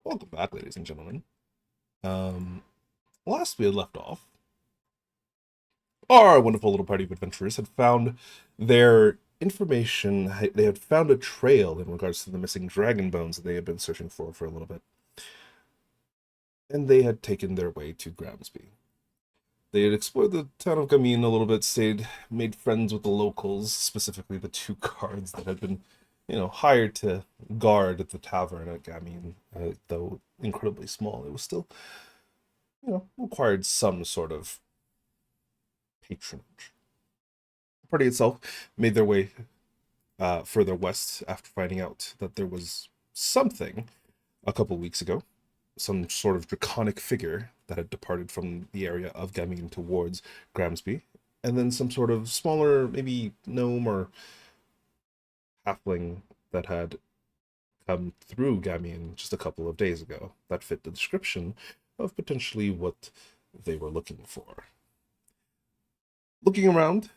Welcome back, ladies and gentlemen. Um, Last we had left off, our wonderful little party of adventurers had found their information. They had found a trail in regards to the missing dragon bones that they had been searching for a little bit, and they had taken their way to Gramsby. They had explored the town of Gamine a little bit, made friends with the locals, specifically the two guards that had been, hired to guard at the tavern at Gamine. Though incredibly small, it was still, required some sort of patronage. The party itself made their way further west after finding out that there was something a couple weeks ago, some sort of draconic figure that had departed from the area of Gamine towards Gramsby, and then some sort of smaller, maybe gnome or halfling that had come through Gamine just a couple of days ago that fit the description of potentially what they were looking for. Looking around,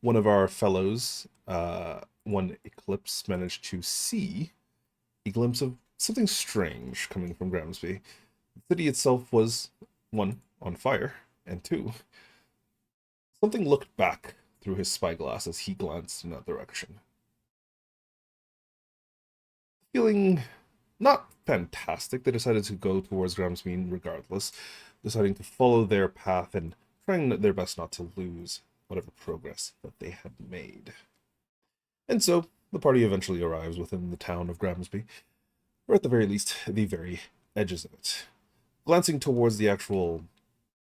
one of our fellows, one Eclipse, managed to see a glimpse of something strange coming from Gramsby. The city itself was, one, on fire, and two, something looked back through his spyglass as he glanced in that direction. Feeling not fantastic, they decided to go towards Gramsby regardless, deciding to follow their path and trying their best not to lose whatever progress that they had made. And so the party eventually arrives within the town of Gramsby, or at the very least, the very edges of it. Glancing towards the actual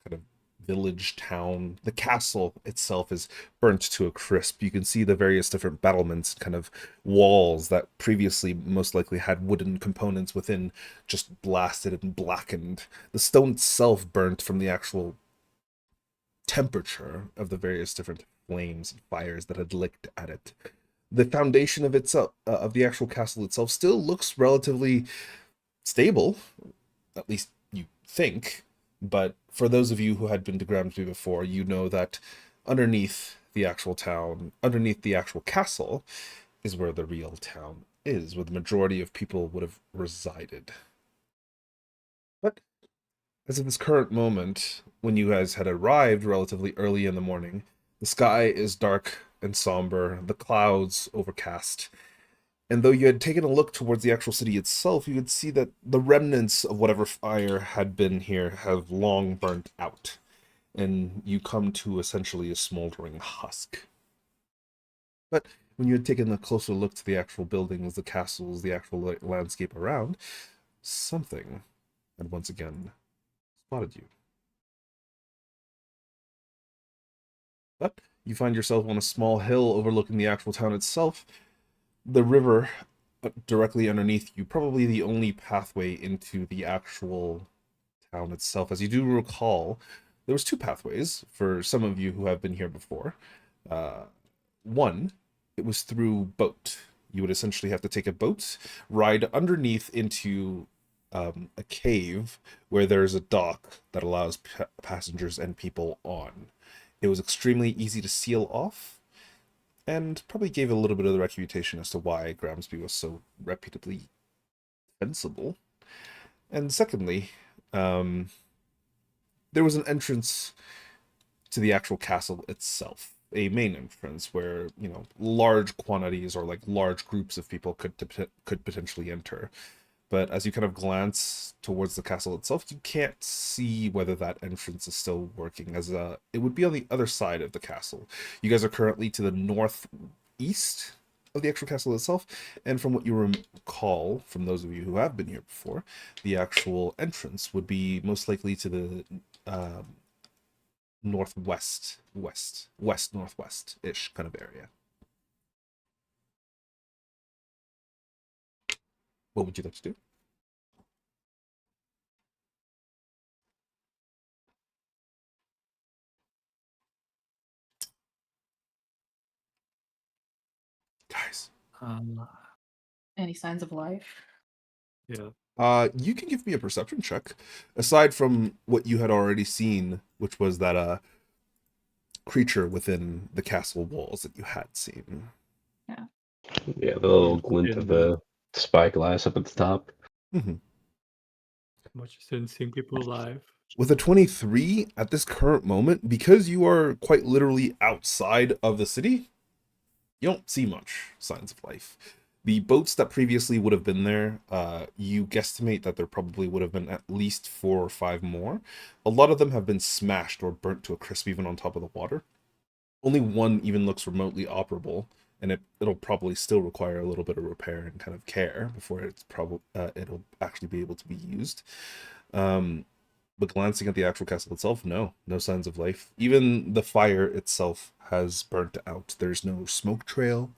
kind of village town, the castle itself is burnt to a crisp. You can see the various different battlements, kind of walls that previously most likely had wooden components within, just blasted and blackened. The stone itself burnt from the actual temperature of the various different flames and fires that had licked at it. The foundation of itself, of the actual castle itself, still looks relatively stable, at least you think. But for those of you who had been to Gramsby before, you know that underneath the actual town, underneath the actual castle, is where the real town is, where the majority of people would have resided. But as of this current moment, when you guys had arrived relatively early in the morning, the sky is dark and somber, the clouds overcast, and though you had taken a look towards the actual city itself, you could see that the remnants of whatever fire had been here have long burnt out, and you come to essentially a smoldering husk. But when you had taken a closer look to the actual buildings, the castles, the actual landscape around, something had once again spotted you. But you find yourself on a small hill overlooking the actual town itself. The river directly underneath you, probably the only pathway into the actual town itself. As you do recall, there was two pathways for some of you who have been here before. Uh, One, it was through boat. You would essentially have to take a boat, ride underneath into a cave where there's a dock that allows passengers and people on. It was extremely easy to seal off, and probably gave a little bit of the reputation as to why Gramsby was so reputably defensible. And secondly, um, there was an entrance to the actual castle itself, a main entrance where large quantities or like large groups of people could potentially enter. But as you kind of glance towards the castle itself, you can't see whether that entrance is still working, as it would be on the other side of the castle. You guys are currently to the northeast of the actual castle itself, and from what you recall, from those of you who have been here before, the actual entrance would be most likely to the northwest, west northwest ish kind of area. What would you like to do? Guys, Um, Any signs of life? yeah. you can give me a perception check. Aside from what you had already seen, which was that creature within the castle walls that you had seen. Yeah. Yeah, the little glint In of the the spyglass up at the top. Mm-hmm. Much as in seeing people alive. With a 23 at this current moment, because you are quite literally outside of the city, you don't see much signs of life. The boats that previously would have been there, you guesstimate that there probably would have been at least 4 or 5 more. A lot of them have been smashed or burnt to a crisp even on top of the water. Only one even looks remotely operable, and it'll probably still require a little bit of repair and kind of care before it'll actually be able to be used. But glancing at the actual castle itself, no signs of life. Even the fire itself has burnt out. There's no smoke trail.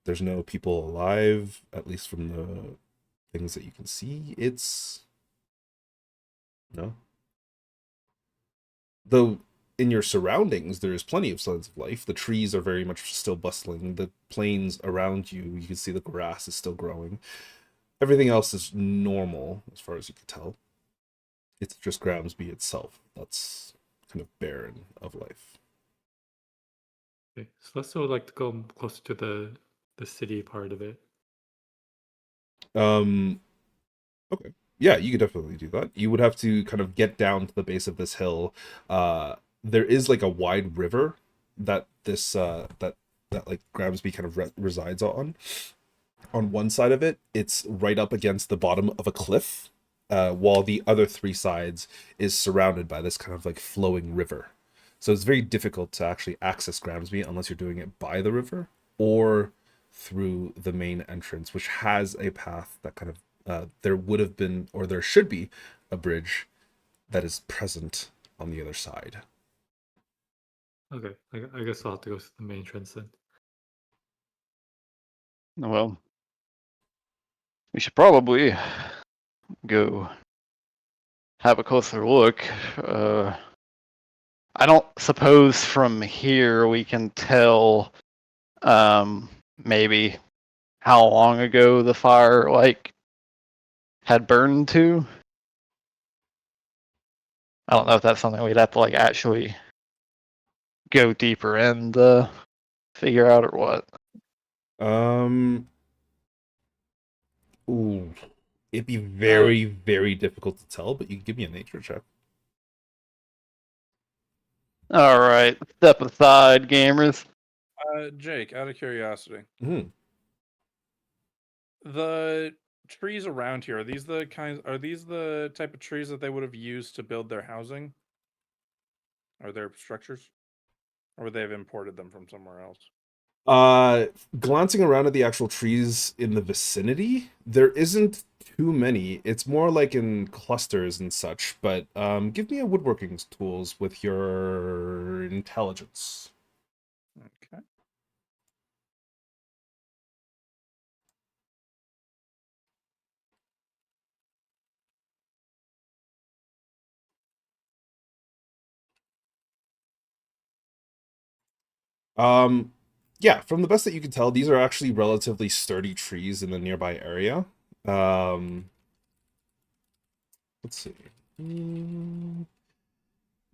There's no people alive, at least from the things that you can see. It's no. Though in your surroundings, there is plenty of signs of life. The trees are very much still bustling. The plains around you, you can see the grass is still growing. Everything else is normal as far as you can tell. It's just Gramsby itself that's kind of barren of life. Okay, so let's still like to go closer to the city part of it. Okay. Yeah, you could definitely do that. You would have to kind of get down to the base of this hill. There is like a wide river that that like Gramsby kind of resides on. On one side of it, it's right up against the bottom of a cliff, while the other three sides is surrounded by this kind of like flowing river. So it's very difficult to actually access Gramsby unless you're doing it by the river or through the main entrance, which has a path that kind of there would have been, or there should be, a bridge that is present on the other side. Okay, I guess I'll have to go to the main entrance then. Well, we should probably go have a closer look. I don't suppose from here we can tell maybe how long ago the fire had burned to. I don't know if that's something we'd have to actually go deeper and figure out or what. Ooh, it'd be very, very difficult to tell, but you can give me a nature check. All right, step aside, gamers. Jake, out of curiosity, Mm-hmm. the trees around here, are these the type of trees that they would have used to build their housing? Or their structures? Or would they have imported them from somewhere else? Glancing around at the actual trees in the vicinity, there isn't too many. It's more like in clusters and such, but give me a woodworking tools with your intelligence. Okay. Yeah, from the best that you can tell, these are actually relatively sturdy trees in the nearby area. Let's see.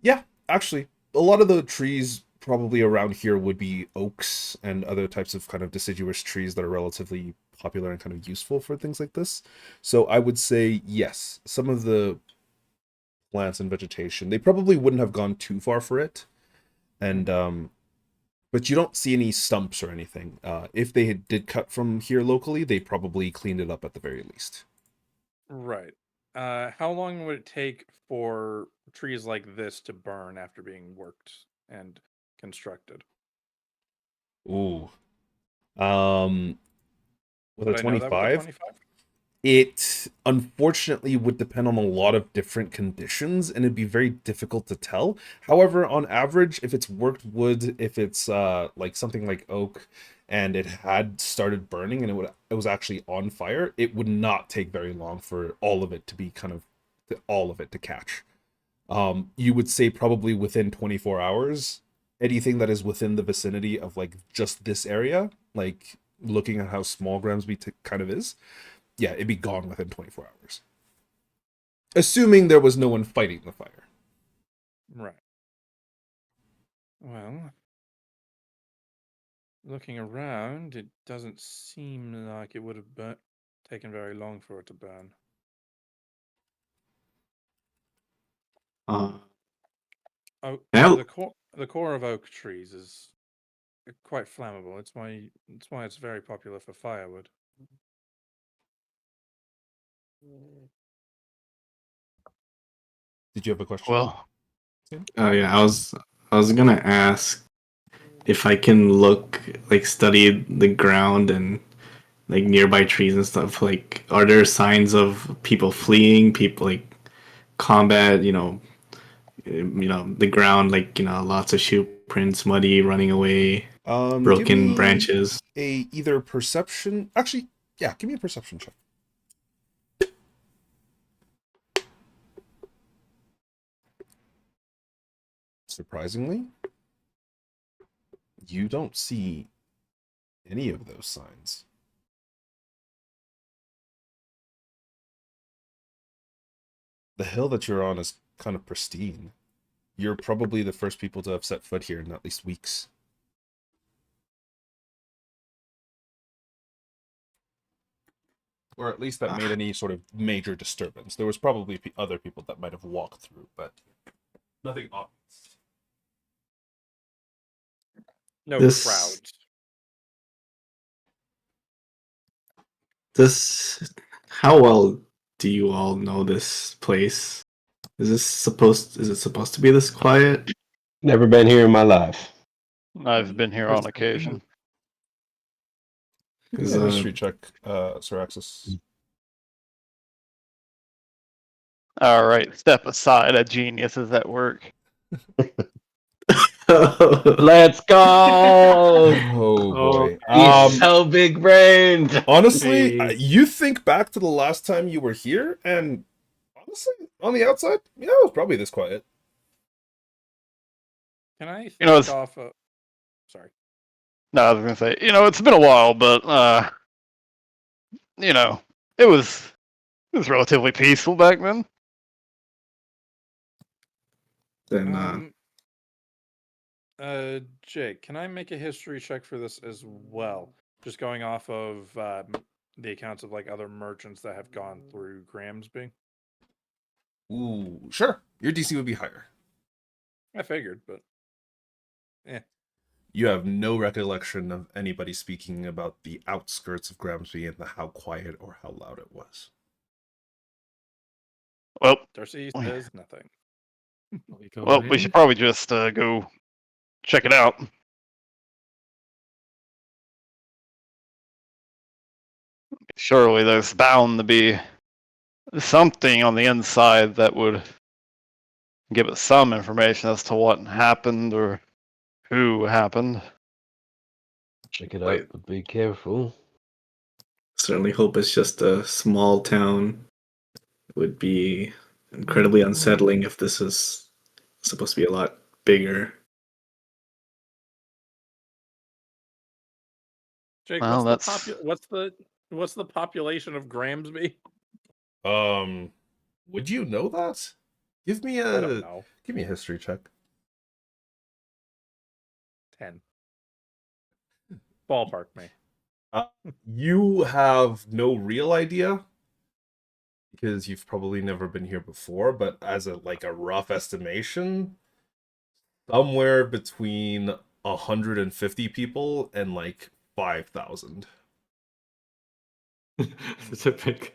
Yeah, actually, a lot of the trees probably around here would be oaks and other types of kind of deciduous trees that are relatively popular and kind of useful for things like this. So I would say yes, some of the plants and vegetation, they probably wouldn't have gone too far for it. And but you don't see any stumps or anything. If they did cut from here locally, they probably cleaned it up at the very least. Right. How long would it take for trees like this to burn after being worked and constructed? Ooh. Um, with a Would I know that with the 25, 25? it unfortunately would depend on a lot of different conditions and it'd be very difficult to tell. However, on average, if it's worked wood, if it's like something like oak and it had started burning and it was actually on fire, it would not take very long for all of it to be kind of all of it to catch. You would say probably within 24 hours, anything that is within the vicinity of like just this area, like looking at how small Gramsby kind of is, yeah, it'd be gone within 24 hours. Assuming there was no one fighting the fire. Right. Well, looking around, it doesn't seem like it would have taken very long for it to burn. Oh, Now- the core of oak trees is quite flammable. It's why it's very popular for firewood. Did you have a question? Well, Oh yeah, I was gonna ask if I can study the ground and like nearby trees and stuff. Like, are there signs of people fleeing, people like combat? The ground, lots of shoe prints, muddy, running away, Give broken me branches. a either perception. Actually, yeah, give me a perception check. Surprisingly, you don't see any of those signs. The hill that you're on is kind of pristine. You're probably the first people to have set foot here in at least weeks. Or at least that made any sort of major disturbance. There was probably other people that might have walked through, but nothing obvious. No This- crowds. How well do you all know this place? Is it supposed to be this quiet? Never been here in my life. I've been here on occasion. Give me Is, a history check, Sir Axis. All right, step aside. A genius is at work. Let's go! Oh boy. He's so big brained. Honestly, Hey. you think back to the last time you were here, and honestly, on the outside, yeah, it was probably this quiet. Can I think know, it's- off a... Sorry. No, I was gonna say, it's been a while, but it was relatively peaceful back then. Then Jake, can I make a history check for this as well? Just going off of the accounts of like other merchants that have gone through Gramsby. Ooh, sure. Your DC would be higher. I figured, but You have no recollection of anybody speaking about the outskirts of Gramsby and how quiet or how loud it was. Well, Darcy Oh, yeah. says nothing. we should probably just go check it out. Surely there's bound to be something on the inside that would give us some information as to what happened or who happened. Check it Wait. out, but be careful. certainly hope it's just a small town. It would be incredibly unsettling if this is supposed to be a lot bigger. Jake, Well, what's the population of Gramsby? Would you know that? Give me I don't a know. history check. 10. Ballpark me. You have no real idea because you've probably never been here before, but as a rough estimation, somewhere between 150 people and 5,000. It's a big.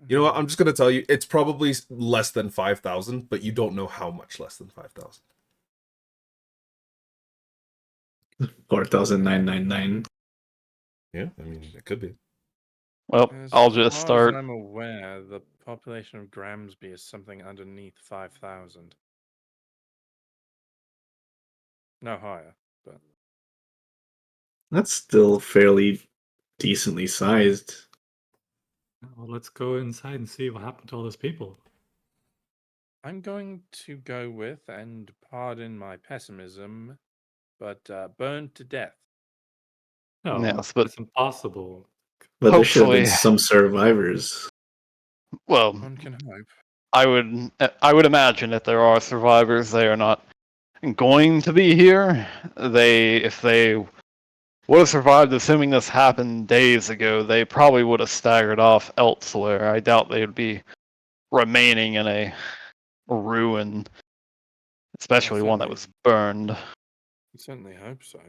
You know what? I'm just gonna tell you, it's probably less than 5,000, but you don't know how much less than 5,000. 4,999. Yeah, I mean, it could be. Well, As I'll just far as start. I'm aware, the population of Gramsby is something underneath 5,000. No higher, but That's still fairly decently sized. Well, let's go inside and see what happened to all those people. I'm going to go with, and pardon my pessimism, but burned to death. No, Yes, but- it's impossible. But there should have been Hopefully- some survivors. Well, One can hope. I would imagine that there are survivors. They are not going to be here. If they would have survived, assuming this happened days ago, they probably would have staggered off elsewhere. I doubt they would be remaining in a ruin, especially one that was burned. I certainly hope so.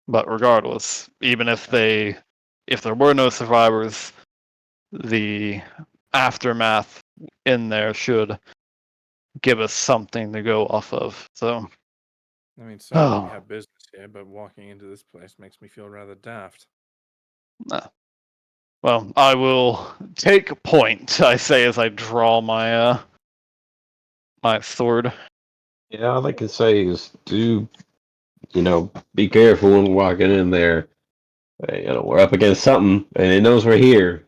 But regardless, even if there were no survivors, the aftermath in there should give us something to go off of. So I mean, certainly we Oh. have business here, but walking into this place makes me feel rather daft. well, I will take point, I say as I draw my my sword. Yeah, all I can say is be careful when walking in there. We're up against something, and it knows we're here,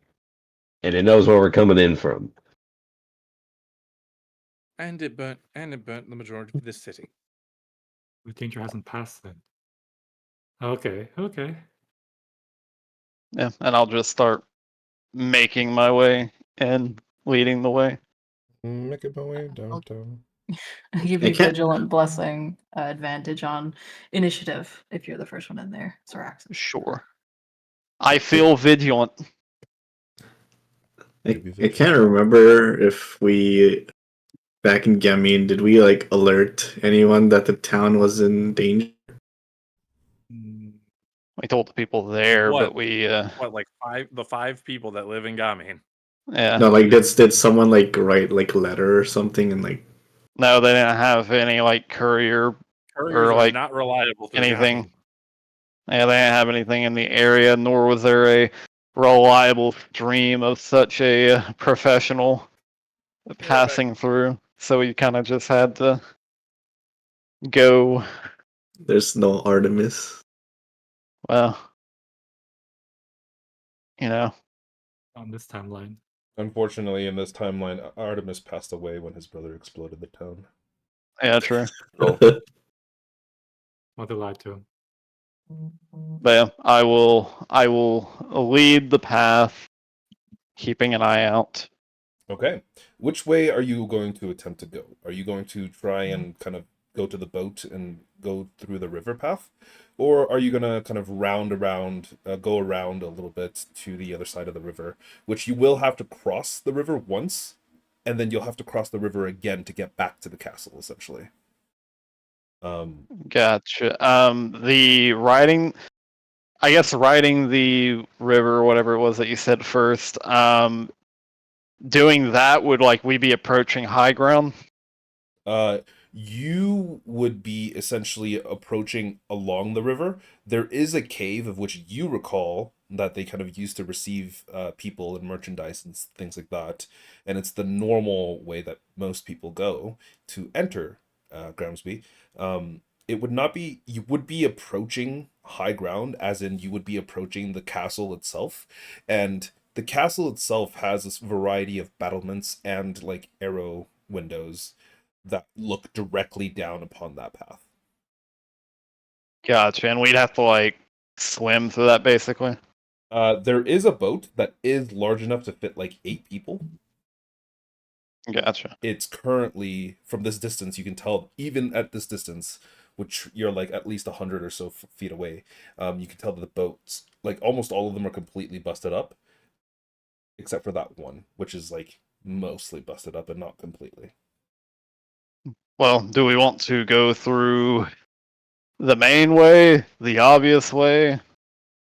and it knows where we're coming in from. And it burnt the majority of this city. The danger hasn't passed then. Okay, okay. Yeah, and I'll just start making my way and leading the way. Making my way downtown. I give I you can't- vigilant blessing advantage on initiative if you're the first one in there. Zoraxis. Sure. I feel vigilant. I can't remember if we back in Gamine did we like alert anyone that the town was in danger? Mm, We told the people there, What? but we What, like the five people that live in Gamin? yeah. No, like did someone like write like a letter or something and like No, they didn't have any like courier Couriers are like, not reliable through anything. Gamin. Yeah, they didn't have anything in the area, nor was there a reliable stream of such a professional passing through. So we kind of just had to go, there's no Artemis? well, you know, on this timeline. Unfortunately, in this timeline, Artemis passed away when his brother exploded the town. yeah, true. Mother lied to him. But yeah, I will lead the path, keeping an eye out. Okay. Which way are you going to attempt to go? Are you going to try and kind of go to the boat and go through the river path? Or are you going to kind of go around a little bit to the other side of the river, which you will have to cross the river once, and then you'll have to cross the river again to get back to the castle, essentially. Gotcha. I guess riding the river, whatever it was that you said first, doing that would like we be approaching high ground? You would be essentially approaching along the river. There is a cave of which you recall that they kind of used to receive people and merchandise and things like that, and it's the normal way that most people go to enter Gramsby. It would not be, you would be approaching high ground, as in you would be approaching the castle itself, and the castle itself has this variety of battlements and like arrow windows that look directly down upon that path. Gotcha. And we'd have to like swim through that basically. There is a boat that is large enough to fit like 8 people. Gotcha. It's currently, from this distance, you can tell, even at this distance, which you're like at least 100 or so feet away, you can tell that the boats, like almost all of them are completely busted up, except for that one, which is like mostly busted up and not completely. Well, do we want to go through the main way, the obvious way,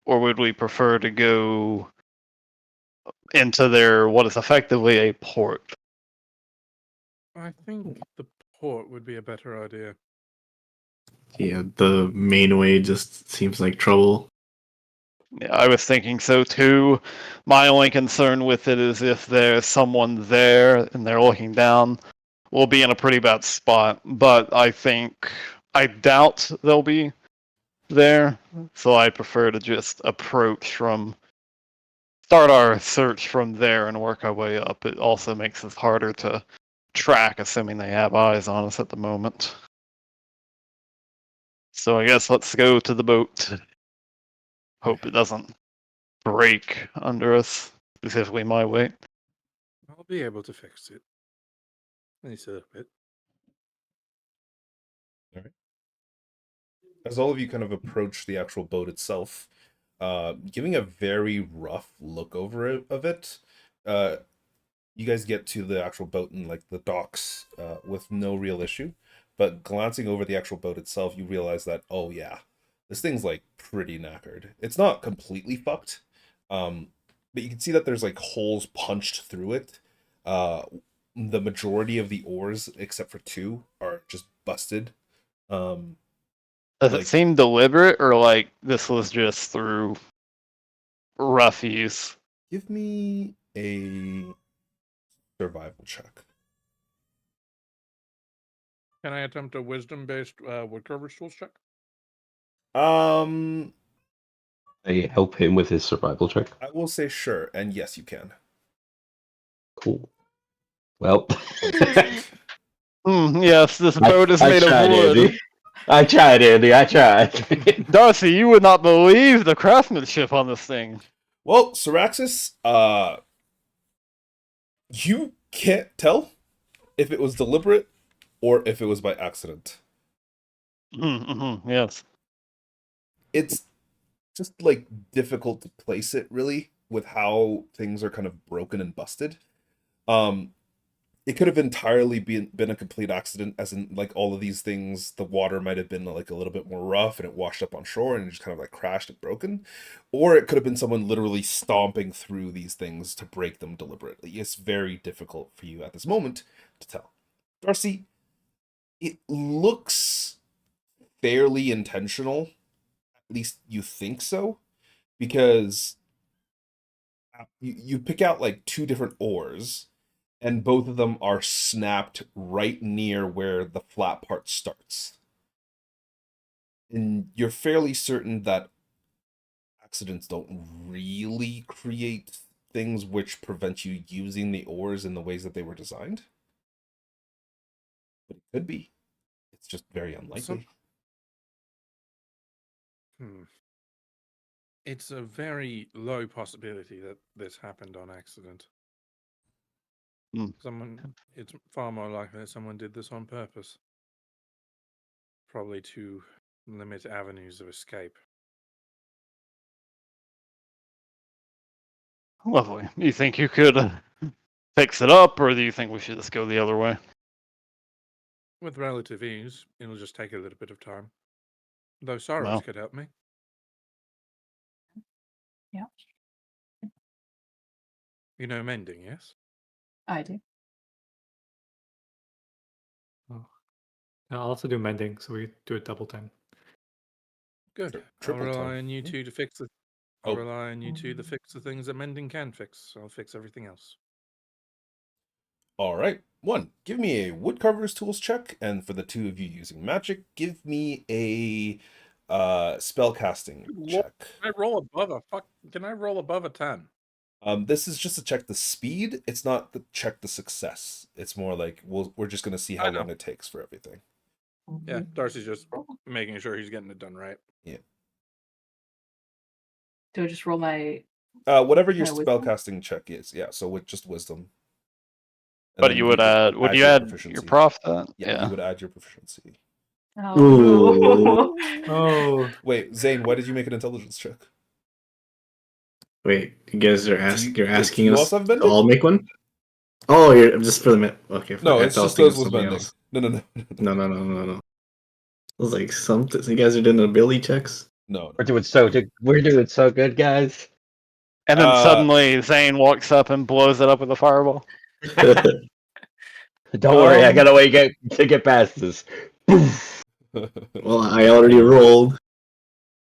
or would we prefer to go into their what is effectively a port? I think the port would be a better idea. Yeah, the main way just seems like trouble. Yeah, I was thinking so too. My only concern with it is if there's someone there and they're looking down, we'll be in a pretty bad spot. But I doubt they'll be there, so I prefer to just start our search from there and work our way up. It also makes it harder to track, assuming they have eyes on us at the moment. So I guess let's go to the boat. Hope it doesn't break under us, specifically my weight. I'll be able to fix it. At least a little bit. As all of you kind of approach the actual boat itself, giving a very rough look over it, you guys get to the actual boat and like the docks with no real issue. But glancing over the actual boat itself, you realize that, oh yeah, this thing's like pretty knackered. It's not completely fucked, but you can see that there's like holes punched through it. The majority of the oars, except for 2, are just busted. Does like- it seem deliberate, or like this was just through rough use? Give me a survival check. Can I attempt a wisdom-based woodcarver's tools check? I I help him with his survival check. will say sure, and yes, you can. Cool. Well, Yes, this boat is I made of tried, wood. Andy. I tried, Andy. I tried. Darcy, you would not believe the craftsmanship on this thing. Well, Syraxis, you can't tell if it was deliberate or if it was by accident. Yes. It's just like difficult to place it really with how things are kind of broken and busted. It could have entirely been a complete accident, as in like all of these things, the water might have been like a little bit more rough and it washed up on shore and it just kind of like crashed and broken. Or it could have been someone literally stomping through these things to break them deliberately. It's very difficult for you at this moment to tell. Darcy, it looks fairly intentional. At least you think so, because you pick out like 2 different oars, and both of them are snapped right near where the flat part starts. And you're fairly certain that accidents don't really create things which prevent you using the oars in the ways that they were designed. But it could be. It's just very unlikely. It's a very low possibility that this happened on accident. It's far more likely that someone did this on purpose. Probably to limit avenues of escape. Lovely. You think you could fix it up, or do you think we should just go the other way? With relative ease, it'll just take a little bit of time. Though Saros Well. could help me. Yeah, You know mending, yes? I do. I'll also do mending, so we do it double time. Good. Tri- I'll triple rely time. on you Yeah. two to fix the. I'll Oh. rely on you two to fix the things that mending can fix. I'll fix everything else. All right. 1, give me a woodcarver's tools check, and for the 2 of you using magic, give me a spellcasting check. Can I roll above a fuck? Can I roll above a 10? This is just to check the speed. It's not to check the success. It's more like we're just gonna see how I know. long it takes for everything. Yeah, Darcy's just making sure he's getting it done right. Do I just roll my? Whatever your My wisdom? spellcasting check is, yeah. So with just wisdom. And But then you would add. Would you add your proficiency. prof to that? Yeah, you would add your proficiency. Oh. Oh, Wait, Zane, why did you make an intelligence check? Wait, you guys are you're asking you us also have to bending? all make one? Oh, you're just for the okay. No, I it's thought just I was those thinking with something bending. else. No. No. I was like, something. So you guys are doing ability checks? No. We're doing so good, guys. And then Uh, suddenly Zane walks up and blows it up with a fireball. Don't worry, I got a way to get past this. Well, I already rolled.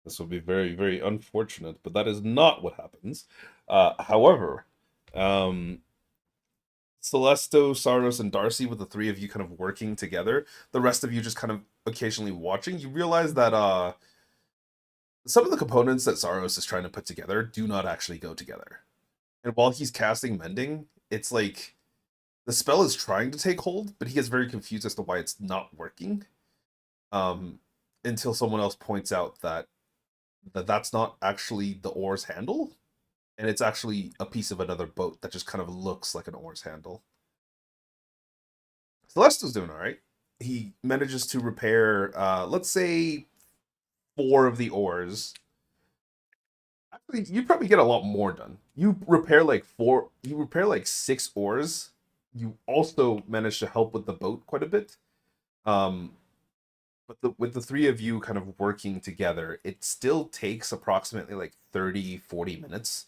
This will be very, very unfortunate, but that is not what happens. However, Celesto, Saros, and Darcy, with the 3 of you kind of working together, the rest of you just kind of occasionally watching, you realize that some of the components that Saros is trying to put together do not actually go together. And while he's casting Mending, it's like the spell is trying to take hold, but he gets very confused as to why it's not working. Until someone else points out that that's not actually the oar's handle, and it's actually a piece of another boat that just kind of looks like an oar's handle. Celesto's doing all right. He manages to repair, let's say, 4 of the oars. You probably get a lot more done. You repair like 6 oars. You also manage to help with the boat quite a bit. But with the three of you kind of working together, it still takes approximately like 30-40 minutes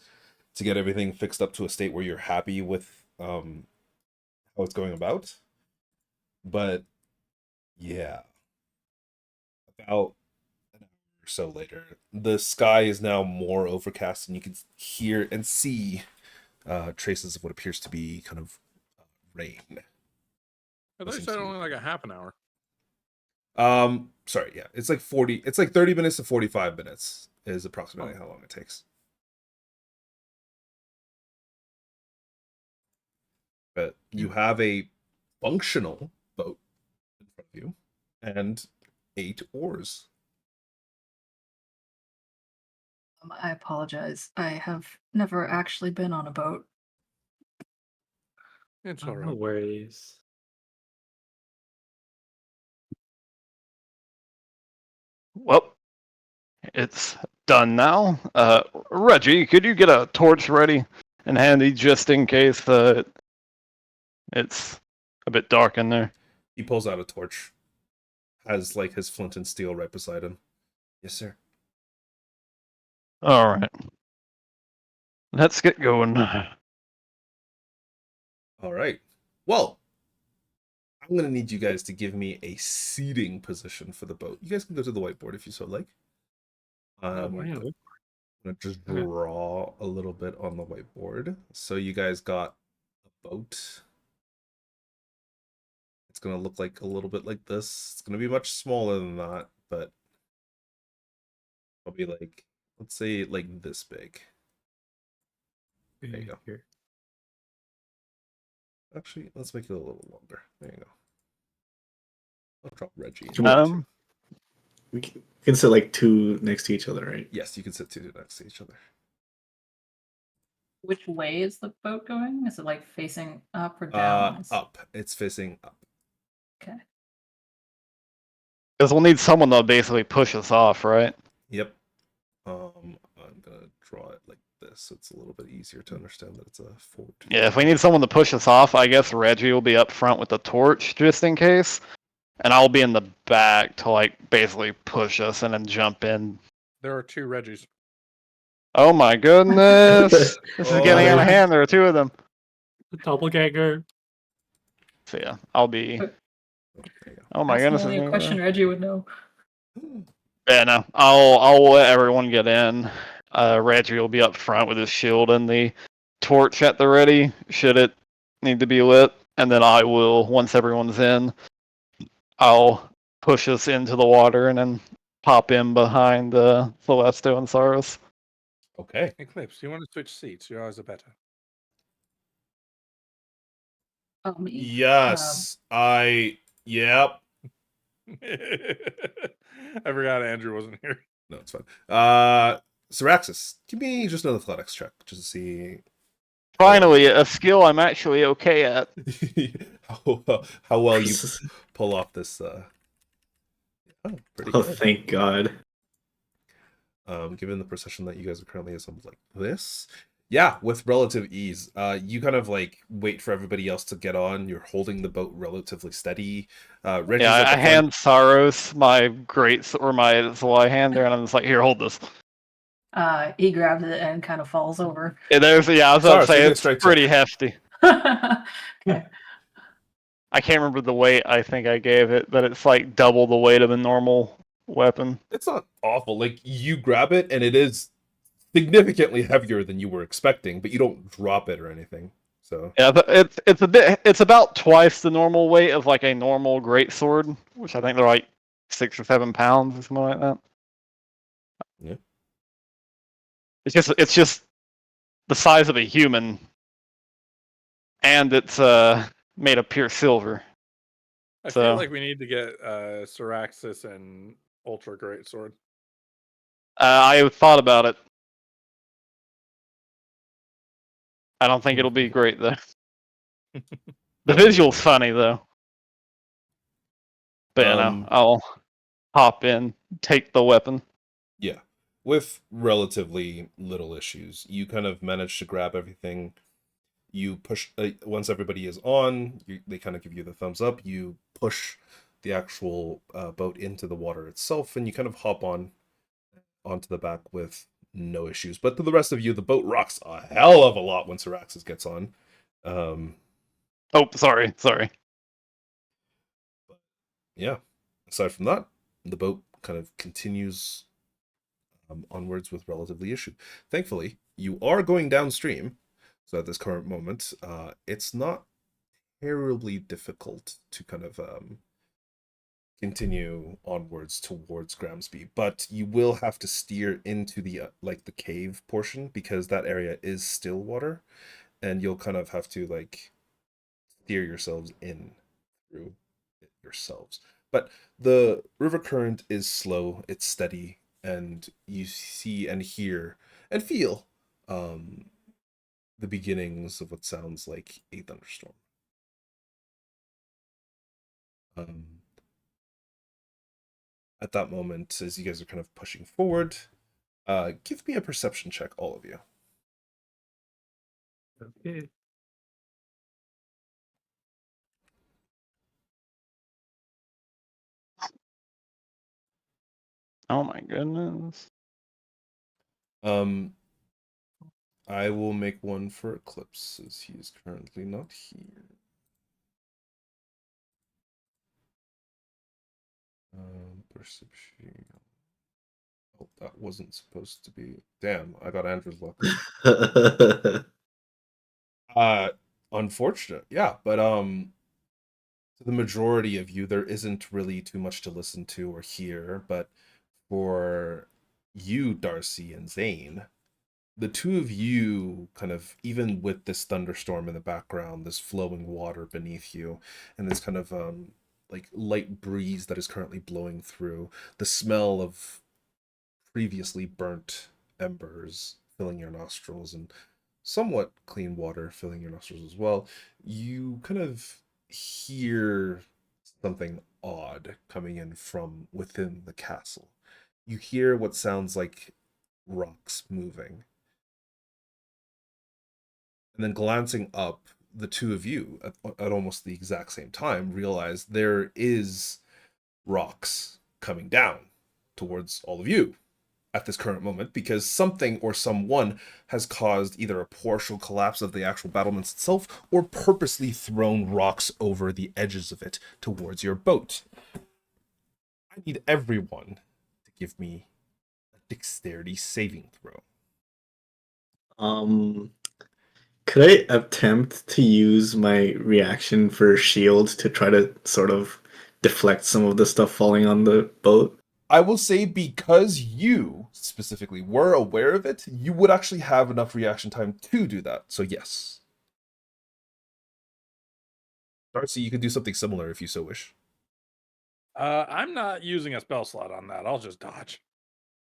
to get everything fixed up to a state where you're happy with how it's going about. But yeah, about an hour or so later, the sky is now more overcast, and you can hear and see traces of what appears to be kind of rain. I thought you said only like a half an hour. Sorry, yeah, it's like 30 minutes to 45 minutes is approximately how long it takes. But you have a functional boat in front of you and 8 oars. I apologize. I have never actually been on a boat. It's Oh, all no right. worries. Well, it's done now. Reggie, could you get a torch ready and handy just in case it's a bit dark in there? He pulls out a torch, has like his flint and steel right beside him. Yes, sir. All right. Let's get going. All right. Well, I'm gonna need you guys to give me a seating position for the boat. You guys can go to the whiteboard if you so like. Oh, I'm yeah. gonna just Okay. draw a little bit on the whiteboard. So you guys got a boat. It's gonna look like a little bit like this. It's gonna be much smaller than that, but probably like, let's say like this big. There you go. Here. Actually, let's make it a little longer. There you go. I'll drop Reggie. in Can there, we- too. We can sit like two next to each other, right? Yes, you can sit 2 next to each other. Which way is the boat going? Is it like facing up or down? Up. It's facing up. Okay. Because we'll need someone to basically push us off, right? Yep. I'm gonna draw it like this, so it's a little bit easier to understand that it's a forward. Yeah, if we need someone to push us off, I guess Reggie will be up front with the torch just in case. And I'll be in the back to like basically push us and then jump in. There are 2 Reggies. Oh my goodness. This is Oh, getting out of there- hand. There are 2 of them. The doppelganger. So yeah, I'll be. There you go. Oh my That's goodness. only his a name question there. Reggie would know. Yeah, no. I'll let everyone get in. Reggie will be up front with his shield and the torch at the ready, should it need to be lit. And then I will, once everyone's in, I'll push us into the water and then pop in behind Celesto and Saros. Okay. Eclipse, you want to switch seats? Your eyes are better. Oh, me. Yes. Yep. I forgot Andrew wasn't here. No, it's fine. Syraxis, give me just an athletics check just to see Finally, a skill I'm actually okay at. how well you pull off this. Pretty Oh, good. thank God. Given the procession that you guys are currently assembled like this, yeah, with relative ease. You kind of like wait for everybody else to get on. You're holding the boat relatively steady. Reggie's Yeah, at the I front. hand Saros my my hand there, and I'm just like, here, hold this. He grabs it and kind of falls over. Yeah, I was about Saros, to say give me a it's strength check. pretty hefty. Okay. I can't remember the weight I think I gave it, but it's like double the weight of a normal weapon. It's not awful. Like you grab it, and it is significantly heavier than you were expecting, but you don't drop it or anything. So Yeah, but it's about twice the normal weight of like a normal greatsword, which I think they're like 6 or 7 pounds or something like that. Yeah. It's just the size of a human, and it's made of pure silver. I So- feel like we need to get Syraxis and Ultra Great Sword. I thought about it. I don't think it'll be great though. The visual's funny though. But you know, I'll hop in, take the weapon. yeah. with relatively little issues. You kind of manage to grab everything. You push once everybody is on. They kind of give you the thumbs up. You push the actual boat into the water itself, and you kind of hop onto the back with no issues. But to the rest of you, the boat rocks a hell of a lot when Syraxis gets on. Oh, sorry. Yeah. Aside from that, the boat kind of continues onwards with relatively issue. Thankfully, you are going downstream, so at this current moment, it's not terribly difficult to kind of continue onwards towards Gramsby, but you will have to steer into the like the cave portion because that area is still water, and you'll kind of have to like steer yourselves in through it yourselves. But the river current is slow, it's steady, and you see and hear and feel the beginnings of what sounds like a thunderstorm. At that moment, as you guys are kind of pushing forward, give me a perception check, all of you. Okay. Oh my goodness. I will make one for Eclipse, as he is currently not here. Perception. Oh, that wasn't supposed to be. Damn, I got Andrew's luck. Unfortunate, yeah, but to the majority of you, there isn't really too much to listen to or hear. But for you, Darcy and Zane, the two of you kind of, even with this thunderstorm in the background, this flowing water beneath you, and this kind of like light breeze that is currently blowing through, the smell of previously burnt embers filling your nostrils and somewhat clean water filling your nostrils as well, you kind of hear something odd coming in from within the castle. You hear what sounds like rocks moving. And then glancing up, the two of you at almost the exact same time realize there is rocks coming down towards all of you at this current moment, because something or someone has caused either a partial collapse of the actual battlements itself or purposely thrown rocks over the edges of it towards your boat. I need everyone to give me a dexterity saving throw. Could I attempt to use my reaction for shield to try to sort of deflect some of the stuff falling on the boat? I will say, because you specifically were aware of it, you would actually have enough reaction time to do that. So yes. Darcy, you could do something similar if you so wish. I'm not using a spell slot on that. I'll just dodge.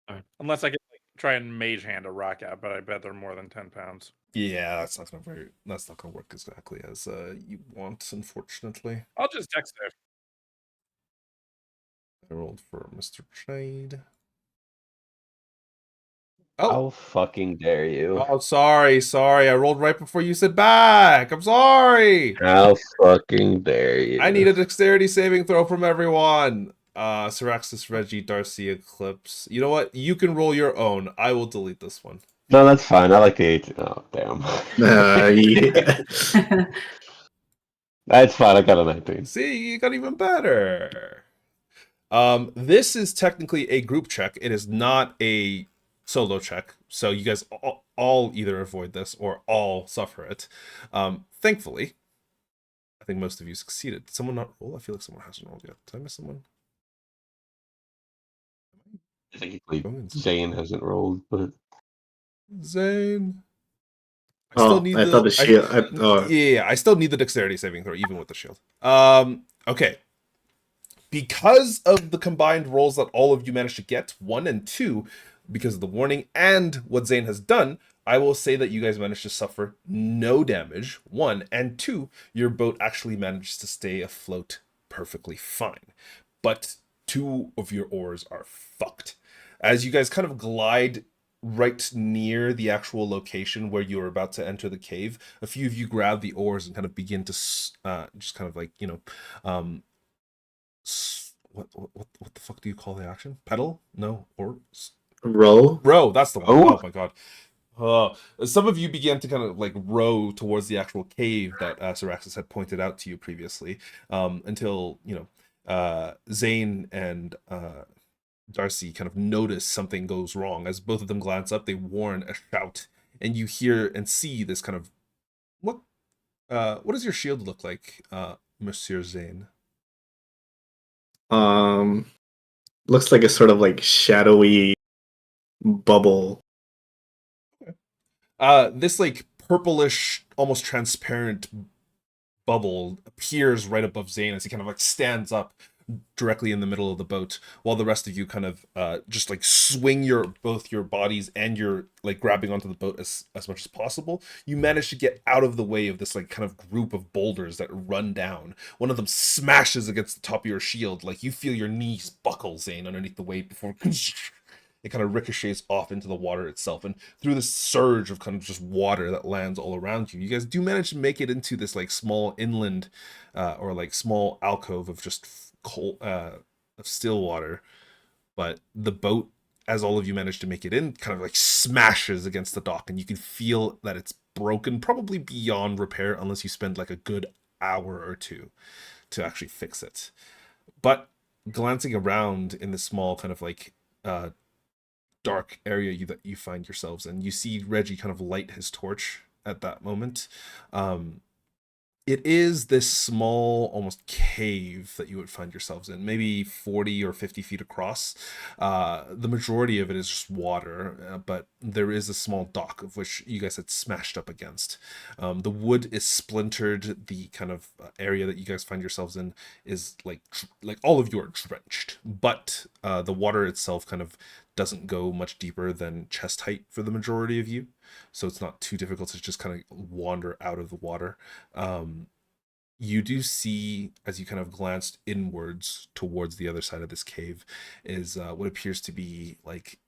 Alright. Unless I can like, try and mage hand a rock out, but I bet they're more than 10 pounds. Yeah, that's not gonna work exactly as you want, unfortunately. I'll just dex save. I rolled for Mr. Trade. How fucking dare you? Oh, sorry. I rolled right before you said back. I'm sorry. How fucking dare you? I need a dexterity saving throw from everyone. Syraxis, Reggie, Darcy, Eclipse. You know what? You can roll your own. I will delete this one. No, that's fine. I like the 18. Oh, damn. Yeah. That's fine. I got a 19. See, you got even better. This is technically a group check. It is not a solo check. So you guys all either avoid this or all suffer it. Thankfully, I think most of you succeeded. Did someone not roll? I feel like someone hasn't rolled yet. Did I miss someone? I think Zane hasn't rolled, but Zane. I thought the shield. Yeah, I still need the dexterity saving throw, even with the shield. Okay. Because of the combined rolls that all of you managed to get, 1 and 2, because of the warning and what Zane has done, I will say that you guys managed to suffer no damage, 1, and 2, your boat actually managed to stay afloat perfectly fine. But 2 of your oars are fucked. As you guys kind of glide right near the actual location where you are about to enter the cave, a few of you grab the oars and kind of begin to just kind of like, um, what the fuck do you call the action? Pedal? No, or Row. row. That's the one. Oh. Oh my god. Some of you began to kind of like row towards the actual cave that Syraxis had pointed out to you previously, until Zane and Darcy kind of notice something goes wrong. As both of them glance up, they warn a shout, and you hear and see this kind of what does your shield look like, Monsieur Zane? Looks like a sort of like shadowy bubble. This like purplish, almost transparent bubble appears right above Zane as he kind of like stands up directly in the middle of the boat, while the rest of you kind of just like swing both your bodies and you're like grabbing onto the boat as much as possible. You manage to get out of the way of this like kind of group of boulders that run down. One of them smashes against the top of your shield, like you feel your knees buckle, Zane, underneath the weight before it kind of ricochets off into the water itself. And through this surge of kind of just water that lands all around you, you guys do manage to make it into this like small inland or like small alcove of just cold, of still water. But the boat, as all of you manage to make it in, kind of like smashes against the dock, and you can feel that it's broken, probably beyond repair, unless you spend like a good hour or two to actually fix it. But glancing around in this small kind of like dark area that you find yourselves in, you see Reggie kind of light his torch at that moment. It is this small, almost cave that you would find yourselves in, maybe 40 or 50 feet across. The majority of it is just water, but there is a small dock of which you guys had smashed up against. The wood is splintered. The kind of area that you guys find yourselves in is like all of you are drenched, but the water itself kind of doesn't go much deeper than chest height for the majority of you, so it's not too difficult to just kind of wander out of the water. You do see, as you kind of glanced inwards towards the other side of this cave, is what appears to be like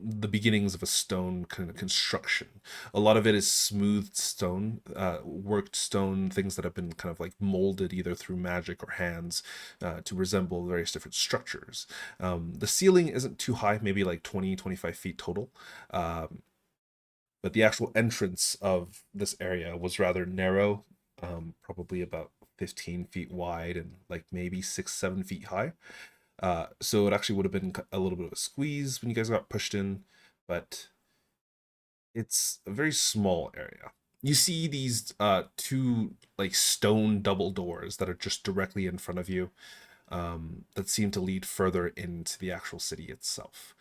the beginnings of a stone kind of construction. A lot of it is smoothed stone, worked stone, things that have been kind of like molded either through magic or hands to resemble various different structures. The ceiling isn't too high, maybe like 20-25 feet total. But the actual entrance of this area was rather narrow, probably about 15 feet wide and like maybe 6-7 feet high. So it actually would have been a little bit of a squeeze when you guys got pushed in, but it's a very small area. You see these two like stone double doors that are just directly in front of you, that seem to lead further into the actual city itself.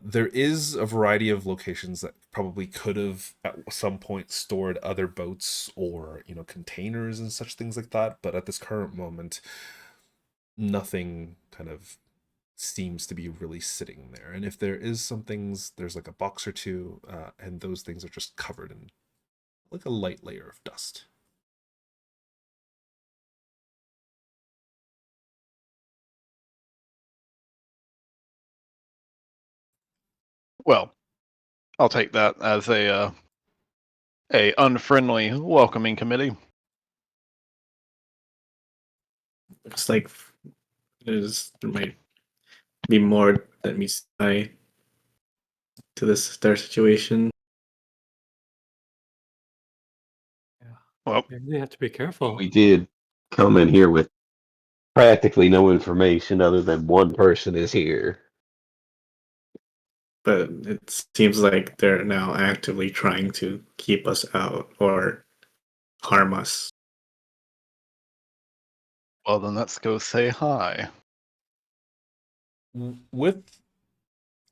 There is a variety of locations that probably could have at some point stored other boats or, containers and such things like that. But at this current moment, nothing kind of seems to be really sitting there. And if there is some things, there's like a box or two, and those things are just covered in like a light layer of dust. Well, I'll take that as a unfriendly welcoming committee. Looks like there might be more that meets the eye to their situation. Well, Maybe they have to be careful. We did come in here with practically no information other than one person is here. But it seems like they're now actively trying to keep us out or harm us. well, then let's go say hi.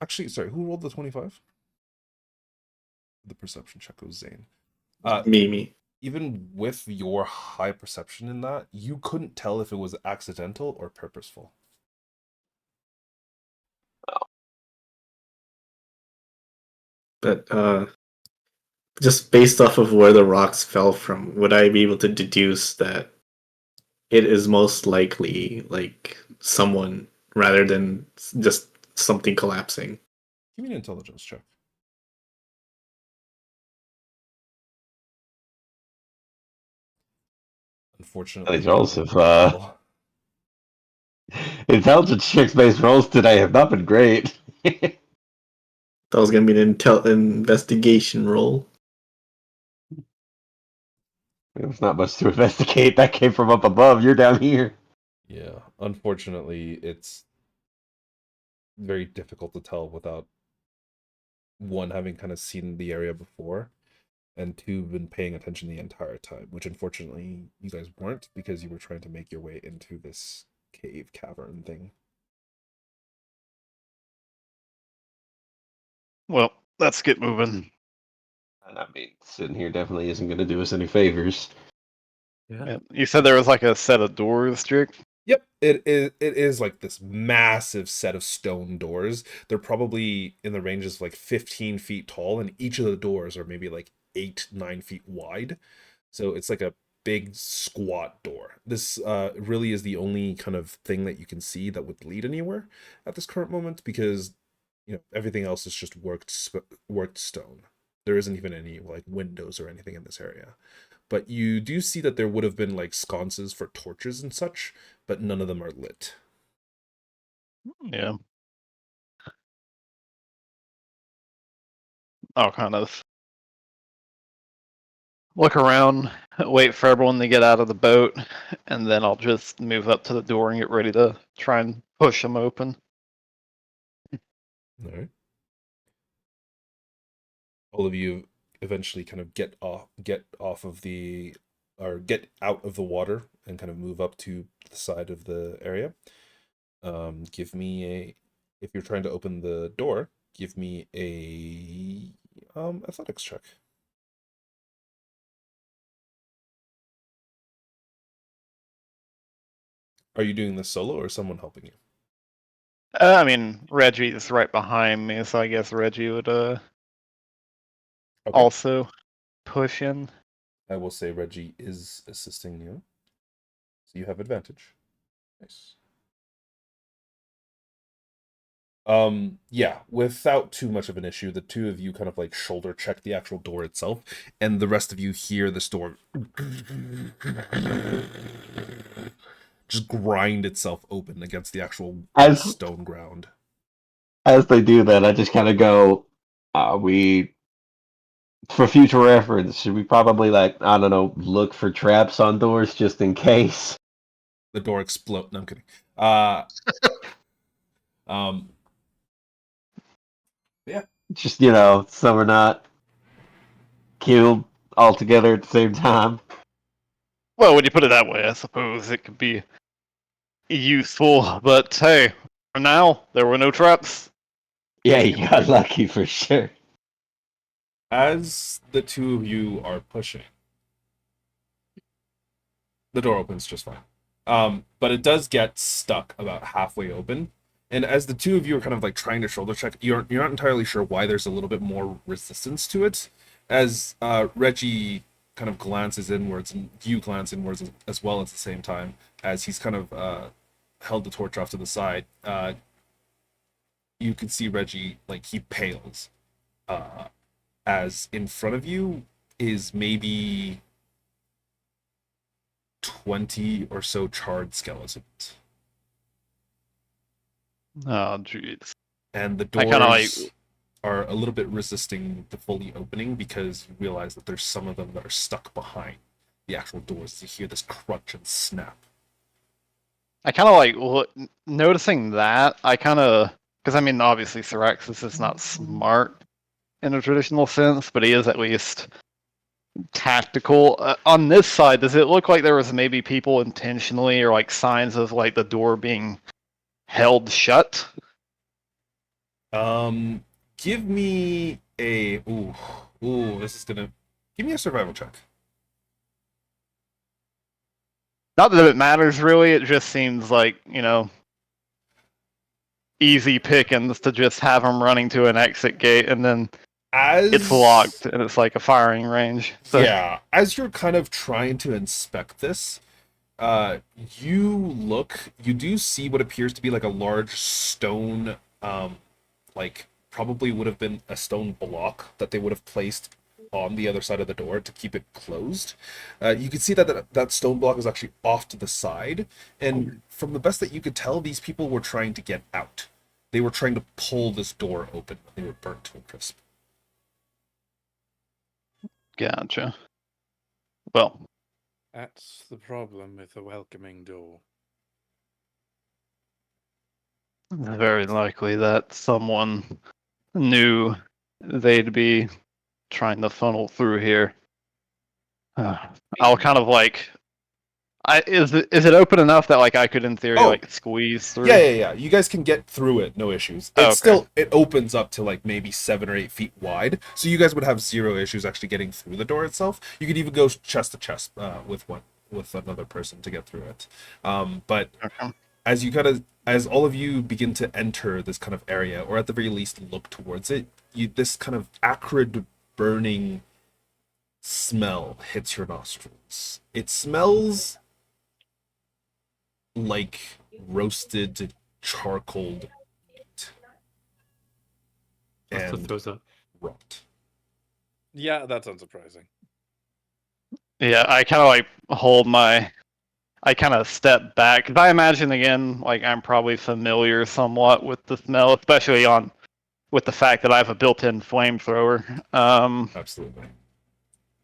Actually, sorry, who rolled the 25? The perception check was Zane. Mimi. Even with your high perception in that, you couldn't tell if it was accidental or purposeful. But just based off of where the rocks fell from, would I be able to deduce that it is most likely like someone rather than just something collapsing. Give me an intelligence check. Unfortunately, These rolls have, well, intelligence checks based rolls today have not been great. That was gonna be an investigation roll. There's not much to investigate. That came from up above. You're down here. yeah, unfortunately, it's very difficult to tell without one having kind of seen the area before, and two been paying attention the entire time. Which unfortunately you guys weren't because you were trying to make your way into this cave cavern thing. Well, let's get moving. And I mean, sitting here definitely isn't going to do us any favors. Yeah. Yeah. You said there was like a set of doors, Strick? Yep, it is like this massive set of stone doors. They're probably in the ranges of like 15 feet tall, and each of the doors are maybe like 8-9 feet wide. So it's like a big squat door. This really is the only kind of thing that you can see that would lead anywhere at this current moment, because everything else is just worked stone. There isn't even any like windows or anything in this area. But you do see that there would have been like sconces for torches and such, but none of them are lit. Yeah. I'll kind of look around, wait for everyone to get out of the boat, and then I'll just move up to the door and get ready to try and push them open. All right. All of you eventually kind of get off of the, or get out of the water and kind of move up to the side of the area. Give me if you're trying to open the door, give me a athletics check. Are you doing this solo or is someone helping you? I mean, Reggie is right behind me, so I guess Reggie would Okay. also push in. I will say Reggie is assisting you, so you have advantage. Nice. Yeah, without too much of an issue, the two of you kind of like shoulder check the actual door itself, and the rest of you hear this door just grind itself open against the actual As stone ground. as they do that, I just kind of go, we, for future reference, should we probably, like, I don't know, look for traps on doors just in case? The door explodes. No, I'm kidding. Yeah. Just, so we're not killed all together at the same time. Well, when you put it that way, I suppose it could be useful, but hey, for now, there were no traps. Yeah, you got lucky for sure. As the two of you are pushing, the door opens just fine. But it does get stuck about halfway open. And as the two of you are kind of like trying to shoulder check, you're not entirely sure why there's a little bit more resistance to it. As Reggie kind of glances inwards, and you glance inwards as well at the same time, as he's kind of held the torch off to the side, you can see Reggie, like, he pales. As in front of you is maybe 20 or so charred skeletons. Oh, jeez. And the I doors kinda are a little bit resisting the fully opening because you realize that there's some of them that are stuck behind the actual doors. You hear this crunch and snap. I kind of noticing that. I kind of, because I mean, obviously, Syraxis is not smart in a traditional sense, but he is at least tactical. On this side, does it look like there was maybe people intentionally or like signs of like the door being held shut? Give me a this is gonna give me a survival check. Not that it matters really. It just seems like easy pickings to just have them running to an exit gate and then it's locked and it's like a firing range. So. Yeah, as you're kind of trying to inspect this, you do see what appears to be like a large stone like probably would have been a stone block that they would have placed on the other side of the door to keep it closed. You can see that stone block is actually off to the side, and from the best that you could tell, these people were trying to get out. They were trying to pull this door open. They were burnt to a crisp. Gotcha. Well, That's the problem with a welcoming door. very likely that someone knew they'd be trying to funnel through here. I'll kind of like, is it open enough that like I could in theory Oh. like squeeze through? Yeah. You guys can get through it, no issues. Oh, It's okay. still, it opens up to like maybe 7 or 8 feet wide, so you guys would have zero issues actually getting through the door itself. You could even go chest to chest with another person to get through it. But Okay. as all of you begin to enter this kind of area, or at the very least look towards it, this kind of acrid, burning smell hits your nostrils. It smells like roasted charcoal meat Let's and throws up. rot. Yeah, that's unsurprising. Yeah, I kind of like I kind of step back. 'Cause I imagine again, like I'm probably familiar somewhat with the smell, especially with the fact that I have a built-in flamethrower. Absolutely.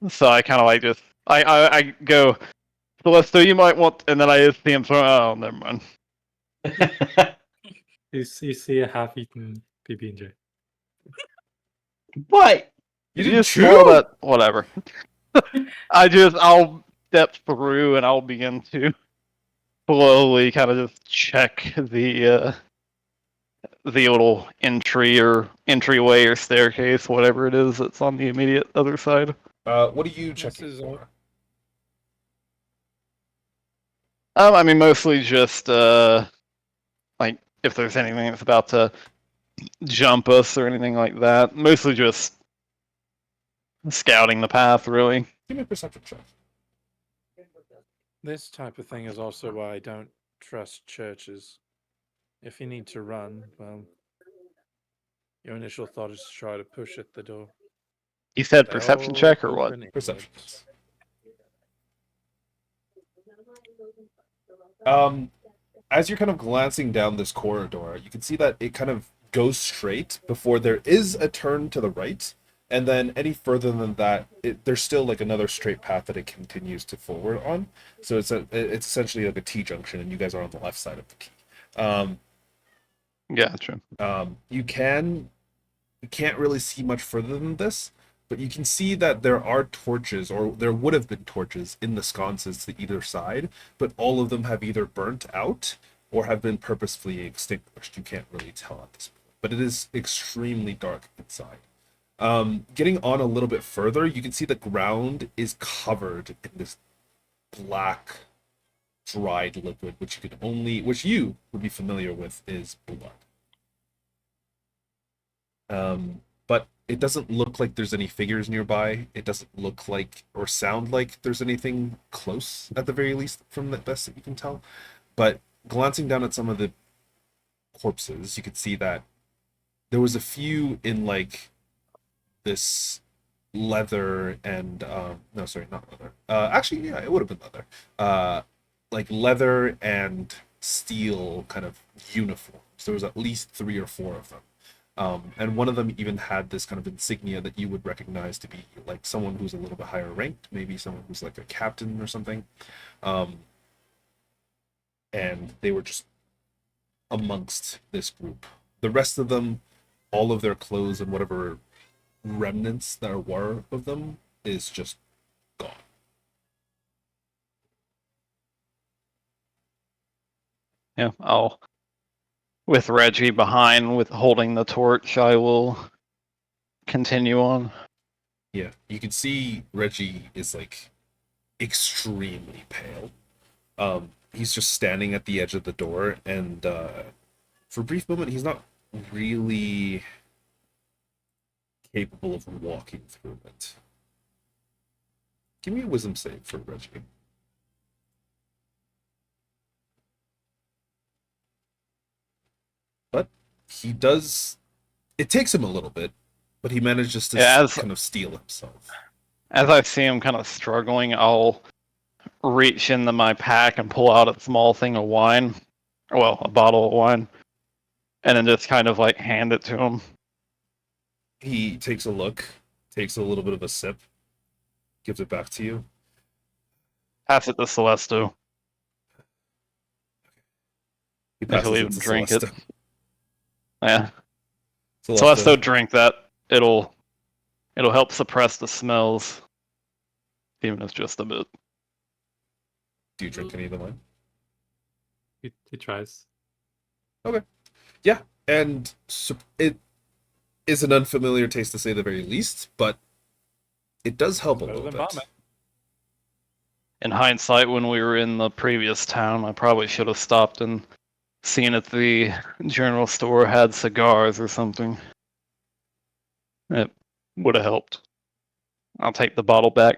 So I kind of like just I go, Celeste, you might want, and then I just see him throw. Oh, never mind. You see a half-eaten PB&J. What? You Did didn't you smell chew? that? Whatever. I'll step through and I'll begin to slowly kind of just check the little entryway or staircase, whatever it is that's on the immediate other side. What are you checking is for? I mean, mostly just like if there's anything that's about to jump us or anything like that. Mostly just scouting the path, really. Give me a perception check. This type of thing is also why I don't trust churches. If you need to run, well, your initial thought is to try to push at the door. You said perception They'll check or what? open it. Perception. As you're kind of glancing down this corridor, you can see that it kind of goes straight before there is a turn to the right, and then any further than that, there's still like another straight path that it continues to forward on. So it's essentially like a T junction, and you guys are on the left side of the T. Gotcha. You can't really see much further than this, but you can see that there are torches, or there would have been torches in the sconces to either side, but all of them have either burnt out or have been purposefully extinguished. You can't really tell at this point, but it is extremely dark inside. Getting on a little bit further, you can see the ground is covered in this black, dried liquid, which you would be familiar with is blood. But it doesn't look like there's any figures nearby. It doesn't look like or sound like there's anything close, at the very least, from the best that you can tell. But glancing down at some of the corpses, you could see that there was a few in like this leather and no, sorry, not leather. Actually, yeah, it would have been leather. Like leather and steel kind of uniforms. There was at least 3 or 4 of them. And one of them even had this kind of insignia that you would recognize to be like someone who's a little bit higher ranked, maybe someone who's like a captain or something. And they were just amongst this group. The rest of them, all of their clothes and whatever remnants there were of them is just gone. Yeah, I'll, with Reggie behind, with holding the torch, I will continue on. Yeah, you can see Reggie is like extremely pale. He's just standing at the edge of the door, and for a brief moment, he's not really capable of walking through it. Give me a wisdom save for Reggie. But he does. It takes him a little bit, but he manages to Yeah, as- kind of steel himself. As I see him kind of struggling, I'll reach into my pack and pull out a small thing of wine. Well, a bottle of wine. And then just kind of like hand it to him. He takes a look, takes a little bit of a sip, gives it back to you. Pass it to Celesto. He I passes believe it to drink it. Celesta. Yeah. Celesta, Celesto, drink that. It'll help suppress the smells. Even if it's just a bit. do you drink any of the wine? He tries. And it is an unfamiliar taste to say the very least, but it does help a Better little than bit. vomit. In hindsight, when we were in the previous town, I probably should have stopped and seen if the general store had cigars or something. It would have helped. I'll take the bottle back.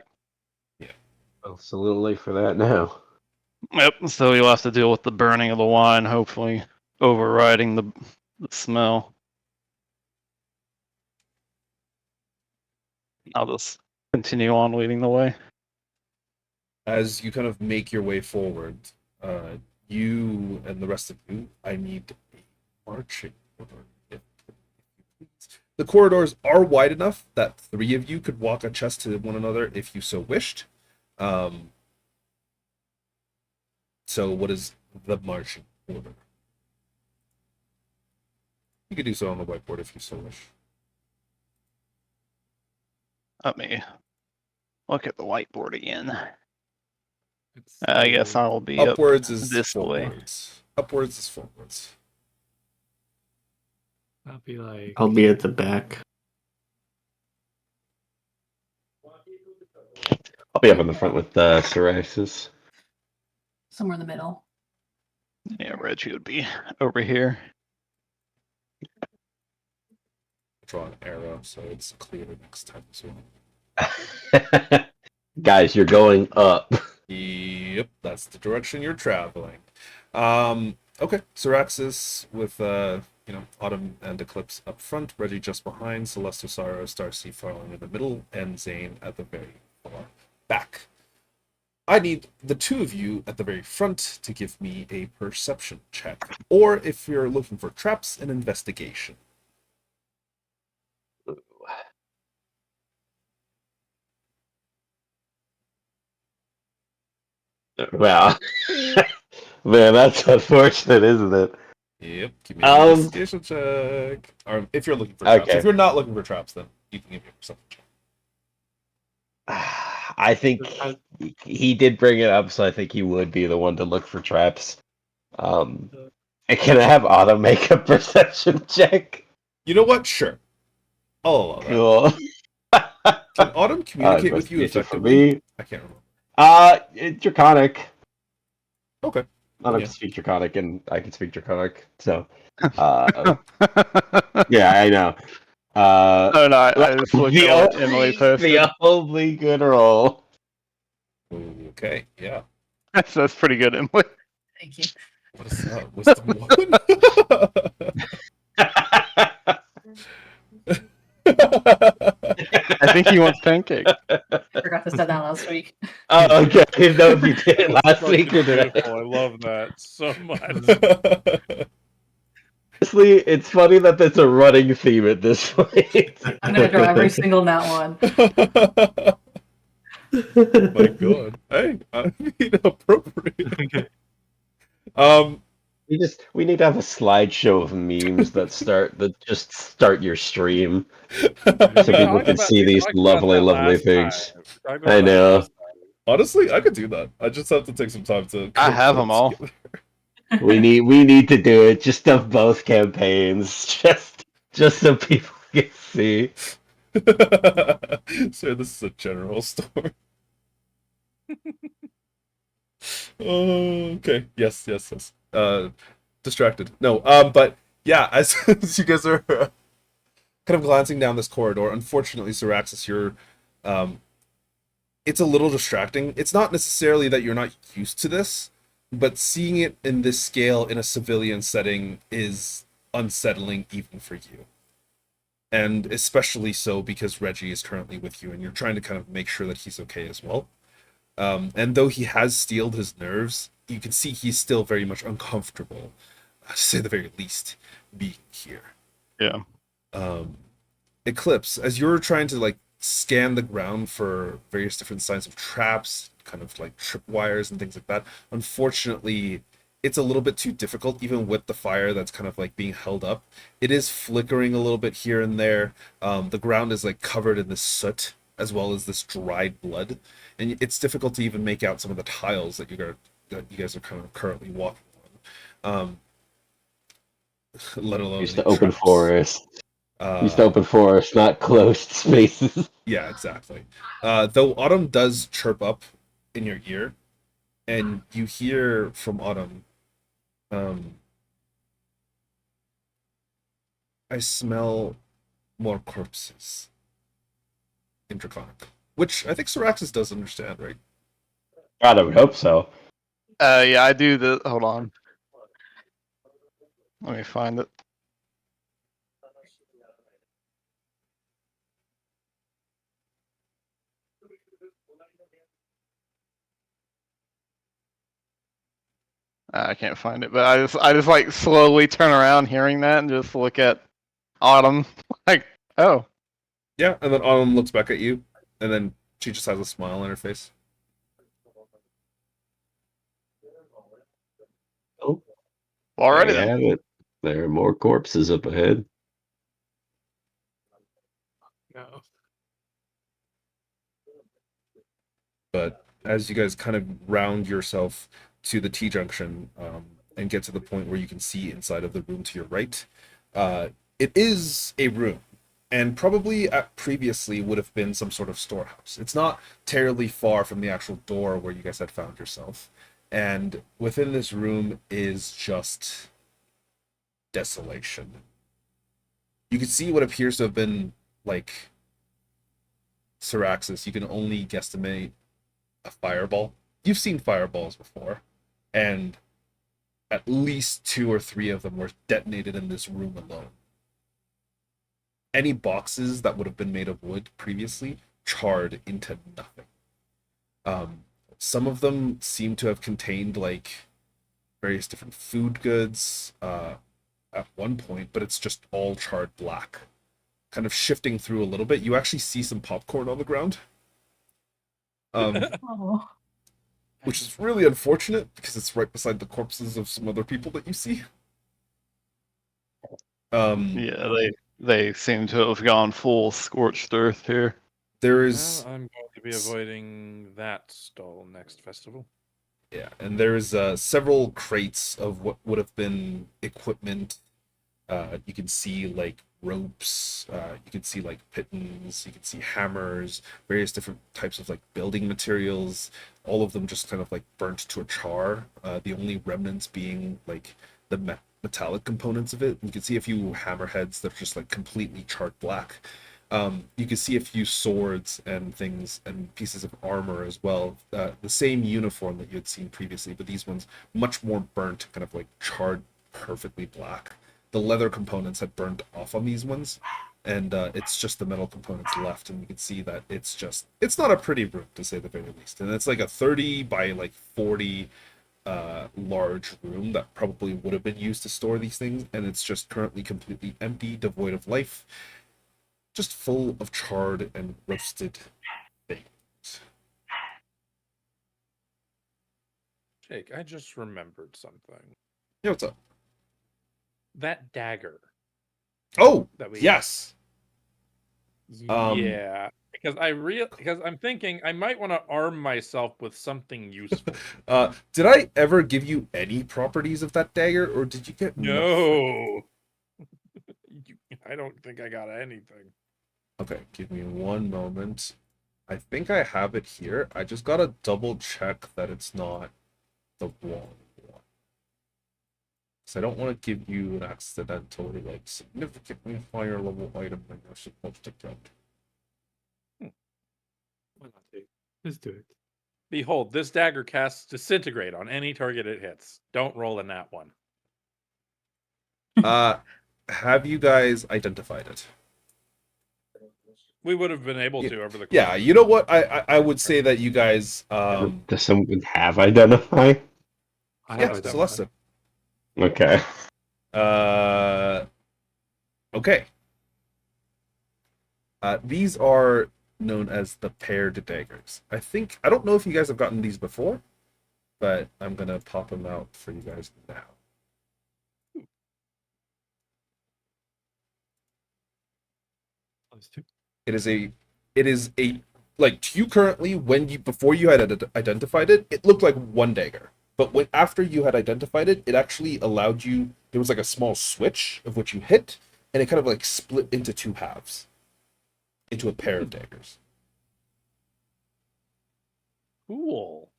Absolutely for that now. Yep, so you'll have to deal with the burning of the wine, hopefully overriding the smell. I'll just continue on leading the way. As you kind of make your way forward, you and the rest of you, I need a marching order. If you please. The corridors are wide enough that 3 of you could walk a chest to one another if you so wished. So what is the marching order? You could do so on the whiteboard if you so wish. Let me look at the whiteboard again. It's I guess so- I'll be up Upwards is this way. forwards. Upwards is forwards. I'll be like. I'll be at the back. I'll be up in the front with Syraxis. Somewhere in the middle. Yeah, Reggie would be over here. Draw an arrow so it's clear next time as well. Guys, you're going up. Yep, that's the direction you're traveling. Okay, Syraxis with Autumn and Eclipse up front, Reggie just behind, Celeste Sorrow, Starseed following in the middle, and Zane at the very far back. I need the 2 of you at the very front to give me a perception check, or if you're looking for traps, an investigation. Well, man, that's unfortunate, isn't it? Yep, give me an Um, investigation check. Or if you're looking for traps. Okay. If you're not looking for traps, then you can give me a perception check. I think he did bring it up, so I think he would be the one to look for traps. And can I have Autumn make a perception check? You know what? Sure. I'll allow that. Cool. Can Autumn communicate with you Investigation for effectively? me. I can't remember. It's Draconic. Okay. Autumn Yeah. can speak Draconic, and I can speak Draconic. So, yeah, I know. Oh no, I just looked the at what only, Emily posted. the only good roll. Okay, yeah. That's pretty good, Emily. Thank you. What is that? Wisdom 1? I think he wants pancake. I forgot to set that last week. Oh, okay. No, you did last Fucking week or today. beautiful. I love that so much. Honestly, it's funny that that's a running theme at this point. I'm gonna draw every single nat one. My God. Hey, I mean appropriate. We need to have a slideshow of memes that just start your stream. So people can see these lovely things. I know. Honestly, I could do that. I just have to take some time to. I have them all. We need to do it just of both campaigns, just so people can see. So this is a general store. Okay. Yes. Distracted. No. But yeah, as you guys are kind of glancing down this corridor, unfortunately, Syraxis, you're it's a little distracting. It's not necessarily that you're not used to this, but seeing it in this scale in a civilian setting is unsettling even for you. And especially so because Reggie is currently with you and you're trying to kind of make sure that he's okay as well. And though he has steeled his nerves, you can see he's still very much uncomfortable, to say the very least, being here. Yeah. Eclipse, as you're trying to like scan the ground for various different signs of traps, kind of like tripwires and things like that, unfortunately, it's a little bit too difficult, even with the fire that's kind of like being held up. It is flickering a little bit here and there. The ground is like covered in this soot as well as this dried blood, and it's difficult to even make out some of the tiles that you guys are kind of currently walking on. Let alone Used any to open traps. forest. Used to open forest, not closed spaces. Yeah, exactly. Though Autumn does chirp up in your ear, and you hear from Autumn, I smell more corpses in Draconic. Which I think Syraxis does understand, right? God, I would hope so. Yeah, I do the. Hold on. Let me find it. I can't find it, but I just like slowly turn around hearing that and just look at Autumn like, oh, Yeah, and then Autumn looks back at you, and then she just has a smile on her face. Oh, alrighty there you then. have it. There are more corpses up ahead. No. But as you guys kind of round yourself to the T-junction and get to the point where you can see inside of the room to your right, it is a room, and probably previously would have been some sort of storehouse. It's not terribly far from the actual door where you guys had found yourself. And within this room is just desolation. You can see what appears to have been like Syraxis. You can only guesstimate a fireball. You've seen fireballs before, and at least 2 or 3 of them were detonated in this room alone. Any boxes that would have been made of wood previously charred into nothing. Some of them seem to have contained like various different food goods at one point, but it's just all charred black. Kind of shifting through a little bit, you actually see some popcorn on the ground. Oh. Which is really unfortunate because it's right beside the corpses of some other people that you see. Yeah, they seem to have gone full scorched earth here. There Well, is I'm going to be avoiding that stall next festival. yeah, and there's several crates of what would have been equipment. You can see like ropes, you can see like pitons, you can see hammers, various different types of like building materials, all of them just kind of like burnt to a char. The only remnants being like the metallic components of it. You can see a few hammerheads that are just like completely charred black. You can see a few swords and things and pieces of armor as well. The same uniform that you had seen previously, but these ones much more burnt, kind of like charred perfectly black. The leather components had burned off on these ones, and it's just the metal components left, and you can see that it's not a pretty room, to say the very least. And it's like a 30 by like 40 large room that probably would have been used to store these things, and it's just currently completely empty, devoid of life, just full of charred and roasted things. Jake, I just remembered something. Yeah, what's up? That dagger Oh, that we yes. Yeah, because I'm thinking I might want to arm myself with something useful. Did I ever give you any properties of that dagger, or did you get nothing? No. I don't think I got anything. Okay, give me one moment. I think I have it here. I just gotta double check that it's not the wrong one. Because I don't want to give you an accidentally, like, significantly higher level item than you're supposed to get. Why not, dude? Let's do it. Behold, this dagger casts disintegrate on any target it hits. Don't roll in that one. have you guys identified it? We would have been able Yeah. to over the course Yeah, of you know what? I would say that you guys Does someone have identify? I yeah, have identified. Celeste. Okay. Okay. These are known as the paired daggers. I don't know if you guys have gotten these before, but I'm gonna pop them out for you guys now. Those two. It is a like to you currently before you had identified it, it looked like one dagger. But after you had identified it, it actually allowed you. There was like a small switch of which you hit, and it kind of like split into two halves, into a pair of daggers. Cool.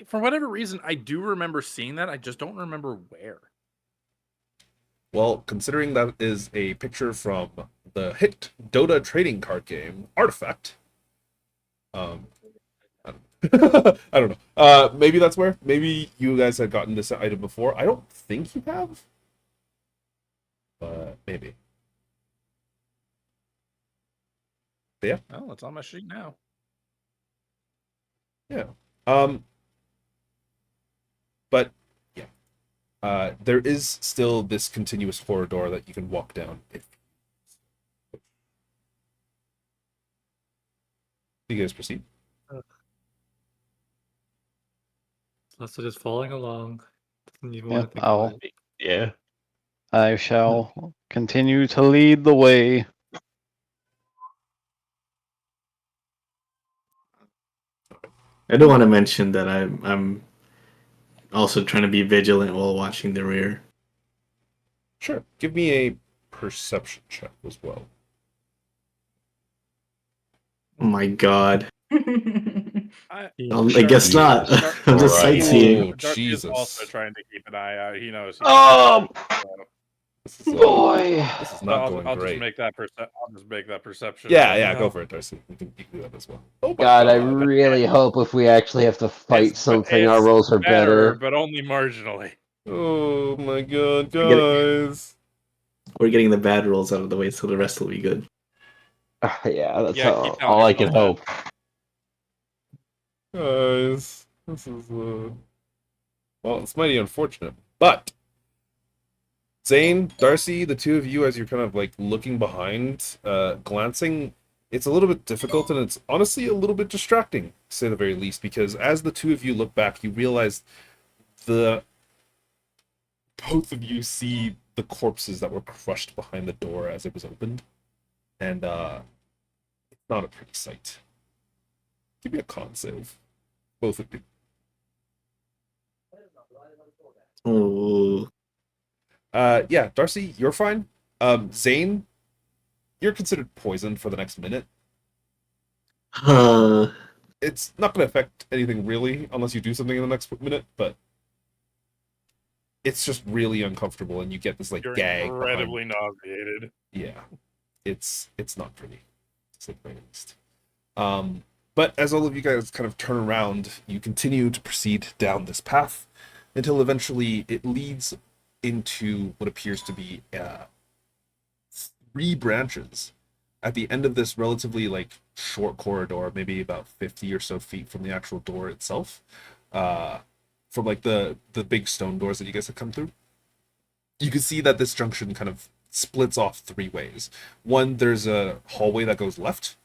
For whatever reason, I do remember seeing that. I just don't remember where. Well, considering that is a picture from the hit Dota trading card game Artifact, I don't know. Maybe that's where. Maybe you guys had gotten this item before. I don't think you have, but maybe. But yeah. Oh, it's on my sheet now. Yeah. But yeah. There is still this continuous corridor that you can walk down. You guys proceed. Celeste is following along. Doesn't even Yeah, want to think about it. Yeah. I shall continue to lead the way. I do want to mention that I'm also trying to be vigilant while watching the rear. Sure. Give me a perception check as well. Oh my god. I I guess not. I'm just Right. sightseeing. Oh, Darcy is also Jesus. trying to keep an eye out. He knows. This is, Boy. this is not going I'll great. just make that I'll just make that perception. Yeah, check yeah, now. go for it, Darcy. You can do that as well. Oh my God, I really hope if we actually have to fight It's- something, our it's rolls are better. but only marginally. Oh my god, Get it. guys. We're getting the bad rolls out of the way, so the rest will be good. Yeah, that's Yeah, keep telling all I can yourself hope. Guys, this is well, it's mighty unfortunate. But Zane, Darcy, the two of you, as you're kind of like looking behind, glancing, it's a little bit difficult and it's honestly a little bit distracting, to say the very least, because as the two of you look back, you realize both of you see the corpses that were crushed behind the door as it was opened. And it's not a pretty sight. Give me a con save. Both of you. Oh, Yeah, Darcy, you're fine. Zane, you're considered poisoned for the next minute. It's not going to affect anything really, unless you do something in the next minute, but it's just really uncomfortable, and you get this like You're gag. incredibly nauseated. Yeah, it's not pretty, to say the very least. But as all of you guys kind of turn around, you continue to proceed down this path until eventually it leads into what appears to be 3 branches at the end of this relatively like short corridor, maybe about 50 or so feet from the actual door itself, from like the big stone doors that you guys have come through. You can see that this junction kind of splits off 3 ways. 1, there's a hallway that goes left.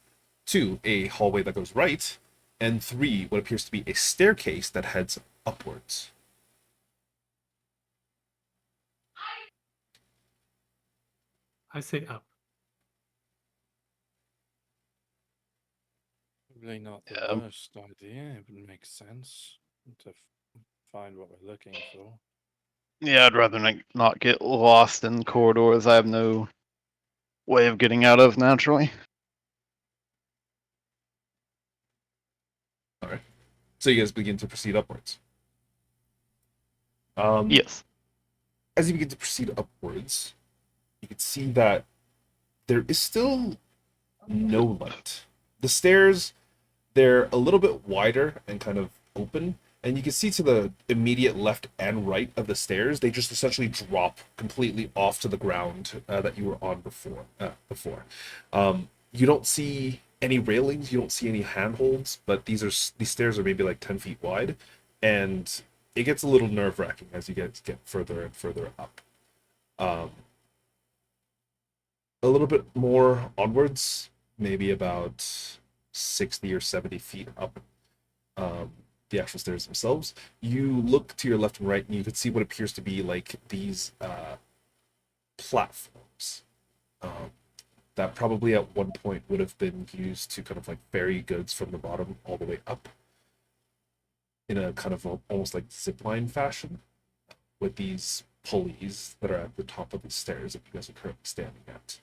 2, a hallway that goes right. And 3, what appears to be a staircase that heads upwards. I say up. Probably not the Yeah. worst idea. It would make sense to find what we're looking for. Yeah, I'd rather not get lost in corridors I have no way of getting out of naturally. So you guys begin to proceed upwards. Yes. As you begin to proceed upwards, you can see that there is still no light. The stairs, they're a little bit wider and kind of open, And you can see to the immediate left and right of the stairs, they just essentially drop completely off to the ground that you were on before. You don't see any railings, you don't see any handholds, but these stairs are maybe like 10 feet wide, and it gets a little nerve-wracking as you get further and further up. A little bit more onwards, maybe about 60 or 70 feet up the actual stairs themselves, you look to your left and right and you can see what appears to be like these platforms that probably at one point would have been used to kind of like ferry goods from the bottom all the way up in a kind of almost like zipline fashion, with these pulleys that are at the top of the stairs that you guys are currently standing at.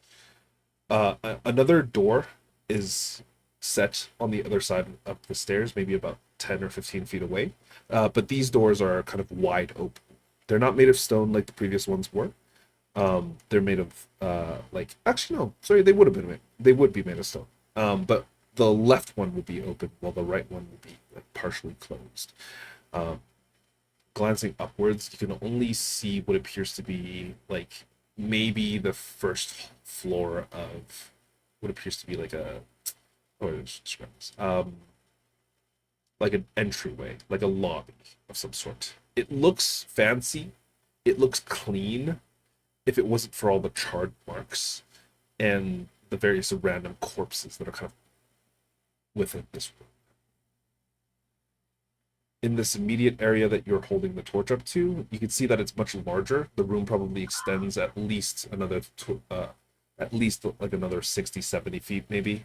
Another door is set on the other side of the stairs, maybe about 10 or 15 feet away. But these doors are kind of wide open. They're not made of stone like the previous ones were. They're made of they would be made of stone. But the left one would be open while the right one would be like partially closed. Glancing upwards, you can only see what appears to be like maybe the first floor of what appears to be like a like an entryway, like a lobby of some sort. It looks fancy, it looks clean, if it wasn't for all the charred marks and the various random corpses that are kind of within this room. In this immediate area that you're holding the torch up to, you can see that it's much larger. The room probably extends at least another like another 60, 70 feet maybe.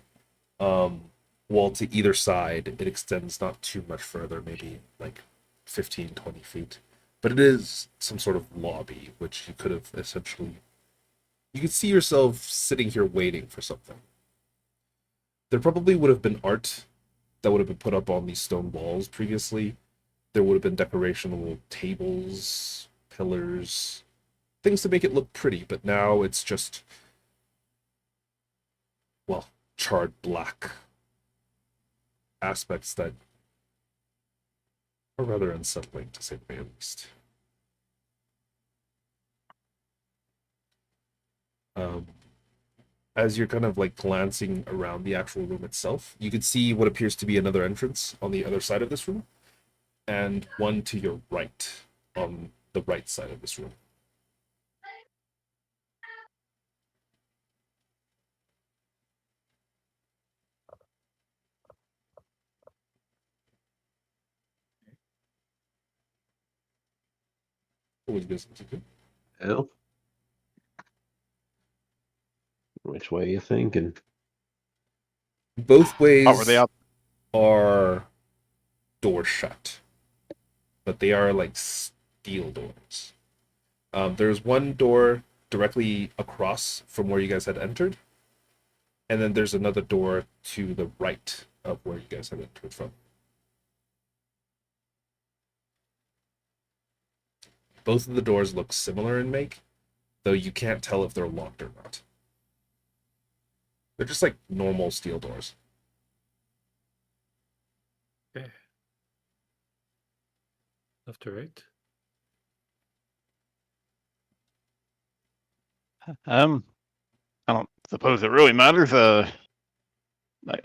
While to either side, it extends not too much further, maybe like 15, 20 feet. But it is some sort of lobby, which you could have essentially... You could see yourself sitting here waiting for something. There probably would have been art that would have been put up on these stone walls previously. There would have been decorational tables, pillars, things to make it look pretty, but now it's just, well, charred black aspects that are rather unsettling, to say the very least. As you're kind of like glancing around the actual room itself, you can see what appears to be another entrance on the other side of this room, and one to your right on the right side of this room. Always business, okay? Well, which way you thinking? Both ways How were they up? are doors shut, but they are like steel doors. There's one door directly across from where you guys had entered, and then there's another door to the right of where you guys had entered from. Both of the doors look similar in make, though you can't tell if they're locked or not. They're just like normal steel doors. Okay. Left to right. I don't suppose it really matters. I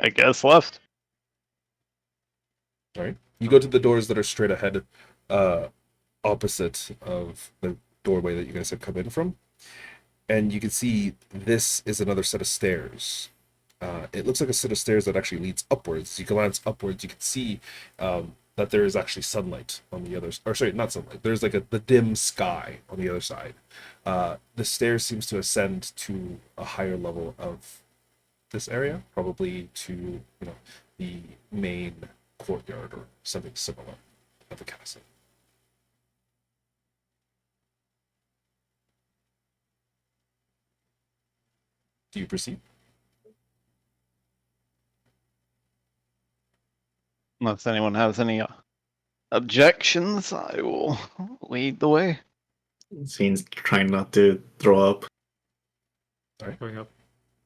guess left. All right. You go to the doors that are straight ahead, opposite of the doorway that you guys had come in from, and you can see this is another set of stairs. It looks like a set of stairs that actually leads upwards. You glance upwards, you can see that there is actually sunlight on the other, or sorry, not sunlight. There's like the dim sky on the other side. The stairs seems to ascend to a higher level of this area, probably to the main courtyard or something similar of the castle. Do you proceed? Unless anyone has any objections, I will lead the way. Scene's trying not to throw up. Going up.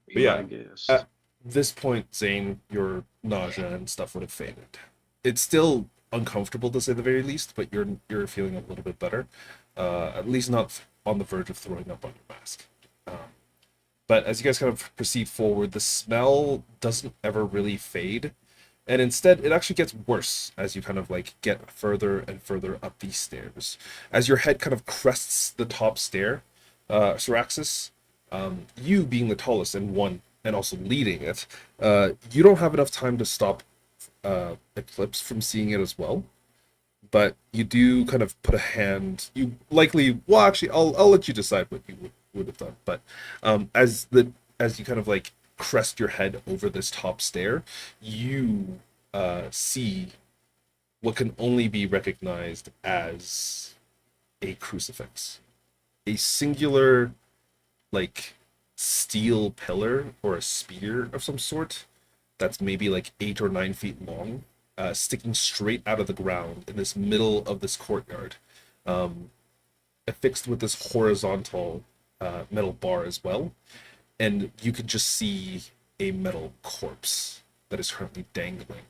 But yeah, I guess. At this point, Zane, your nausea and stuff would have faded. It's still uncomfortable to say the very least, but you're feeling a little bit better. At least not on the verge of throwing up on your mask. But as you guys kind of proceed forward, the smell doesn't ever really fade. And instead, it actually gets worse as you kind of like get further and further up these stairs. As your head kind of crests the top stair, Syraxis, you being the tallest and one and also leading it, you don't have enough time to stop Eclipse from seeing it as well. But you do kind of put a hand. You likely, well, actually, I'll let you decide what you would have done. But as you kind of like crest your head over this top stair, you see what can only be recognized as a crucifix, a singular, like, steel pillar or a spear of some sort that's maybe like 8 or 9 feet long, sticking straight out of the ground in this middle of this courtyard, affixed with this horizontal metal bar as well. And you can just see a metal corpse that is currently dangling.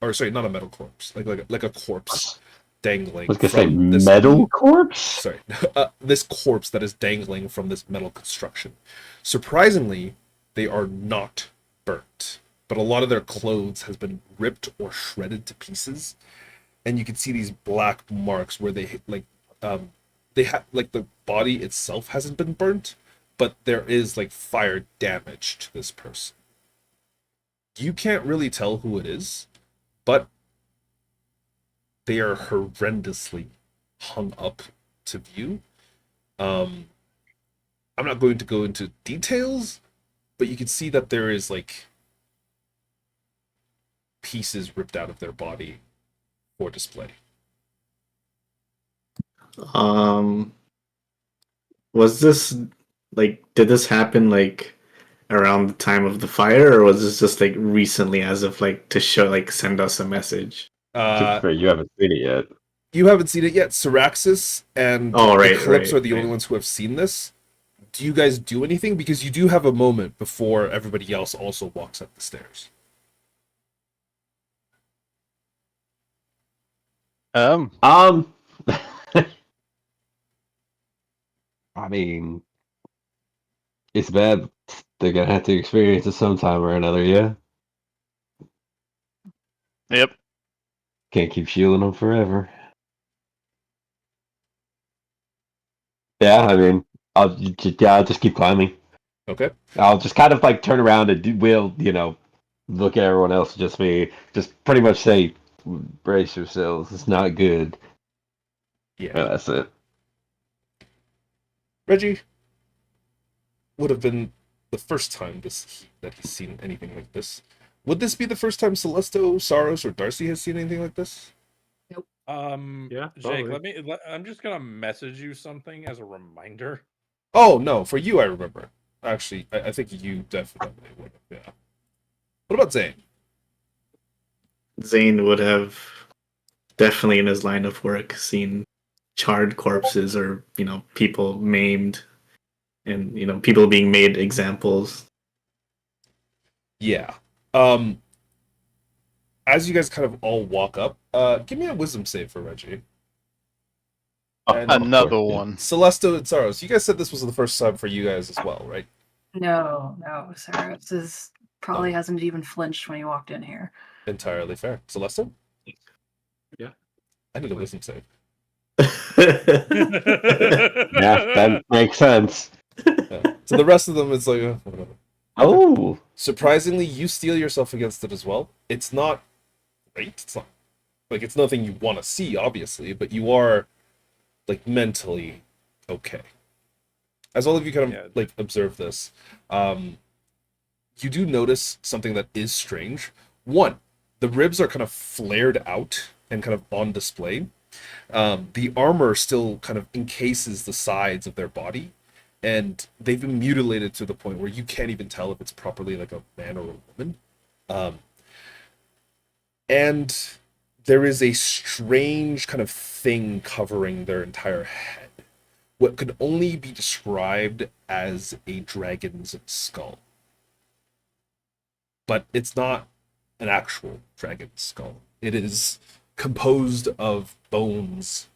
Or sorry, not a metal corpse, like a corpse dangling. I was gonna say from this metal corpse. Sorry, this corpse that is dangling from this metal construction. Surprisingly, they are not burnt, but a lot of their clothes has been ripped or shredded to pieces, and you can see these black marks where they have like the body itself hasn't been burnt, but there is like fire damage to this person. You can't really tell who it is, but they are horrendously hung up to view. I'm not going to go into details, but you can see that there is like pieces ripped out of their body for display. Was this like, did this happen like around the time of the fire, or was this just like recently, as of like to show, like, send us a message? To be fair, you haven't seen it yet. You haven't seen it yet. Syraxis and Oh, right, Eclipse right, are the only right. ones who have seen this. Do you guys do anything? Because you do have a moment before everybody else also walks up the stairs. I mean, it's bad. They're gonna have to experience it sometime or another. Yeah, Yep. can't keep shielding them forever. Yeah, I mean, I'll just keep climbing. Okay. I'll just kind of like turn around and look at everyone else, just me, just pretty much say, brace yourselves, it's not good. Yeah. Yeah, that's it. Reggie would have been the first time that he's seen anything like this. Would this be the first time Celesto, Saros, or Darcy has seen anything like this? Yeah, Jake, probably. I'm just gonna message you something as a reminder. Oh no, for you I remember. Actually, I think you definitely would have. Yeah. What about Zane? Zane would have definitely, in his line of work, seen charred corpses, or people maimed, and people being made examples. Yeah. As you guys kind of all walk up, give me a wisdom save for Reggie. And Another course, yeah. one. Celesto and Saros, you guys said this was the first time for you guys as well, right? No, Saros is probably hasn't even flinched when he walked in here. Entirely fair. Celesto? Yeah. I need a wisdom save. Yeah, that makes sense. Yeah. So the rest of them, it's like, whatever. Oh, Surprisingly, you steel yourself against it as well. It's not great. It's not like it's nothing you want to see, obviously, but you are like mentally okay. As all of you kind of like observe this, you do notice something that is strange. One, the ribs are kind of flared out and kind of on display. The armor still kind of encases the sides of their body, and they've been mutilated to the point where you can't even tell if it's properly like a man or a woman. And there is a strange kind of thing covering their entire head. What could only be described as a dragon's skull. But it's not an actual dragon's skull. It is composed of bones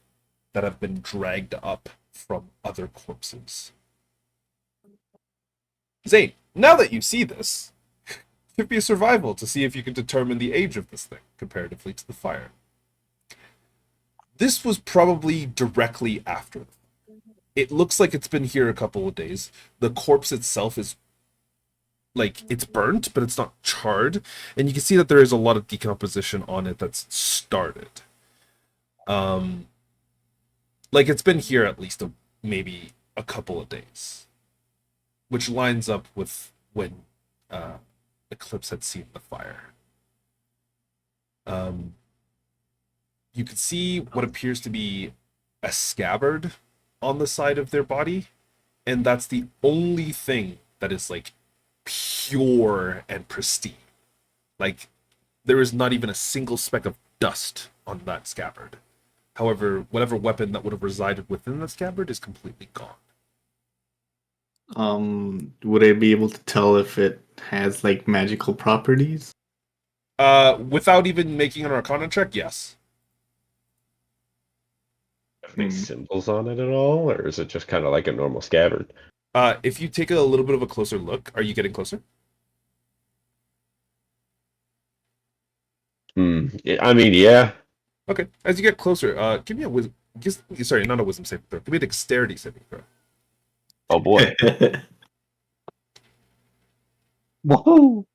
that have been dragged up from other corpses. Zane, now that you see this, give me a survival to see if you can determine the age of this thing comparatively to the fire. This was probably directly after. It looks like it's been here a couple of days. The corpse itself is like it's burnt, but it's not charred, and you can see that there is a lot of decomposition on it that's started. Like it's been here at least maybe a couple of days, which lines up with when Eclipse had seen the fire. You can see what appears to be a scabbard on the side of their body, and that's the only thing that is like pure and pristine. Like there is not even a single speck of dust on that scabbard. However, whatever weapon that would have resided within the scabbard is completely gone. Would I be able to tell if it has like magical properties? Without even making an Arcana check, yes. Any symbols on it at all, or is it just kind of like a normal scabbard? If you take a little bit of a closer look, are you getting closer? I mean, yeah. Okay. As you get closer, give me a wisdom. Sorry, not a wisdom saving throw. Give me a dexterity saving throw. Oh boy. Whoa.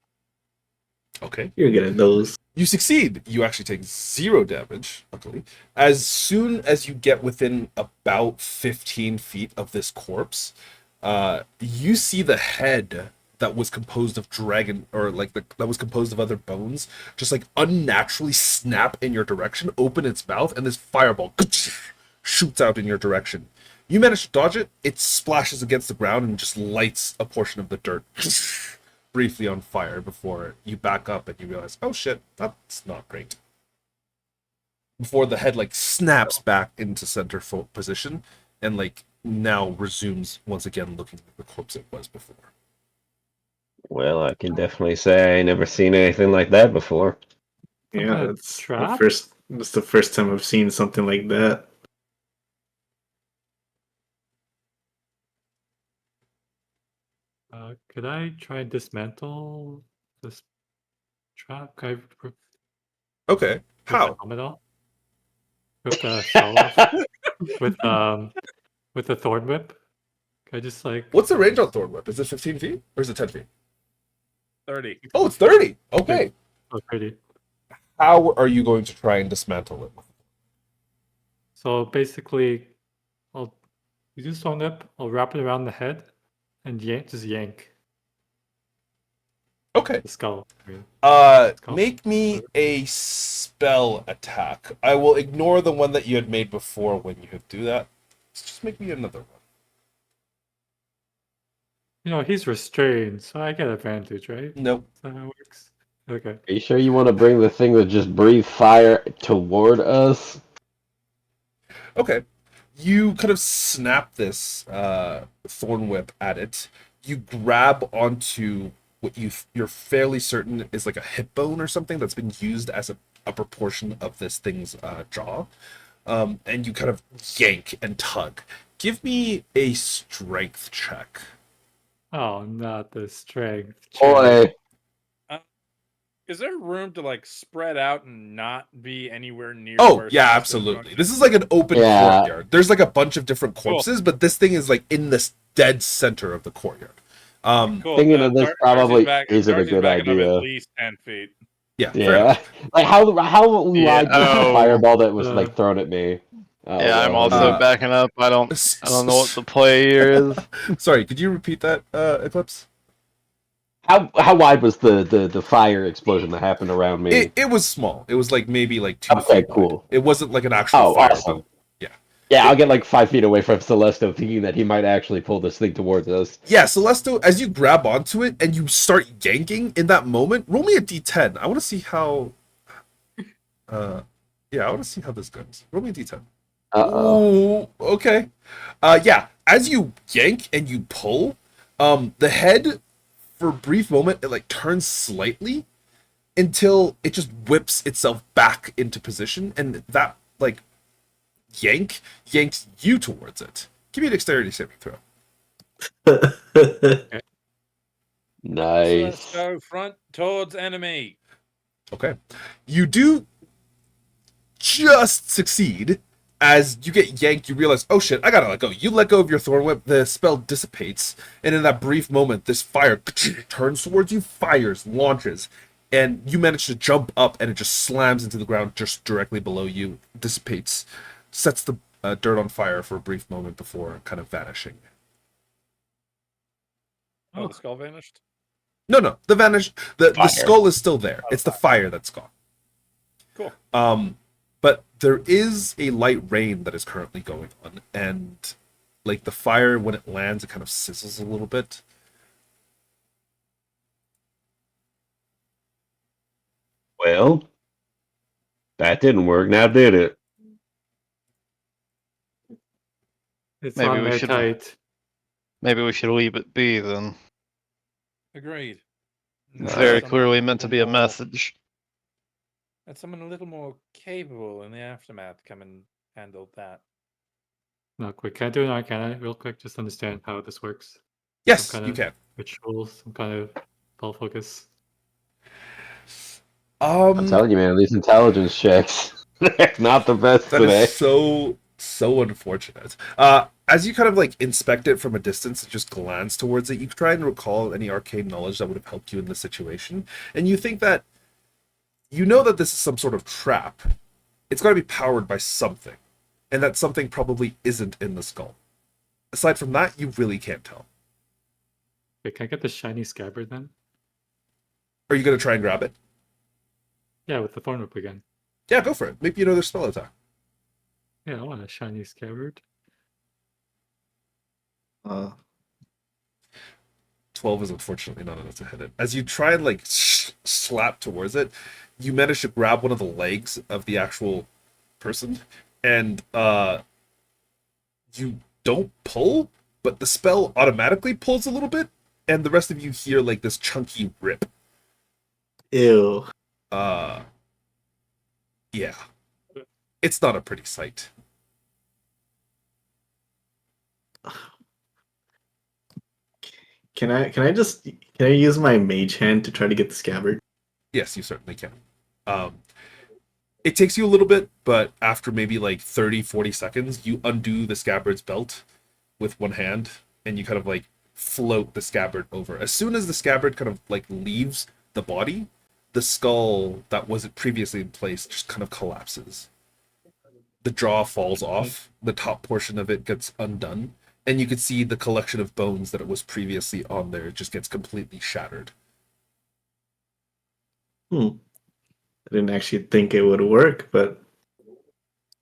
Okay. You're good at those. You succeed. You actually take 0 damage, luckily. As soon as you get within about 15 feet of this corpse, you see the head that was composed of dragon, or like that was composed of other bones, just like unnaturally snap in your direction, open its mouth, and this fireball shoots out in your direction. You manage to dodge it. It splashes against the ground and just lights a portion of the dirt briefly on fire before you back up and you realize, oh shit, that's not great. Before the head like snaps back into center position and like now resumes once again looking at the corpse it was before. Well, I can definitely say I ain't never seen anything like that before. Yeah, a that's the trap? first. That's the first time I've seen something like that. Could I try and dismantle this trap? Can I Okay, rip how? the helmet off? Rip the shell off with the thorn whip? Can I just like What's the range on Thorn Whip? Is it 15 feet or is it 10 feet? 30. Oh, it's 30. Okay. Oh, pretty. How are you going to try and dismantle it? So basically, I'll use thorn whip. I'll wrap it around the head and yank Okay. the skull. Make me a spell attack. I will ignore the one that you had made before when you do that. Just make me another one. You know, he's restrained, so I get advantage, right? Nope. Is that how it works? Okay. Are you sure you want to bring the thing that just breathe fire toward us? Okay. You kind of snap this thorn whip at it. You grab onto what you're fairly certain is like a hip bone or something that's been used as a upper portion of this thing's jaw. And you kind of yank and tug. Give me a strength check. Oh, not the strength. check. Boy, Is there room to like spread out and not be anywhere near? Oh, where yeah, Celeste is absolutely. going? This is like an open Yeah. courtyard. There's like a bunch of different Cool. corpses, but this thing is like in this dead center of the courtyard. Cool. Thinking of this probably Darcy's isn't a good backing up idea. At least 10 feet. Yeah, fair yeah. enough. Like how wide Yeah, was the oh. fireball that was Uh, like thrown at me? Oh, Yeah, I'm well, also Uh, backing up. I don't know what the play here is. Sorry, could you repeat that, Eclipse? How wide was the fire explosion that happened around me? It was small. It was like maybe like 2 Okay, feet wide. cool. It wasn't like an actual Oh, fireball. awesome. Yeah. Yeah, I'll get like 5 feet away from Celesto, thinking that he might actually pull this thing towards us. Yeah, Celesto, as you grab onto it and you start yanking in that moment, roll me a d10. I want to see how. Yeah, I want to see how this goes. Roll me a d10. Uh-oh. Ooh, okay. Yeah, as you yank and you pull, the head, for a brief moment, it like turns slightly, until it just whips itself back into position, and that like yanks you towards it. Give me a dexterity saving throw. Nice. Let's go front towards enemy. Okay. You do just succeed. As you get yanked, you realize, oh shit, I gotta let go. You let go of your thorn whip, the spell dissipates, and in that brief moment, this fire turns towards you, fires, launches, and you manage to jump up, and it just slams into the ground just directly below you, dissipates, sets the dirt on fire for a brief moment before kind of vanishing. Oh, the skull vanished. No, the Fire. skull is still there. It's the fire that's gone. Cool. But there is a light rain that is currently going on, and like the fire, when it lands, it kind of sizzles a little bit. Well, that didn't work. Now did it? It's Maybe on we there should- tight. Maybe we should leave it be then. Agreed. It's Now very someone clearly meant to be a more- message. Let someone a little more capable in the aftermath come and handle that. No, quick. Can I do an Arcana real quick? Just understand how this works. Yes, Some kind you of can. rituals, some kind of spell focus. I'm telling you, man, these intelligence checks, they're not the best That today. is so unfortunate. As you kind of like inspect it from a distance and just glance towards it, you try and recall any arcane knowledge that would have helped you in this situation, and you think that you know that this is some sort of trap. It's got to be powered by something, and that something probably isn't in the skull. Aside from that, you really can't tell. Wait, can I get the shiny scabbard then? Are you gonna try and grab it? Yeah, with the thorn whip again. Yeah, go for it. Make another spell attack. Yeah, I want a shiny scabbard. 12 is unfortunately not enough to hit it. As you try and like slap towards it, you manage to grab one of the legs of the actual person, and you don't pull, but the spell automatically pulls a little bit, and the rest of you hear like this chunky rip. Ew. Yeah. It's not a pretty sight. Can I use my mage hand to try to get the scabbard? Yes, you certainly can. It takes you a little bit, but after maybe like 30-40 seconds, you undo the scabbard's belt with one hand, and you kind of like float the scabbard over. As soon as the scabbard kind of like leaves the body, the skull that wasn't previously in place just kind of collapses. The jaw falls off, the top portion of it gets undone, and you can see the collection of bones that it was previously on there just gets completely shattered. I didn't actually think it would work, but I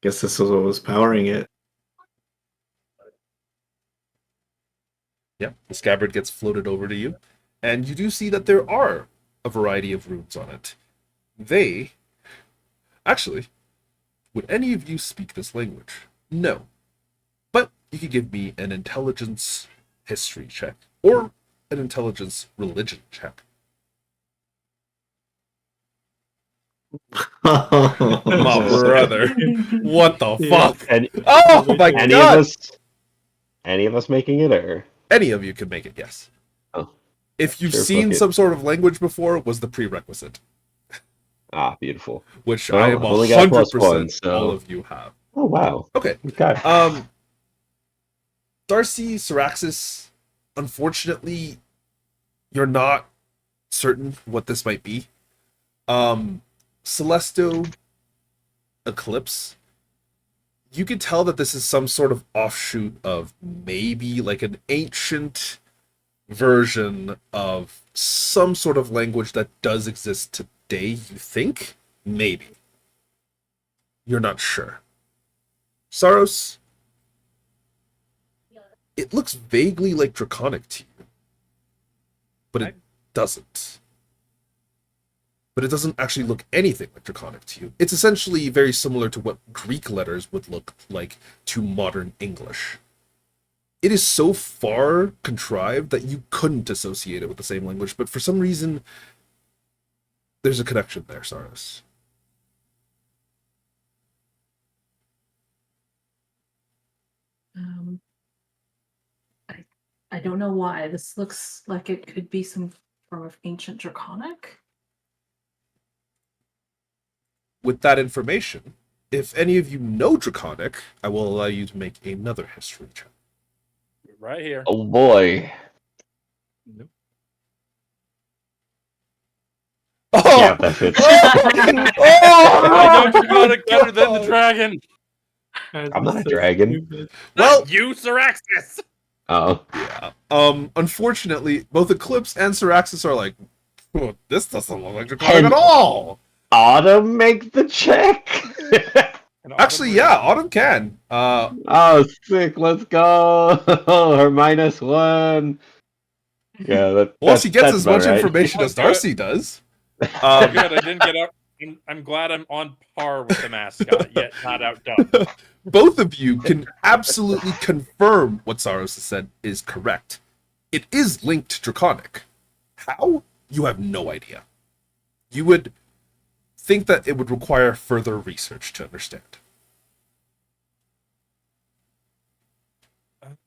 guess this was what was powering it. Yeah, the scabbard gets floated over to you, and you do see that there are a variety of runes on it. Actually, would any of you speak this language? No. But you could give me an intelligence history check, or an intelligence religion check. My brother. What the Yeah. fuck? Any, Oh my any god! of us making it, or Any of you can make it, yes. Oh. If you've Sure, seen fuck it. some sort of language before, was the prerequisite, beautiful. which Well, I am I've only got 100% +1, so- all of you have. Oh wow. Okay. Okay. Darcy, Syraxis, unfortunately, you're not certain what this might be. Celesto, Eclipse, you can tell that this is some sort of offshoot of maybe like an ancient version of some sort of language that does exist today, you think? Maybe. You're not sure. Saros, it looks vaguely like Draconic to you, but it doesn't. But it doesn't actually look anything like Draconic to you. It's essentially very similar to what Greek letters would look like to modern English. It is so far contrived that you couldn't associate it with the same language, but for some reason, There's a connection there, Saras. I I don't know why. This looks like it could be some form of ancient draconic. With that information, if any of you know Draconic, I will allow you to make another history check. Right here. Oh boy. Nope. Yeah, that fits. I know Draconic better than the dragon. Guys, I'm this not a is so dragon. stupid. Well, Not you, Syraxis. Oh. unfortunately, both Eclipse and Syraxis are like, "Oh, this doesn't look like Draconic at all." Autumn make the check. And Actually, Autumn yeah, Raven. Autumn can. Oh, sick! Let's go. Her -1. Yeah, Well, she gets that's as about much right. information as Okay. Darcy does. Good, Um, I didn't get out. I'm glad I'm on par with the mascot, yet not outdone. both of you can absolutely confirm what Saros has said is correct. It is linked to Draconic. How? You have no idea. You would think that it would require further research to understand. Well,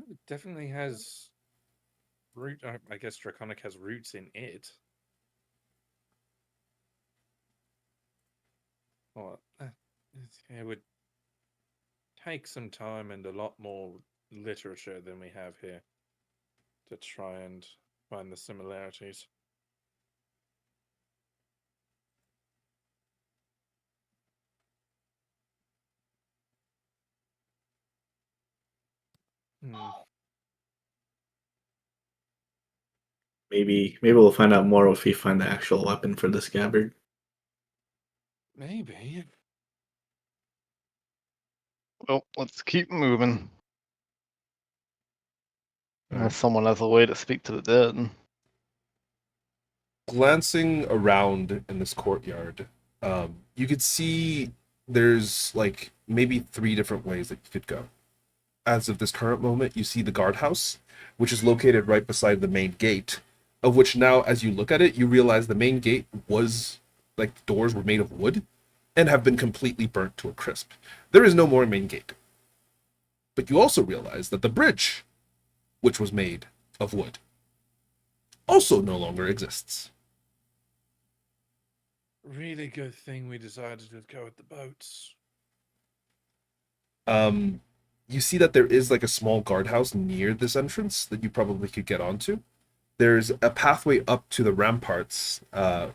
it definitely has root. I guess Draconic has roots in it. Well, it would take some time and a lot more literature than we have here to try and find the similarities. Hmm. Maybe we'll find out more if we find the actual weapon for the scabbard. Maybe. Well, let's keep moving. Unless someone has a way to speak to the dead. Glancing around in this courtyard, you could see there's like maybe 3 different ways that you could go. As of this current moment, you see the guardhouse, which is located right beside the main gate, of which now, as you look at it, you realize the main gate was, like, the doors were made of wood and have been completely burnt to a crisp. There is no more main gate. But you also realize that the bridge, which was made of wood, also no longer exists. Really good thing we decided to go with the boats. You see that there is like a small guardhouse near this entrance that you probably could get onto. There's a pathway up to the ramparts,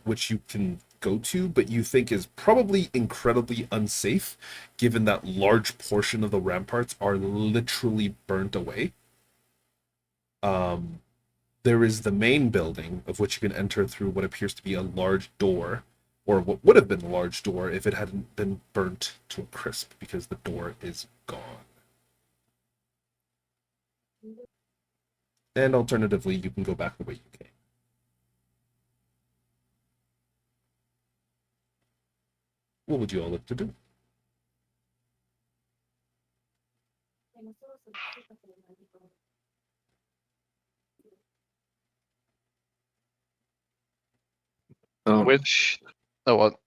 which you can go to, but you think is probably incredibly unsafe, given that large portion of the ramparts are literally burnt away. There is the main building, of which you can enter through what appears to be a large door, or what would have been a large door if it hadn't been burnt to a crisp, because the door is gone. And alternatively, you can go back the way you came. What would you all like to do? Oh, Which? Oh, what?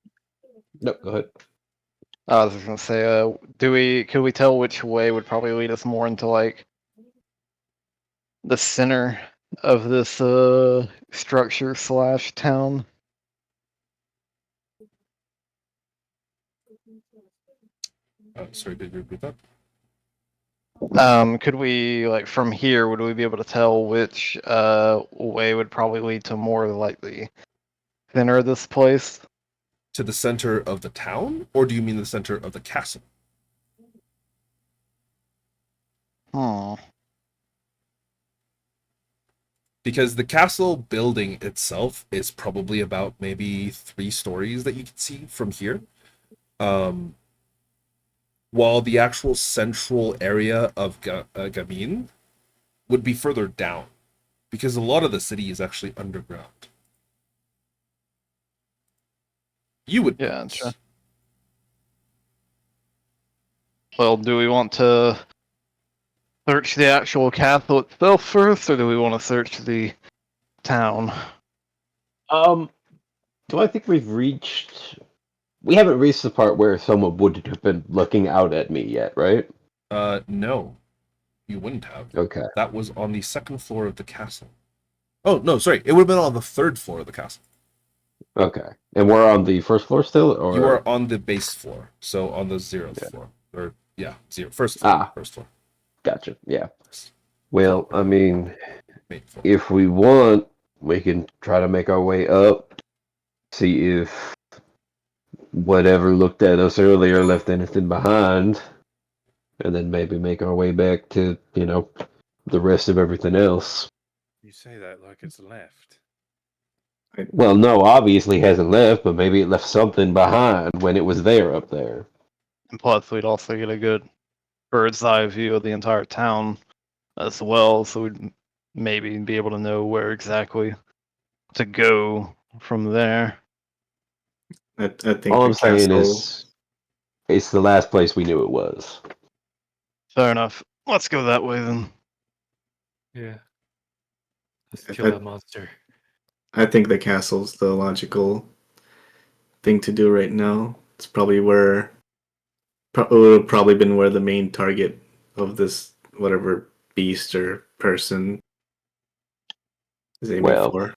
No, go ahead. I was just gonna say, could we tell which way would probably lead us more into like the center of this structure / town? Sorry, did you repeat that? Could we like from here? Would we be able to tell which way would probably lead to more like the center of this place? To the center of the town, or do you mean the center of the castle? Because the castle building itself is probably about maybe 3 stories that you can see from here. While the actual central area of Gamin would be further down, because a lot of the city is actually underground. You would. Yeah, sure. Well, do we want to search the actual castle itself first, or do we want to search the town? Do I think we've reached? We haven't reached the part where someone would have been looking out at me yet, right? No, you wouldn't have. Okay. That was on the second floor of the castle. Oh, no, sorry. It would have been on the third floor of the castle. Okay. And we're on the first floor still, or You are on the base floor, so on the 0th Yeah. floor. Or, yeah, first floor. Ah. First floor. Gotcha. Yeah. Well, I mean, Main floor. if we want, we can try to make our way up, see if whatever looked at us earlier left anything behind, and then maybe make our way back to, the rest of everything else. You say that like it's left. Well, no, obviously hasn't left, but maybe it left something behind when it was there up there. And plus, we'd also get a good bird's eye view of the entire town as well, so we'd maybe be able to know where exactly to go from there. I think All the I'm saying castle. is, it's the last place we knew it was. Fair enough. Let's go that way then. Yeah. Let's I- kill I- that monster. I think the castle's the logical thing to do right now. It's probably where. It would have probably been where the main target of this whatever beast or person is aiming Well, for.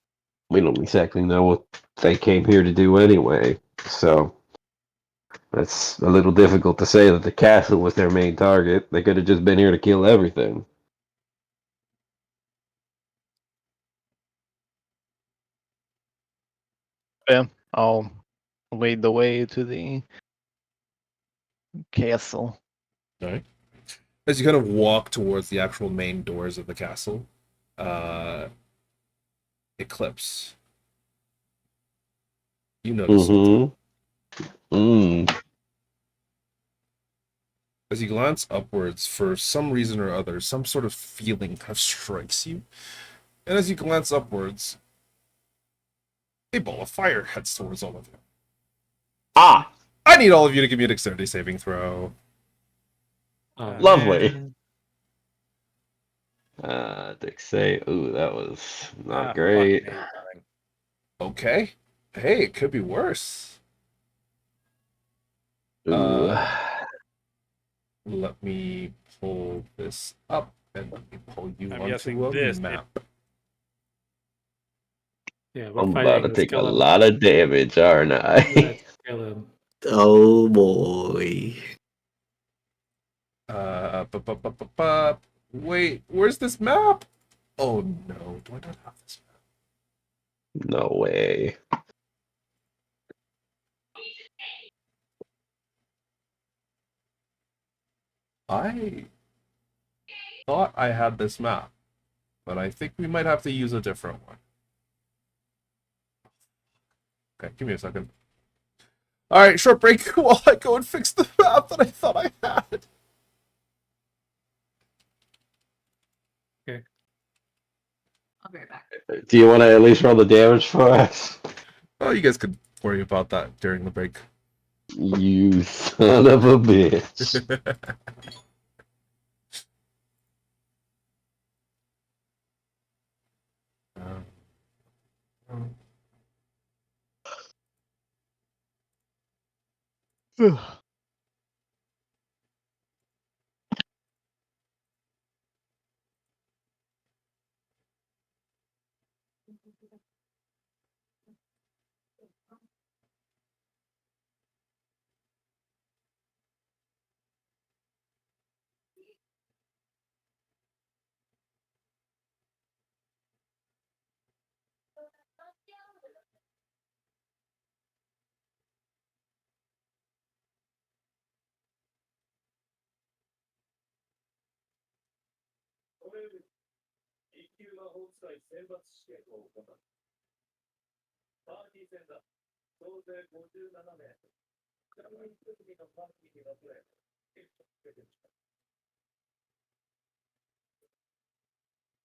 we don't exactly know what they came here to do anyway, so that's a little difficult to say that the castle was their main target. They could have just been here to kill everything. Yeah, I'll lead the way to the castle. All right. As you kind of walk towards the actual main doors of the castle, Eclipse, you notice something. As you glance upwards, for some reason or other, some sort of feeling kind of strikes you. And as you glance upwards, a ball of fire heads towards all of you. Ah! I need all of you to give me a dexterity saving throw. Oh, Lovely. man. Say, ooh, that was not Ah, great. fuck me, darling. Okay. Hey, it could be worse. Ooh. Let me pull this up and let me pull you I'm onto guessing a this. map. Yeah, we're I'm fighting about to the take a skeleton. lot of damage, aren't I? Let's kill him. Oh boy. Wait, where's this map? Oh no, do I not have this map? No way. I thought I had this map, but I think we might have to use a different one. Okay, give me a second. Alright, short break while I go and fix the map that I thought I had. I'll be right back. Do you want to at least roll the damage for us? Oh, you guys could worry about that during the break. You son of a bitch.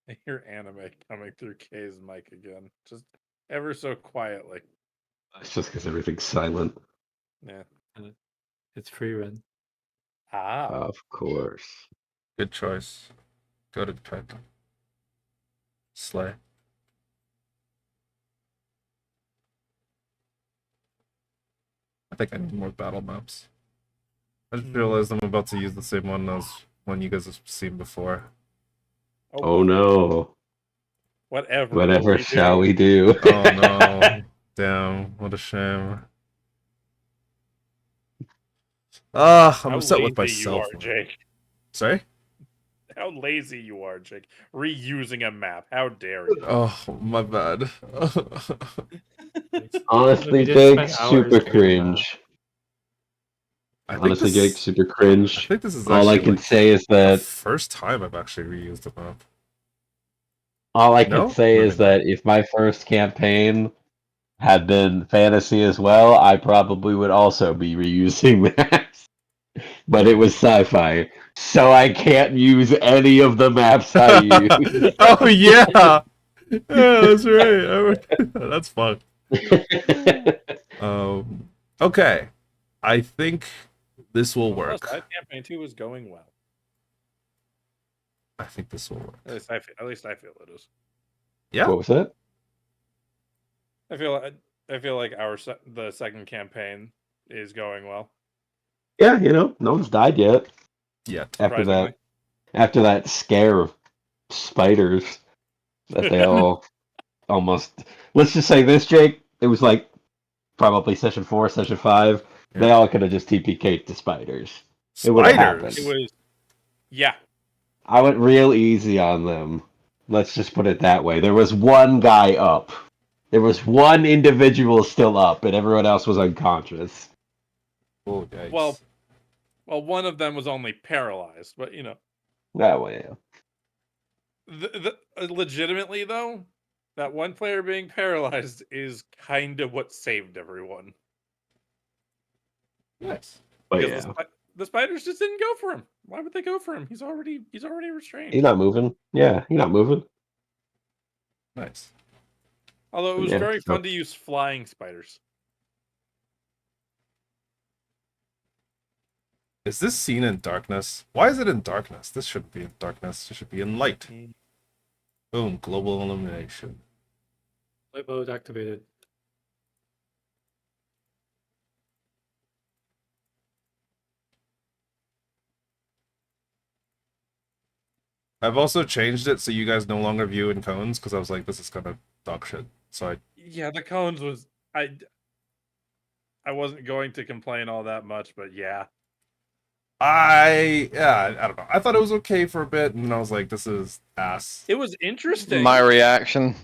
I hear anime coming through Kay's mic again, just ever so quietly. It's just because everything's silent. Yeah. It's free run. Ah. Of course. Good choice. Go to pick. Slay. think I need more battle maps. I just realized I'm about to use the same one as one you guys have seen before. Oh boy. no. Whatever. Whatever do. shall we do? Oh no. Damn, what a shame. Ah, I'm How upset with lazy you myself. are, Jake. Sorry? How lazy you are, Jake. Reusing a map. How dare you? Oh, my bad. Honestly, We did Jake, spend hours super doing that. cringe. I think Honestly, Jake, this, super I cringe. think this is All I actually can like say is the that first time I've actually reused a map. all I can No? say Maybe is that if my first campaign had been fantasy as well, I probably would also be reusing maps. But it was sci-fi, so I can't use any of the maps I use. Oh yeah, yeah, that's right. That's fun. Okay, I think this will Well, work. Side Campaign 2 is going well. I think this will work. At least I feel it is. Yeah. What was that? I feel like the second campaign is going well. Yeah, no one's died yet. Yeah. Surprisingly. After that scare of spiders that they all almost. Let's just say this, Jake. It was like probably session 4, session 5. They Yeah. all could have just TPK'd the spiders. It would've happened. Spiders. It was, yeah. I went real easy on them. Let's just put it that way. There was one guy up. There was one individual still up, and everyone else was unconscious. Oh, yikes. Well, one of them was only paralyzed, but That way, yeah. legitimately though, that one player being paralyzed is kind of what saved everyone. Nice. But Because yeah, the spiders just didn't go for him. Why would they go for him? He's already restrained. he's not moving. Yeah, he's not moving. Nice. Although it was Yeah, very so- fun to use flying spiders. Is this scene in darkness? Why is it in darkness? This shouldn't be in darkness. It should be in light. Boom. Global illumination. Light mode activated. I've also changed it so you guys no longer view in cones because I was like, this is kind of dog shit. So Yeah, the cones was I wasn't going to complain all that much, but yeah. I don't know. I thought it was okay for a bit, and then I was like, this is ass. It was interesting. My reaction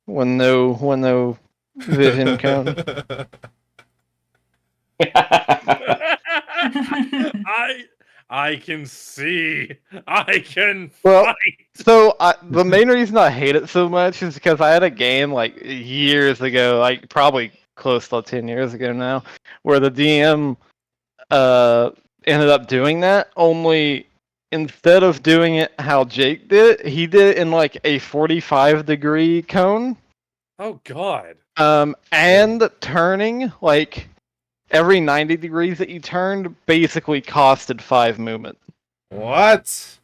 when no vision cone. I can see. I can Well, fight. So the main reason I hate it so much is because I had a game like years ago, like probably close to 10 years ago now, where the DM ended up doing that. Only instead of doing it how Jake did it, he did it in like a 45-degree cone. Oh God. And turning like every 90 degrees that you turned basically costed 5 movement. What?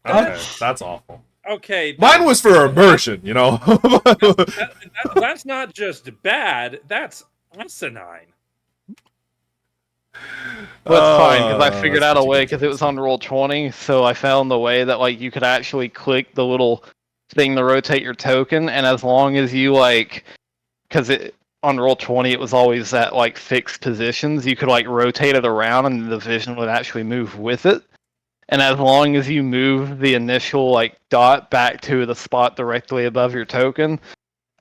Okay, That's- that's awful. Okay. Mine was for immersion, you know. That's not just bad. That's asinine. Well, it's fine because I figured that's out a what way you get because to it was on roll 20, so I found the way that like you could actually click the little thing to rotate your token, and as long as you like, because it on roll 20 it was always at like fixed positions, you could like rotate it around and the vision would actually move with it. And as long as you move the initial like dot back to the spot directly above your token,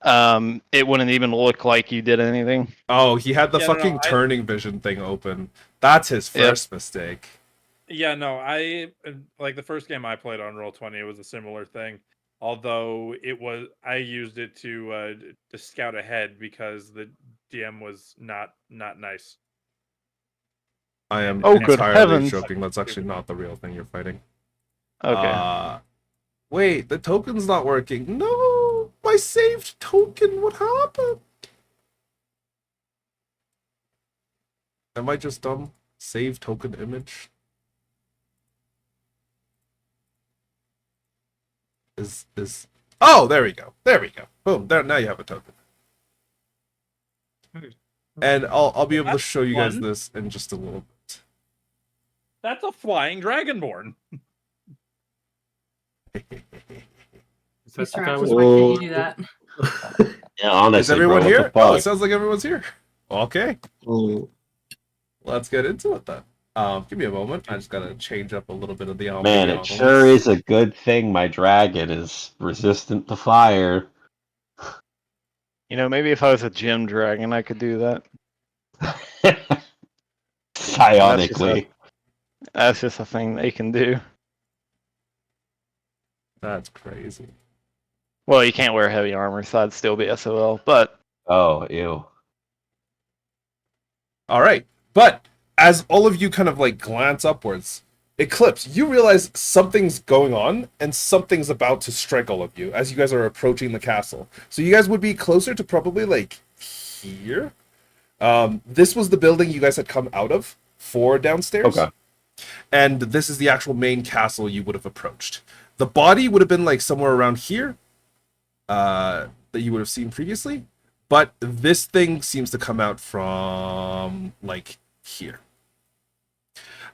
it wouldn't even look like you did anything. Oh, he had the Yeah, no, fucking I- turning vision thing open. That's his Yep. first mistake. Yeah, no, I like the first game I played on Roll20. It was a similar thing, although I used it to scout ahead because the DM was not nice. I am Oh, good entirely heavens. joking. That's actually not the real thing you're fighting. Okay. Wait, the token's not working. No, my saved token. What happened? Am I just dumb? Save token image. Is oh, there we go. There we go. Boom. There now you have a token. And I'll be able to That's show you guys fun. this in just a little bit. That's a flying dragonborn. Is that the Mr. guy Axis, with why can't you do that? Yeah, honestly, Is everyone bro, here? what the Oh, it fuck? sounds like everyone's here. Okay, Oh, let's get into it then. Give me a moment. I just gotta change up a little bit of the Man, it sure is a good thing my dragon is resistant to fire. You know, maybe if I was a gym dragon, I could do that. Psionically. That's just a thing they can do. That's crazy. Well, you can't wear heavy armor, so I'd still be SOL. But Oh, ew. All right, but as all of you kind of like glance upwards, Eclipse, you realize something's going on and something's about to strike all of you as you guys are approaching the castle. So you guys would be closer to probably like here. This was the building you guys had come out of for downstairs. Okay. And this is the actual main castle you would have approached. The body would have been like somewhere around here, that you would have seen previously, but this thing seems to come out from like here.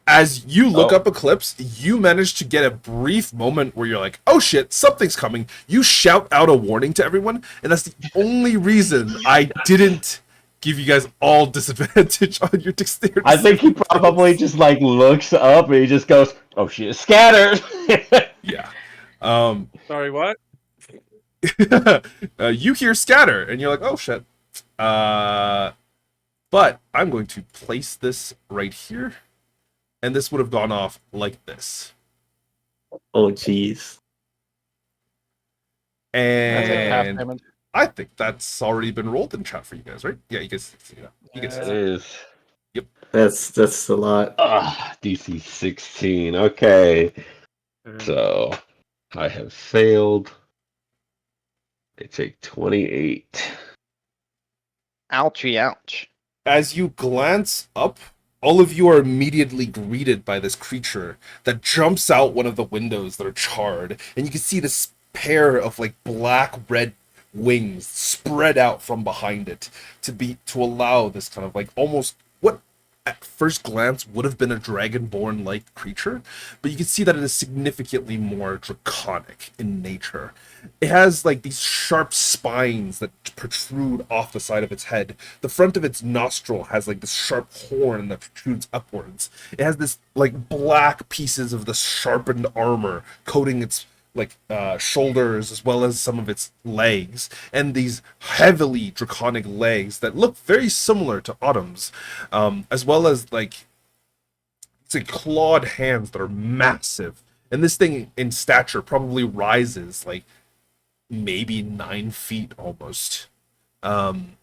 As you look Oh. up Eclipse, you manage to get a brief moment where you're like, oh shit, something's coming. You shout out a warning to everyone, and that's the only reason I didn't give you guys all disadvantage on your dexterity. I think he probably just like looks up and he just goes, "Oh shit, scatter!" Yeah. Sorry, what? You hear scatter, and you're like, oh shit. But I'm going to place this right here, and this would have gone off like this. oh, jeez. that's like half And damage. I think that's already been rolled in chat for you guys, right? Yeah, you guys see that. You guys It see that. is. That's a lot. DC 16. Okay. Uh, So I have failed. I take 28. Ouchie, ouch. As you glance up, all of you are immediately greeted by this creature that jumps out one of the windows that are charred, and you can see this pair of like black red wings spread out from behind it to allow this kind of like almost what at first glance would have been a dragonborn like creature, but you can see that it is significantly more draconic in nature. It has like these sharp spines that protrude off the side of its head. The front of its nostril has like this sharp horn that protrudes upwards. It has this like black pieces of the sharpened armor coating its like shoulders as well as some of its legs, and these heavily draconic legs that look very similar to Autumn's, as well as like it's like clawed hands that are massive. And this thing in stature probably rises like maybe 9 feet almost. And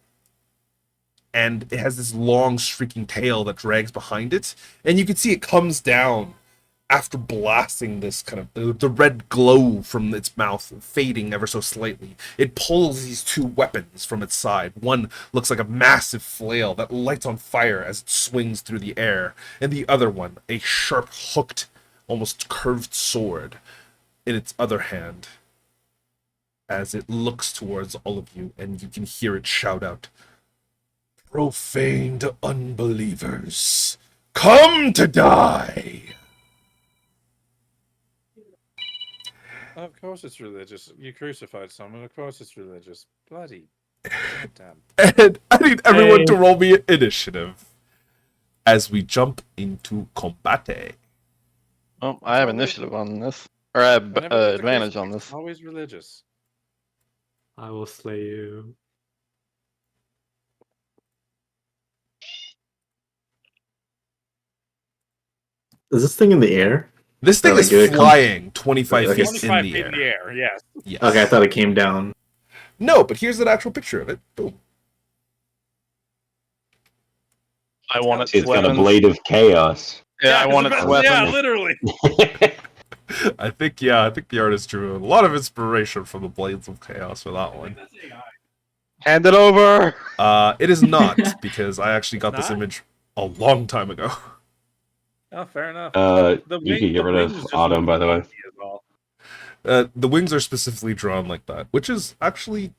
it has this long streaking tail that drags behind it, and you can see it comes down after blasting this kind of the red glow from its mouth fading ever so slightly. It pulls these two weapons from its side. One looks like a massive flail that lights on fire as it swings through the air, and the other one, a sharp hooked, almost curved sword in its other hand. As it looks towards all of you, and you can hear it shout out, "Profaned unbelievers, come to die!" Of course it's religious. You crucified someone. Of course it's religious. Bloody. Damn. And I need everyone to Hey. roll me initiative as we jump into combate. Oh, I have initiative on this. Or I have Whenever there's a advantage on crucifix, this. Always religious. I will slay you. Is this thing in the air? This thing Oh, like, is it comes- flying 25 Okay. feet 25 in the feet air. in the air, yes. Yes. Okay, I thought it came down. No, but here's an actual picture of it. Boom. I want its It's got a weapons. blade of chaos. Yeah, I want it's its about- Yeah, weapons. literally. I think the artist drew a lot of inspiration from the Blades of Chaos for that one. Hand it over. It is not, because I actually got this Not? image a long time ago. Oh, fair enough. You can get rid of Autumn, by the way. The wings are specifically drawn like that, which is actually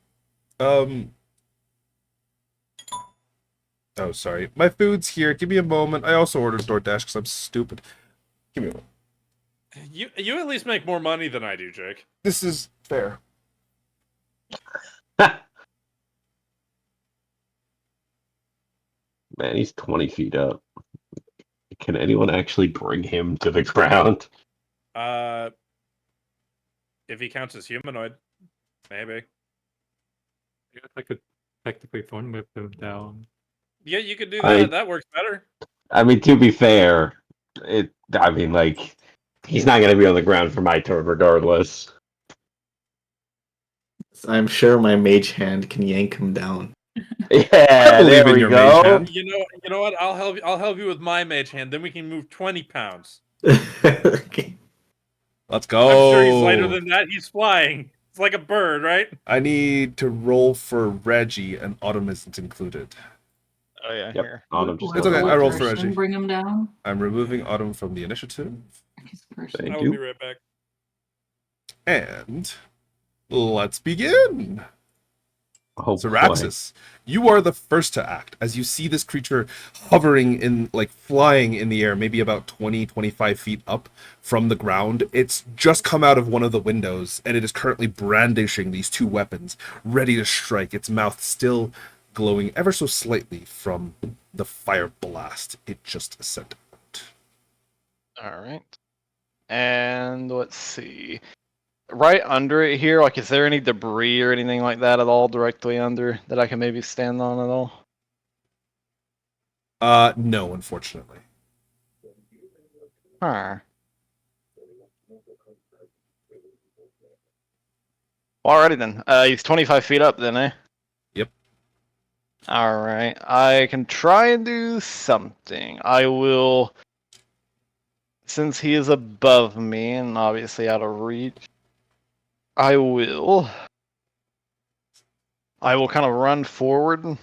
Oh, sorry. My food's here. Give me a moment. I also ordered DoorDash because I'm stupid. Give me a moment. You at least make more money than I do, Jake. This is fair. Man, he's 20 feet up. Can anyone actually bring him to the ground? If he counts as humanoid, maybe. I guess I could technically thorn whip him down. Yeah, you could do I- that. That works better. I mean, to be fair, he's not going to be on the ground for my turn regardless. I'm sure my mage hand can yank him down. Yeah, believe there in we your mage go. hand. You know what? I'll help you with my mage hand. Then we can move 20 pounds. Okay. Let's go. I'm sure he's lighter than that. He's flying. It's like a bird, right? I need to roll for Reggie, and Autumn isn't included. Oh yeah, Yep. here. Autumn just It's goes okay, on I rolled first. for Reggie. Bring him down. I'm removing Autumn from the initiative. He's first. Thank I will you. be right back. And let's begin. Oh, boy. Syraxis, you are the first to act as you see this creature hovering in, like flying in the air, maybe about 20-25 feet up from the ground. It's just come out of one of the windows, and it is currently brandishing these two weapons, ready to strike, its mouth still glowing ever so slightly from the fire blast it just sent out. All right. And let's see. Right under it here, like, is there any debris or anything like that at all directly under that I can maybe stand on at all? No, unfortunately. Huh. Alrighty then. He's 25 feet up then, eh? Yep. Alright. I can try and do something. I will, since he is above me and obviously out of reach, I will kind of run forward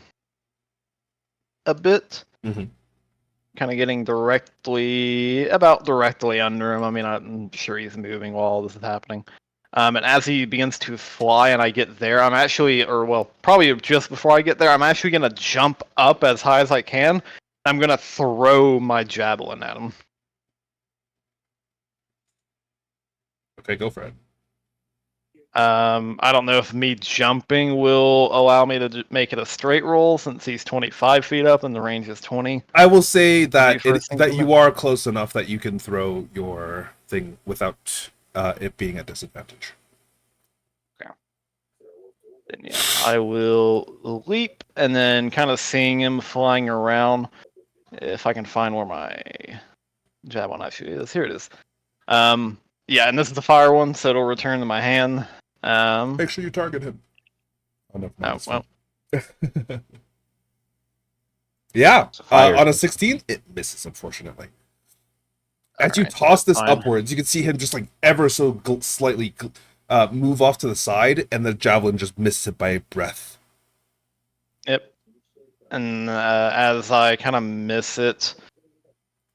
a bit. Mhm. Kind of getting about directly under him. I mean, I'm sure he's moving while all this is happening. And as he begins to fly and I get there, I'm actually, or well, probably just before I get there, I'm actually going to jump up as high as I can. I'm going to throw my javelin at him. Okay, go for it. I don't know if me jumping will allow me to make it a straight roll since he's 25 feet up and the range is 20. I will say that first that you increment? are close enough that you can throw your thing without it being at disadvantage. Then yeah, I will leap and then kind of seeing him flying around. If I can find where my javelin actually is, here it is. Yeah, and this is the fire one, so it'll return to my hand. Make sure you target him. Oh, no, Oh, well. Yeah, It's a fire on a thing. 16, it misses, unfortunately. As you Alright, toss this fine. upwards, you can see him just like ever so slightly move off to the side, and the javelin just misses it by a breath. Yep. And as I kind of miss it,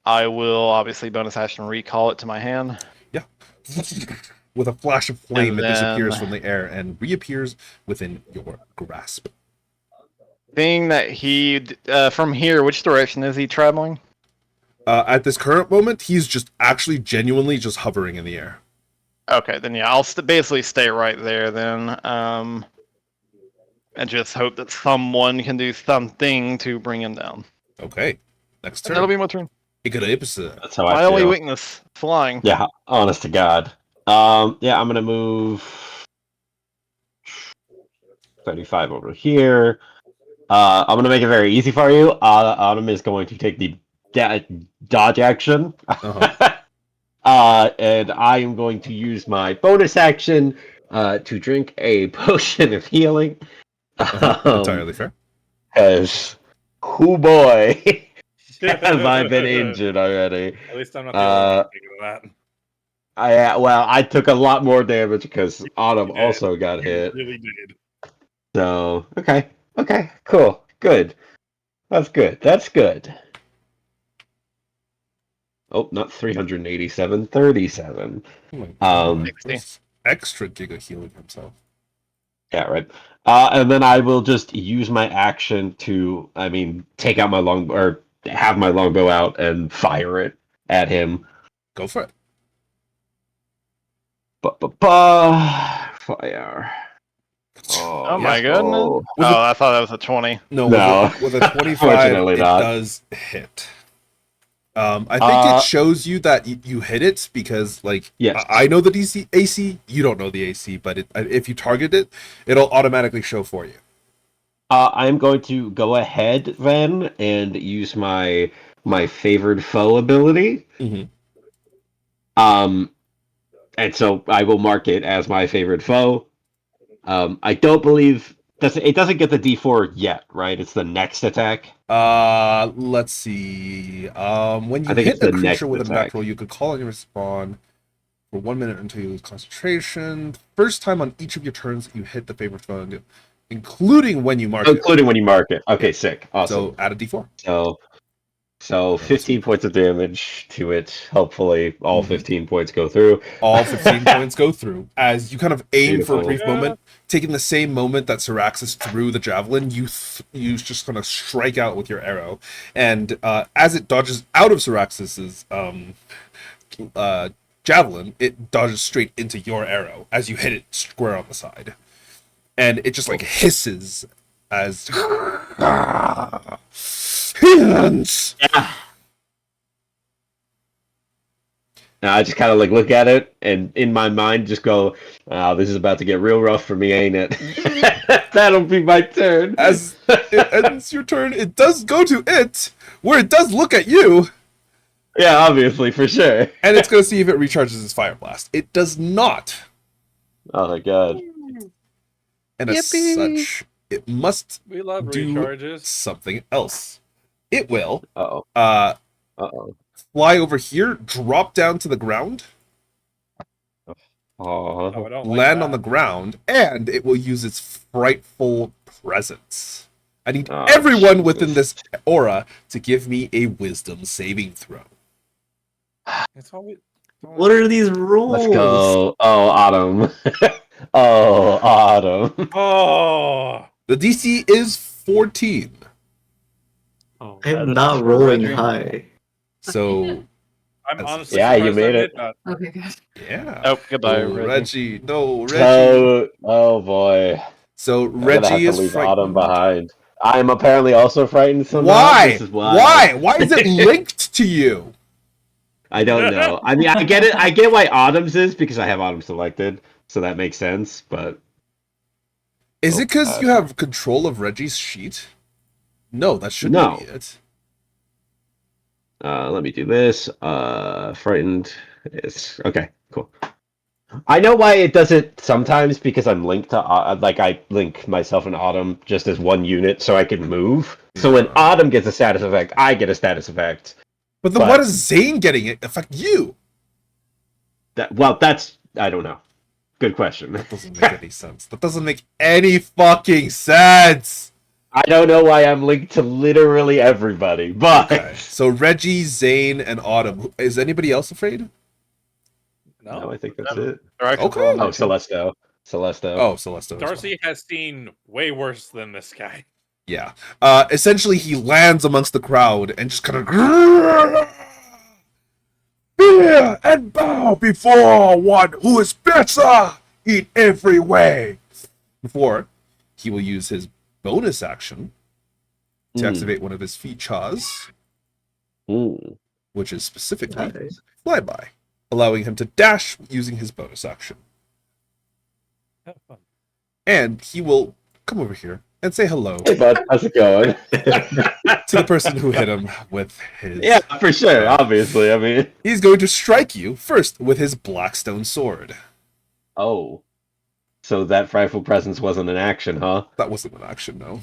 I will obviously bonus action recall it to my hand. With a flash of flame, And it disappears then- from the air and reappears within your grasp. Being that he, from here, which direction is he traveling? At this current moment, he's just actually genuinely just hovering in the air. Okay, then yeah, I'll basically stay right there then. And just hope that someone can do something to bring him down. Okay, next And turn. that'll be my turn. Icarapus. That's how My I only feel. weakness, flying. Yeah, honest to God. Yeah, I'm gonna move 35 over here. I'm gonna make it very easy for you. Autumn is going to take the dodge action. Uh-huh. And I am going to use my bonus action to drink a potion of healing. Entirely fair. Because, oh boy, have I been injured already. At least I'm not the only one thinking of that. I took a lot more damage because Autumn You did. also got You hit. really did. So, okay, cool, good. That's good. Oh, not 387, 37. Oh my Um, God. That's extra giga healing himself. Yeah, right. And then I will just use my action to, take out my or have my longbow out and fire it at him. Go for it. Fire. Oh my yeah. goodness. Oh. Was Oh, I thought that was a 20. No, No. with a 25, Fortunately it not. does hit. I think it shows you that you hit it because, like, Yes. I know the DC AC. You don't know the AC, but if you target it, it'll automatically show for you. I'm going to go ahead then and use my favored foe ability. Mhm. And so I will mark it as my favorite foe. I don't believe it doesn't get the D4 yet, right? It's the next attack. Let's see. When you I think hit it's the a creature next with a attack. natural, you could call on your respawn for 1 minute until you lose concentration. First time on each of your turns that you hit the favorite foe, including when you mark it. Including when you mark it. Okay, sick. Awesome. So add a D4. So 15 points of damage to it. Hopefully all Mhm. 15 points go through. All 15 points go through. As you kind of aim for a Beautiful. brief moment, taking the same moment that Syraxis threw the javelin, you just kind of strike out with your arrow. And as it dodges out of Syraxis's javelin, it dodges straight into your arrow as you hit it square on the side. And it just like hisses as... Hands! Now I just kind of like look at it and in my mind just go, "Oh, this is about to get real rough for me, ain't it?" That'll be my turn. As it ends your turn, it does go to it, where it does look at you, Yeah, obviously, for sure. and it's going to see if it recharges its fire blast. It does not, Oh my god. and as such, it must We love do recharges. something else. It will Uh-oh. uh Uh-oh. fly over here, drop down to the ground, Oh. Oh, I don't like land that. on the ground, and it will use its frightful presence. I need Oh, everyone within Jesus. this aura to give me a wisdom saving throw. It's always, What are these rules? Let's go. Oh, Autumn. Oh, Autumn. Oh, The DC is 14. Oh, I'm That's not for rolling Reggie. high. So I'm That's- honestly Yeah, you surprised made I it. did that. Okay, good. yeah. Oh, goodbye, Oh, Reggie. No, Reggie. Oh boy. So I'm gonna have Reggie to is leave Autumn frightened. behind. I am apparently also frightened somehow. Why? This is wild. Why? Why is it linked to you? I don't know. I mean, I get it. I get why Autumn's is because I have Autumn selected, so that makes sense. But Is it because Oh, you have control of Reggie's sheet? No, that shouldn't No. be it. let me do this. Frightened. It's okay. Cool. I know why it does it sometimes because I'm linked to I link myself and Autumn just as one unit, so I can move. So when Yeah. Autumn gets a status effect, I get a status effect. But then But- what is Zane getting it affect you? That's I don't know. Good question. That doesn't make any sense. That doesn't make any fucking sense. I don't know why I'm linked to literally everybody, but Okay. So Reggie, Zane, and Autumn. Is anybody else afraid? no, No, I think that's it. They're actually Okay. rolling Oh, my team. Celesto. Celesto. Oh, Celeste. as well. Darcy has seen way worse than this guy. Yeah. Essentially, he lands amongst the crowd and just kind of fear and bow before one who is better in every way. Before he will use his bonus action to Mm. activate one of his features, Mm. which is specifically Nice. flyby, allowing him to dash using his bonus action. Have fun. And he will come over here and say hello Hey, bud. How's it going? to the person who hit him with his. Yeah, for sure. Obviously. I mean, He's going to strike you first with his Blackstone sword. oh. So that frightful presence wasn't an action, huh? That wasn't an action, no.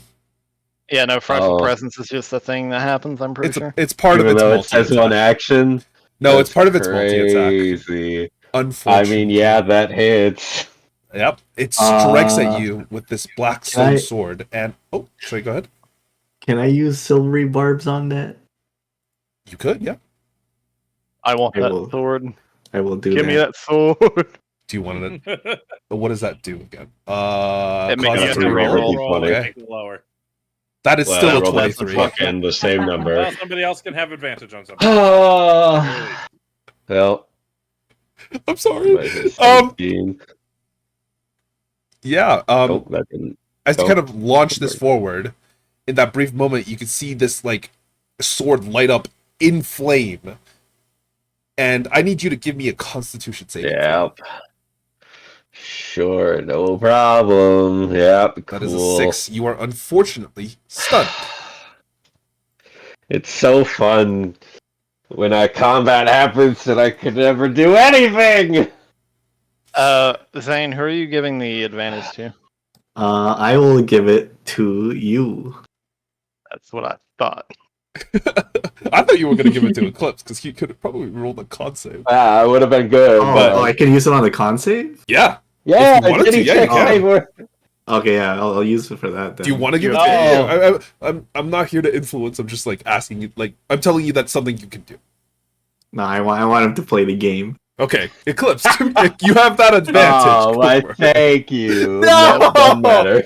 Yeah, no, frightful Oh. presence is just a thing that happens, I'm pretty It's sure. it's part Even of its though it says one multi-attack. action. No, it's That's part of its multi-attack. Crazy. I Unfortunately. mean, yeah, that hits. Yep. It strikes Uh, at you with this Blackstone I- sword, and sorry, go ahead. Can I use silvery barbs on that? You could, yeah. I want I that will- sword. I will do Give that. me that sword. Do you want to? What does that do again? It makes causes you it to have to roll. roll. roll D20. and Okay. make it lower. That is Well, still a roll that 23. fucking the same number. Well, somebody else can have advantage on something. Ah, well, I'm sorry. what is it, Um, 17? Yeah. Oh, that didn't. As you oh, kind of launch this work. forward, in that brief moment, you can see this like sword light up in flame. And I need you to give me a Constitution saving throw. Yep. Sure, no problem. Yep, That is a cool. 6. You are unfortunately stunned. It's so fun when a combat happens and I could never do anything. Zane, who are you giving the advantage to? I will give it to you. That's what I thought. I thought you were going to give it to Eclipse because he could have probably rolled a con save. Ah, it would have been good, Oh, but I can use it on the con save? Yeah. yeah, if you wanted to, Jenny yeah, you check can. favor. Okay, yeah, I'll use it for that then. Do you want to give it Oh. to me? I'm not here to influence. I'm just like asking you. Like I'm telling you that's something you can do. No, I want him to play the game. Okay, Eclipse, you have that advantage. Oh, Go why? for it. Thank you. No! That doesn't matter.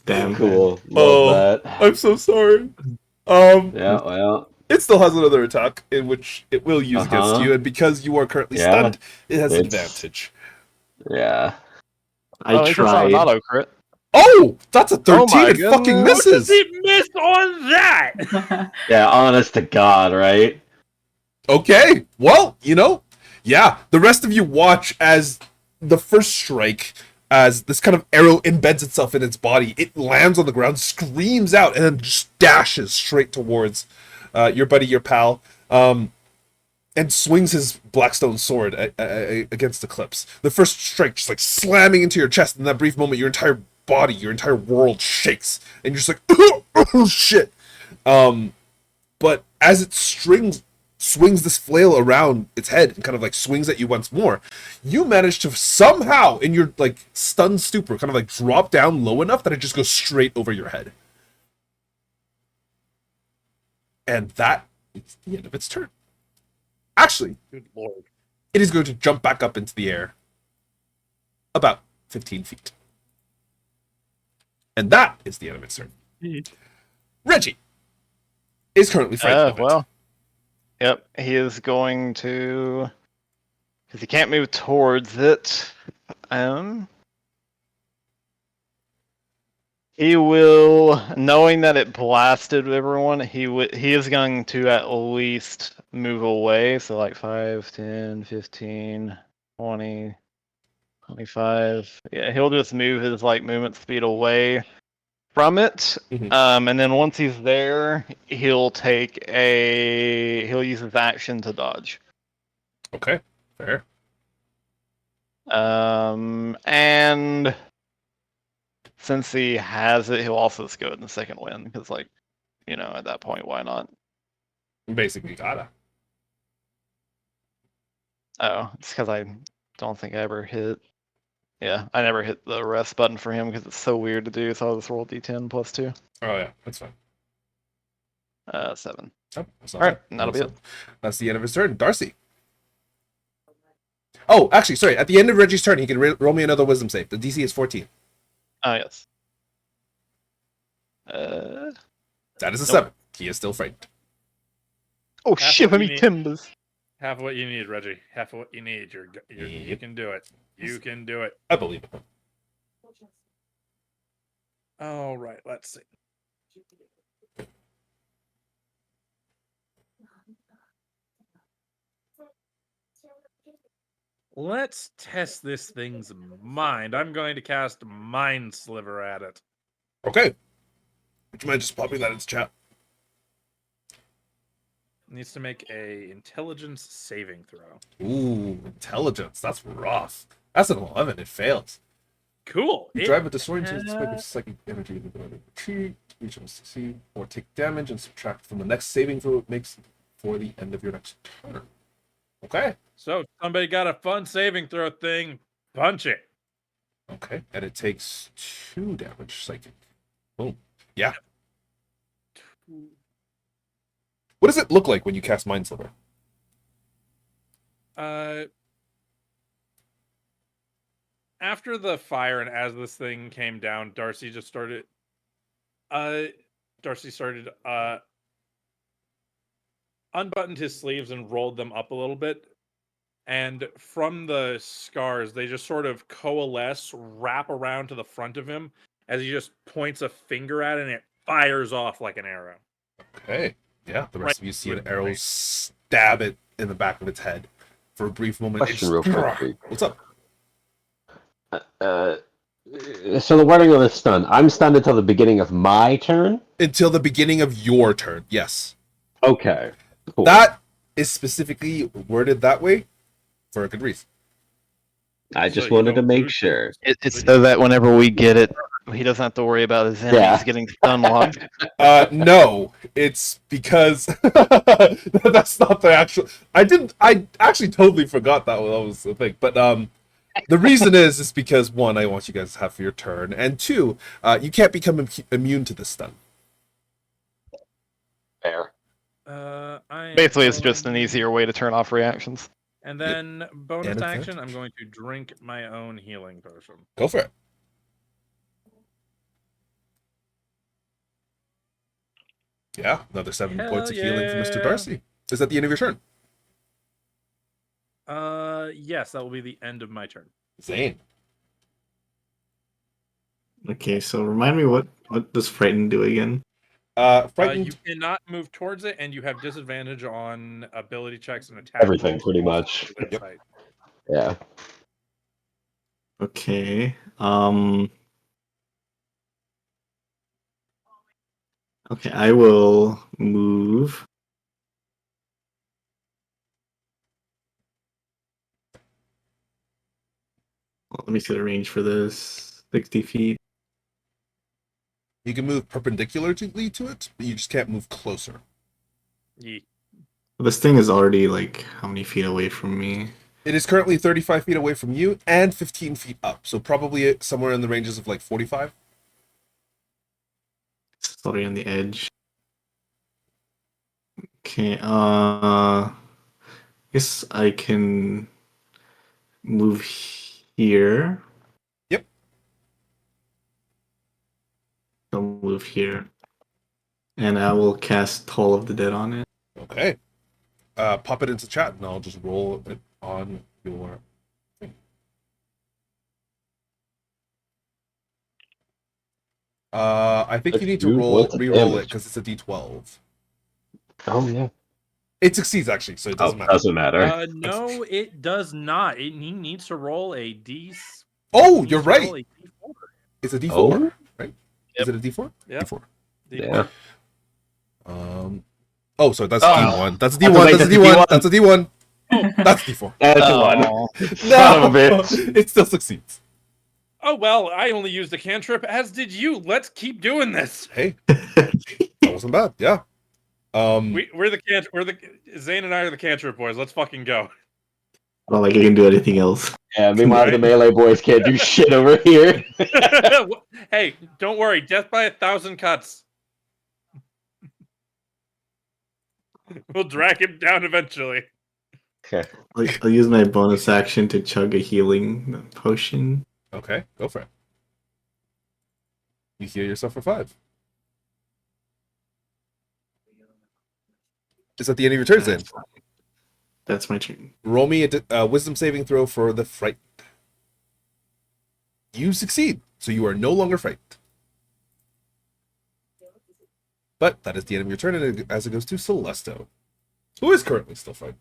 Damn. Cool. Love Oh. that. I'm so sorry. Yeah, well, It still has another attack in which it will use against Uh-huh. you, and because you are currently Yeah. stunned, it has It's- advantage. yeah. I Oh, it's not an tried. auto crit. Oh, that's a 13. Oh my It fucking goodness. How does misses. he miss on that? Yeah, honest to God, right? Okay, well, yeah, the rest of you watch as the first strike, as this kind of arrow embeds itself in its body, it lands on the ground, screams out, and then just dashes straight towards your buddy, your pal, and swings his Blackstone sword against Eclipse. The first strike just like slamming into your chest. In that brief moment, your entire body, your entire world shakes, and you're just like, oh shit. But as it swings this flail around its head and kind of like swings at you once more, you manage to somehow, in your like stunned stupor, kind of like drop down low enough that it just goes straight over your head. And that is the end of its turn. Actually, Good lord. it is going to jump back up into the air about 15 feet. And that is the end of its turn. Reggie is currently frightened of it. Well, yep, he is going to, because he can't move towards it. He will, knowing that it blasted everyone, he is going to at least move away. So like 5, 10, 15, 20, 25. Yeah, he'll just move his like movement speed away from it. Mhm. And then once he's there, he'll use his action to dodge. Okay, fair. And since he has it, he'll also just go in the second win because, like, at that point, why not? Basically, gotta. Oh, it's because I don't think I ever hit. Yeah, I never hit the rest button for him because it's so weird to do. So I'll just roll D10 plus 2. Oh, yeah, that's fine. 7. Oh, that's not All right, bad. that'll be it. That's the end of his turn. Darcy. Oh, actually, sorry. At the end of Reggie's turn, he can roll me another wisdom save. The DC is 14. Oh, yes. That is a Nope. 7. He is still frightened. Oh, Half shit, what me you need. timbers. Half of what you need, Reggie. Half of what you need. You Yep. can do it. You can do it. I believe it. All right, let's see. Let's test this thing's mind. I'm going to cast Mind Sliver at it. Okay. Would you mind just popping that into chat? Needs to make a intelligence saving throw. Ooh, intelligence. That's rough. That's an 11. It fails. Cool. You It drive a destroying to the has- psychic energy of the ability to retreat, reach and succeed, or take damage and subtract from the next saving throw it makes for the end of your next turn. Okay. So somebody got a fun saving throw thing. Punch it. Okay. And it takes 2 damage psychic. Boom. Yeah. What does it look like when you cast Mind Sliver? after the fire and as this thing came down, Darcy started unbuttoned his sleeves and rolled them up a little bit. And from the scars, they just sort of coalesce, wrap around to the front of him as he just points a finger at it and it fires off like an arrow. Okay. Yeah, the rest Right of you see through an the arrow brain. stab it in the back of its head. For a brief moment, Question real quick. What's up? So the wording of the stun. I'm stunned until the beginning of my turn. Until the beginning of your turn, yes. Okay. Cool. That is specifically worded that way for a good reason. I So just you wanted to don't make lose sure. It's so that whenever we get it, he doesn't have to worry about his enemies Yeah. getting stun locked. No, it's because that's not the actual. I actually totally forgot that was the thing. But the reason is because one, I want you guys to have for your turn, and two, you can't become immune to this stun. Fair. I am Basically, it's just an going- easier way to turn off reactions. And then bonus And action, advantage. I'm going to drink my own healing potion. Go for it. Yeah, another 7 Hell points of healing for Mr. yeah. Darcy. Is that the end of your turn? Yes, that will be the end of my turn. Zane. Okay, so remind me what does frighten do again? Frightened. You cannot move towards it, and you have disadvantage on ability checks and attack. Everything, rolls pretty also much. within Yep. sight. Yeah. Okay. Okay, I will move. Well, let me see the range for this. 60 feet. You can move perpendicularly to it, but you just can't move closer. Ye- This thing is already like how many feet away from me? It is currently 35 feet away from you and 15 feet up, so probably somewhere in the ranges of like 45. It's already on the edge. Okay, guess I can move here. Yep. I'll move here. And I will cast Toll of the Dead on it. Okay. Pop it into chat, and I'll just roll it on your thing. I think you need to Dude, roll what's the re-roll it damage? because it's a D12. Oh yeah. It succeeds actually, so it doesn't matter. Doesn't matter. no, it does not. He needs to roll a D. Oh, he needs you're to roll right. a D4. It's a D4, Oh? right? Yep. Is it a D4? Yep. D4. Yeah. Oh, sorry, that's Oh. D1. That's a That's D1. right, That's a that's a D1. D1. That's a D1. That's D4. That's the one. Oh. Son of a bitch. It still succeeds. Oh well, I only used a cantrip, as did you. Let's keep doing this. Hey, that wasn't bad. Yeah. We're the Zane and I are the cantrip boys. Let's fucking go. Not like I can do anything else. Yeah, meanwhile the Right. melee boys can't do shit over here. Hey, don't worry. Death by 1,000 cuts. We'll drag him down eventually. I'll use my bonus action to chug a healing potion. Okay, go for it. You heal yourself for 5. Is that the end of your turn, Zane? That's my turn. Roll me a wisdom saving throw for the fright. You succeed, so you are no longer frightened. But that is the end of your turn, and as it goes to Celesto, who is currently still frightened.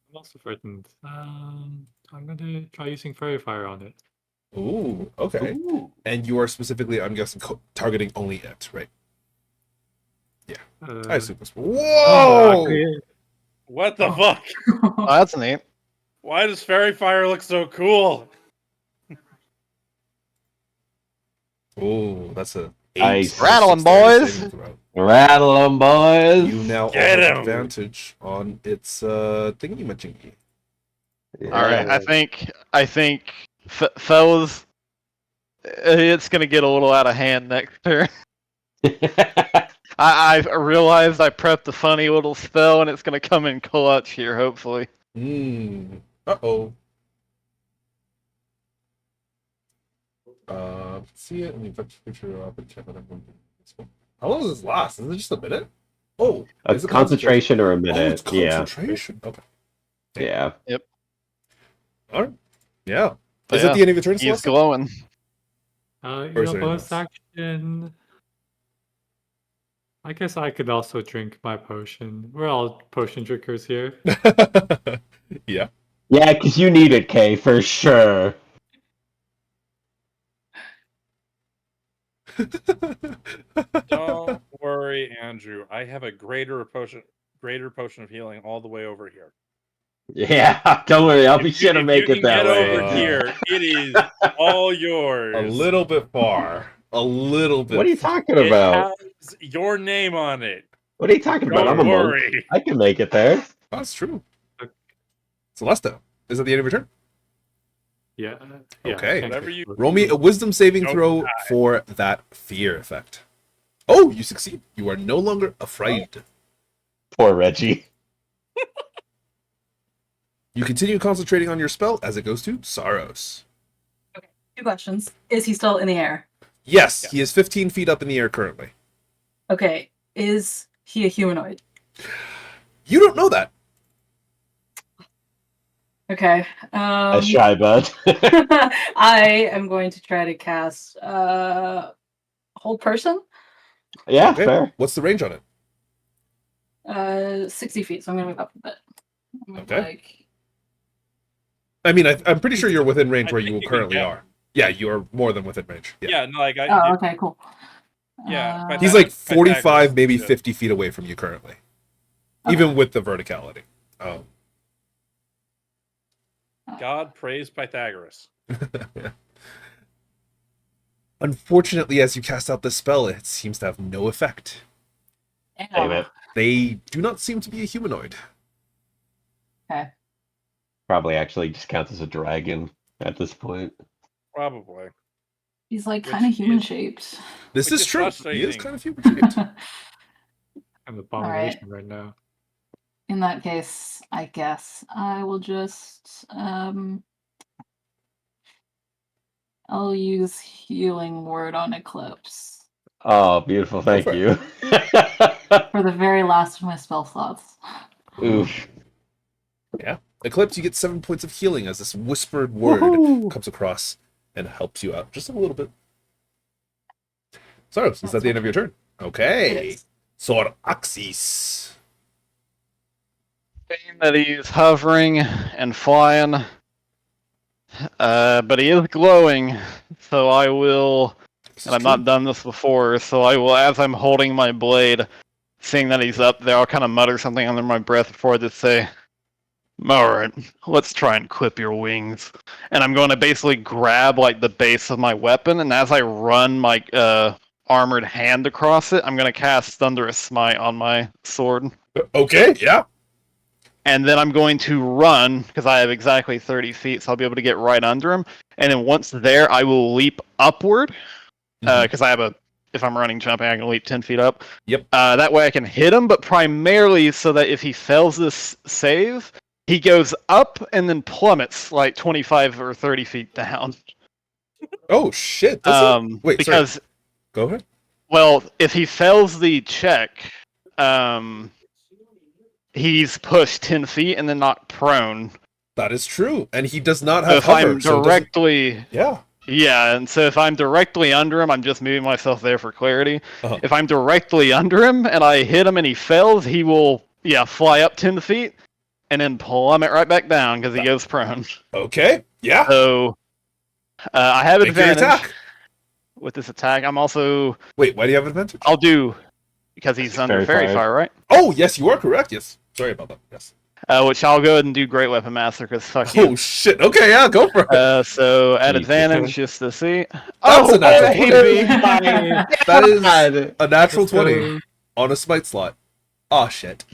I'm also frightened. I'm gonna try using Fairy Fire on it. Ooh, okay. And you are specifically, I'm guessing, targeting only it, right? I assume this. Whoa! What the fuck? Oh, that's neat. Why does fairy fire look so cool? Oh, that's a 8. Nice. Rattle 'em, Dexterity boys. saving throw. Rattle 'em, boys. You now all Get have 'em. advantage on its thingy-majingy. All right, I think, fellas, it's gonna get a little out of hand next turn. I realized I prepped a funny little spell, and it's gonna come in clutch here, hopefully. Uh-oh. See it and the infected creature up and check on everyone. How long does this last? Is it just a minute? Oh, A is it concentration or a Oh, minute? it's Yeah. concentration. Okay. Yeah. All right. Yeah. But Is yeah, it the end of your turn, He's Celeste? glowing. You Or is know, there bonus anything action. I guess I could also drink my potion. We're all potion drinkers here. Yeah. Yeah, because you need it, Kay, for sure. Don't worry, Andrew. I have a greater potion of healing all the way over here. Yeah, don't worry. I'll be If you, sure to if make you it can that get way. over here, it is all yours. A little bit far. A little bit. What are you talking It about? has your name on it. What are you talking about? Don't I'm a monk. worry. I can make it there. That's true. Celeste, is it the end of your turn? Yeah. Okay. I can't Whatever get you- close. Roll me a wisdom saving Don't throw die. for that fear effect. Oh, you succeed. You are no longer afraid. Poor Reggie. You continue concentrating on your spell as it goes to Saros. 2 questions. Is he still in the air? Yes, Yeah. he is 15 feet up in the air currently. Okay. Is he a humanoid? You don't know that. Okay. A shy bud. I am going to try to cast hold person. Yeah, Okay. fair. What's the range on it? 60 feet, so I'm gonna move up a bit. I'm gonna, Okay. like, I mean, I'm pretty sure you're within range I where think you you can currently get- are. Yeah, you are more than within range. Yeah. Yeah, no, like I. oh, okay, cool. Yeah, but He's that- like Pythagoras, 45, maybe yeah. 50 feet away from you currently. Okay. Even with the verticality. Oh. God praise Pythagoras. Unfortunately, as you cast out this spell, it seems to have no effect. Damn it. They do not seem to be a humanoid. Okay. Probably actually just counts as a dragon at this point. Probably. He's like Which kind of human is- shaped. This Which is is true. He is frustrating. kind of human shaped. I'm an abomination right now. In that case, I guess I will just I'll use healing word on Eclipse Oh, beautiful. Thank for it. you. for the very last of my spell slots. Oof. Eclipse, you get 7 points of healing as this whispered word Woohoo. comes across and helps you out just a little bit. Saros, is that the end of your turn? It Okay. is. Soraxis. Saying that he's hovering and flying, but he is glowing. So I will, and I've not done this before. So I will, as I'm holding my blade, seeing that he's up there, I'll kind of mutter something under my breath before I just say, "Alright, let's try and clip your wings." And I'm going to basically grab like the base of my weapon, and as I run my armored hand across it, I'm going to cast Thunderous Smite on my sword. Okay, yeah. And then I'm going to run, because I have exactly 30 feet, so I'll be able to get right under him. And then once there, I will leap upward, because I have a, if I'm running jumping, I can leap 10 feet up. Yep. That way I can hit him, but primarily so that if he fails this save, he goes up and then plummets like 25 or 30 feet down. Oh, shit. Does it? Wait, because, sorry. Go ahead. well, if he fails the check, he's pushed 10 feet and then knocked prone. That is true. And he does not So have if hover. I'm so it doesn't- directly... Yeah. Yeah, and so if I'm directly under him, I'm just moving myself there for clarity. Uh-huh. If I'm directly under him and I hit him and he fails, he will, fly up 10 feet and then plummet right back down because he goes prone. Okay. Yeah. So I have Make your advantage attack. with this attack. I'm also, Wait, why do you have advantage? I'll do, because he's under Fairy Fairy Fire. Fire, right? Oh, yes, you are correct. Yes. Sorry about that. Yes. Which I'll go ahead and do Great Weapon Master because fuck you. Oh, shit. Okay, yeah, go for it. So at Jesus. advantage, just to see. That's a natural baby! 20. That is a natural 20 on a smite slot. Oh, shit.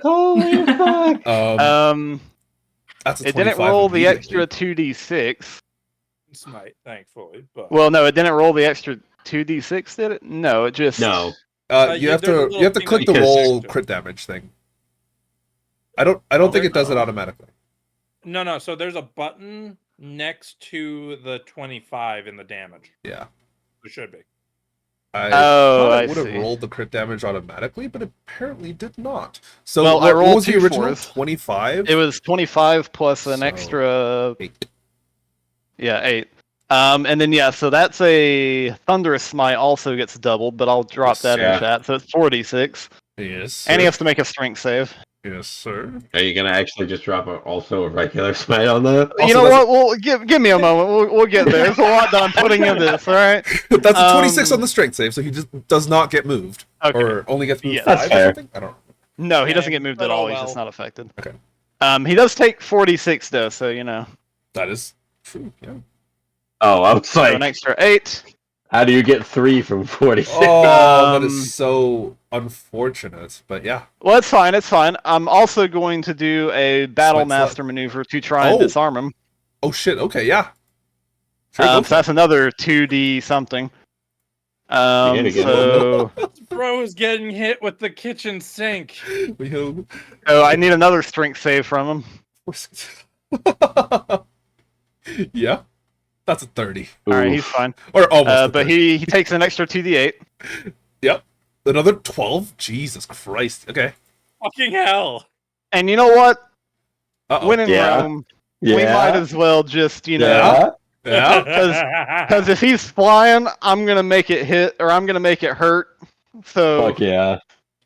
Holy fuck. That's a It didn't 25 roll the immediately. extra 2d6. Smite, thankfully. But Well, no, it didn't roll the extra 2d6, did it? No, it just... No. You yeah, have there's a to little you have to thing click that the you can roll do. crit damage thing. I don't think it does it automatically. no. So there's a button next to the 25 in the damage. Yeah. It should be. I Oh, thought I it would have see. rolled the crit damage automatically, but apparently did not. So Well, I what rolled was the two original? fours. 25? It was 25 plus an So- extra, 8. yeah, 8. And then yeah, so that's a Thunderous Smite also gets doubled, but I'll drop Yes, that yeah. in chat. So it's 46, Yes, and he sir. has to make a Strength save. Yes, sir. Are you gonna actually just drop also a regular smite on that? Also, You know that's what? Well, give me a moment. We'll get there. There's a lot that I'm putting in this. All right. That's a 26 on Um, the strength save, so he just does not get moved. Okay. Or only gets moved Yeah, 5 that's or fair. something? I don't know. No, he Yeah, doesn't get moved but at all. oh He's just well. not affected. Okay. He does take 46 though, so you know. That is true, yeah. Oh, I was So like, an extra 8. how do you get 3 from 46? Oh, that Um, is so unfortunate. But yeah. Well, it's fine. It's fine. I'm also going to do a Battle Slight slap. Master maneuver to try and Oh. disarm him. Oh shit, okay, yeah. Sure, go So for that's another 2d something. hit again. So Bro is getting hit with the kitchen sink. it. We have- oh, I need another strength save from him. Yeah. That's a 30. All right, Oof. he's fine. Or almost. a But 30. he takes an extra 2d8. Yep. Another 12? Jesus Christ. Okay. Fucking hell. And you know what? Uh-oh. When in Yeah. Rome, we might as well just, you know, Yeah. Yeah. because if he's flying, I'm gonna make it hit or I'm gonna make it hurt. So Fuck yeah.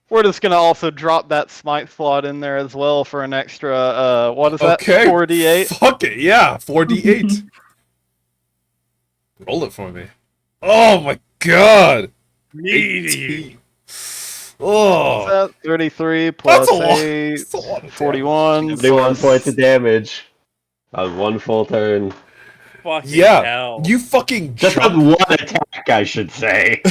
we're just gonna also drop that smite slot in there as well for an extra. What is that? Okay. 4d8. Fuck it, yeah. 4d8. Roll it for me. Oh my god. Meaty. 18. Oh. That 33 plus That's a lot. 8, That's a lot of damage. 41. 71 plus- points of damage. On 1 full turn. Fucking Yeah. hell. You fucking Just jump. on 1 attack, I should say.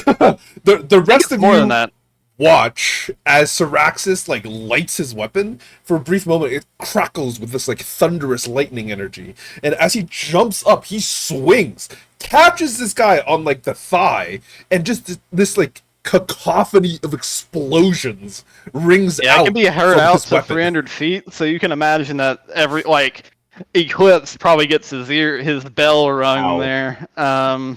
The rest of More you than that. watch as Syraxis like lights his weapon. For a brief moment, it crackles with this like thunderous lightning energy. And as he jumps up, he swings, catches this guy on like the thigh, and just this like cacophony of explosions rings Yeah, out. it can be heard from out his to weapon. 300 feet, so you can imagine that every like Eclipse probably gets his bell rung Ow. there, because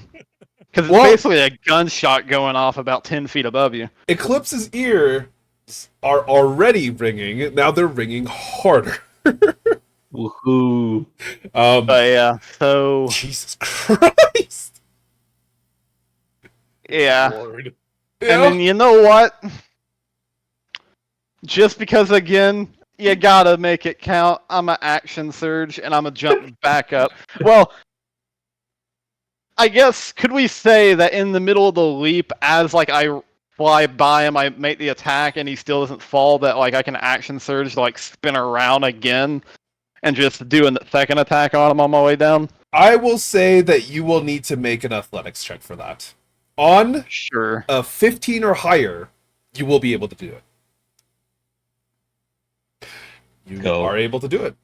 it's Well- basically a gunshot going off about 10 feet above you. Eclipse's ears are already ringing. Now they're ringing harder. Woohoo. But yeah, so Jesus Christ. yeah, Lord. and then you know what? Just because again, you gotta make it count. I'm an action surge and I'm a jump back up. Well, I guess could we say that in the middle of the leap, as like I fly by him, I make the attack and he still doesn't fall, that like I can action surge to like spin around again and just do a second attack on him on my way down? I will say that you will need to make an athletics check for that. On Sure. a 15 or higher, you will be able to do it. You Go. are able to do it.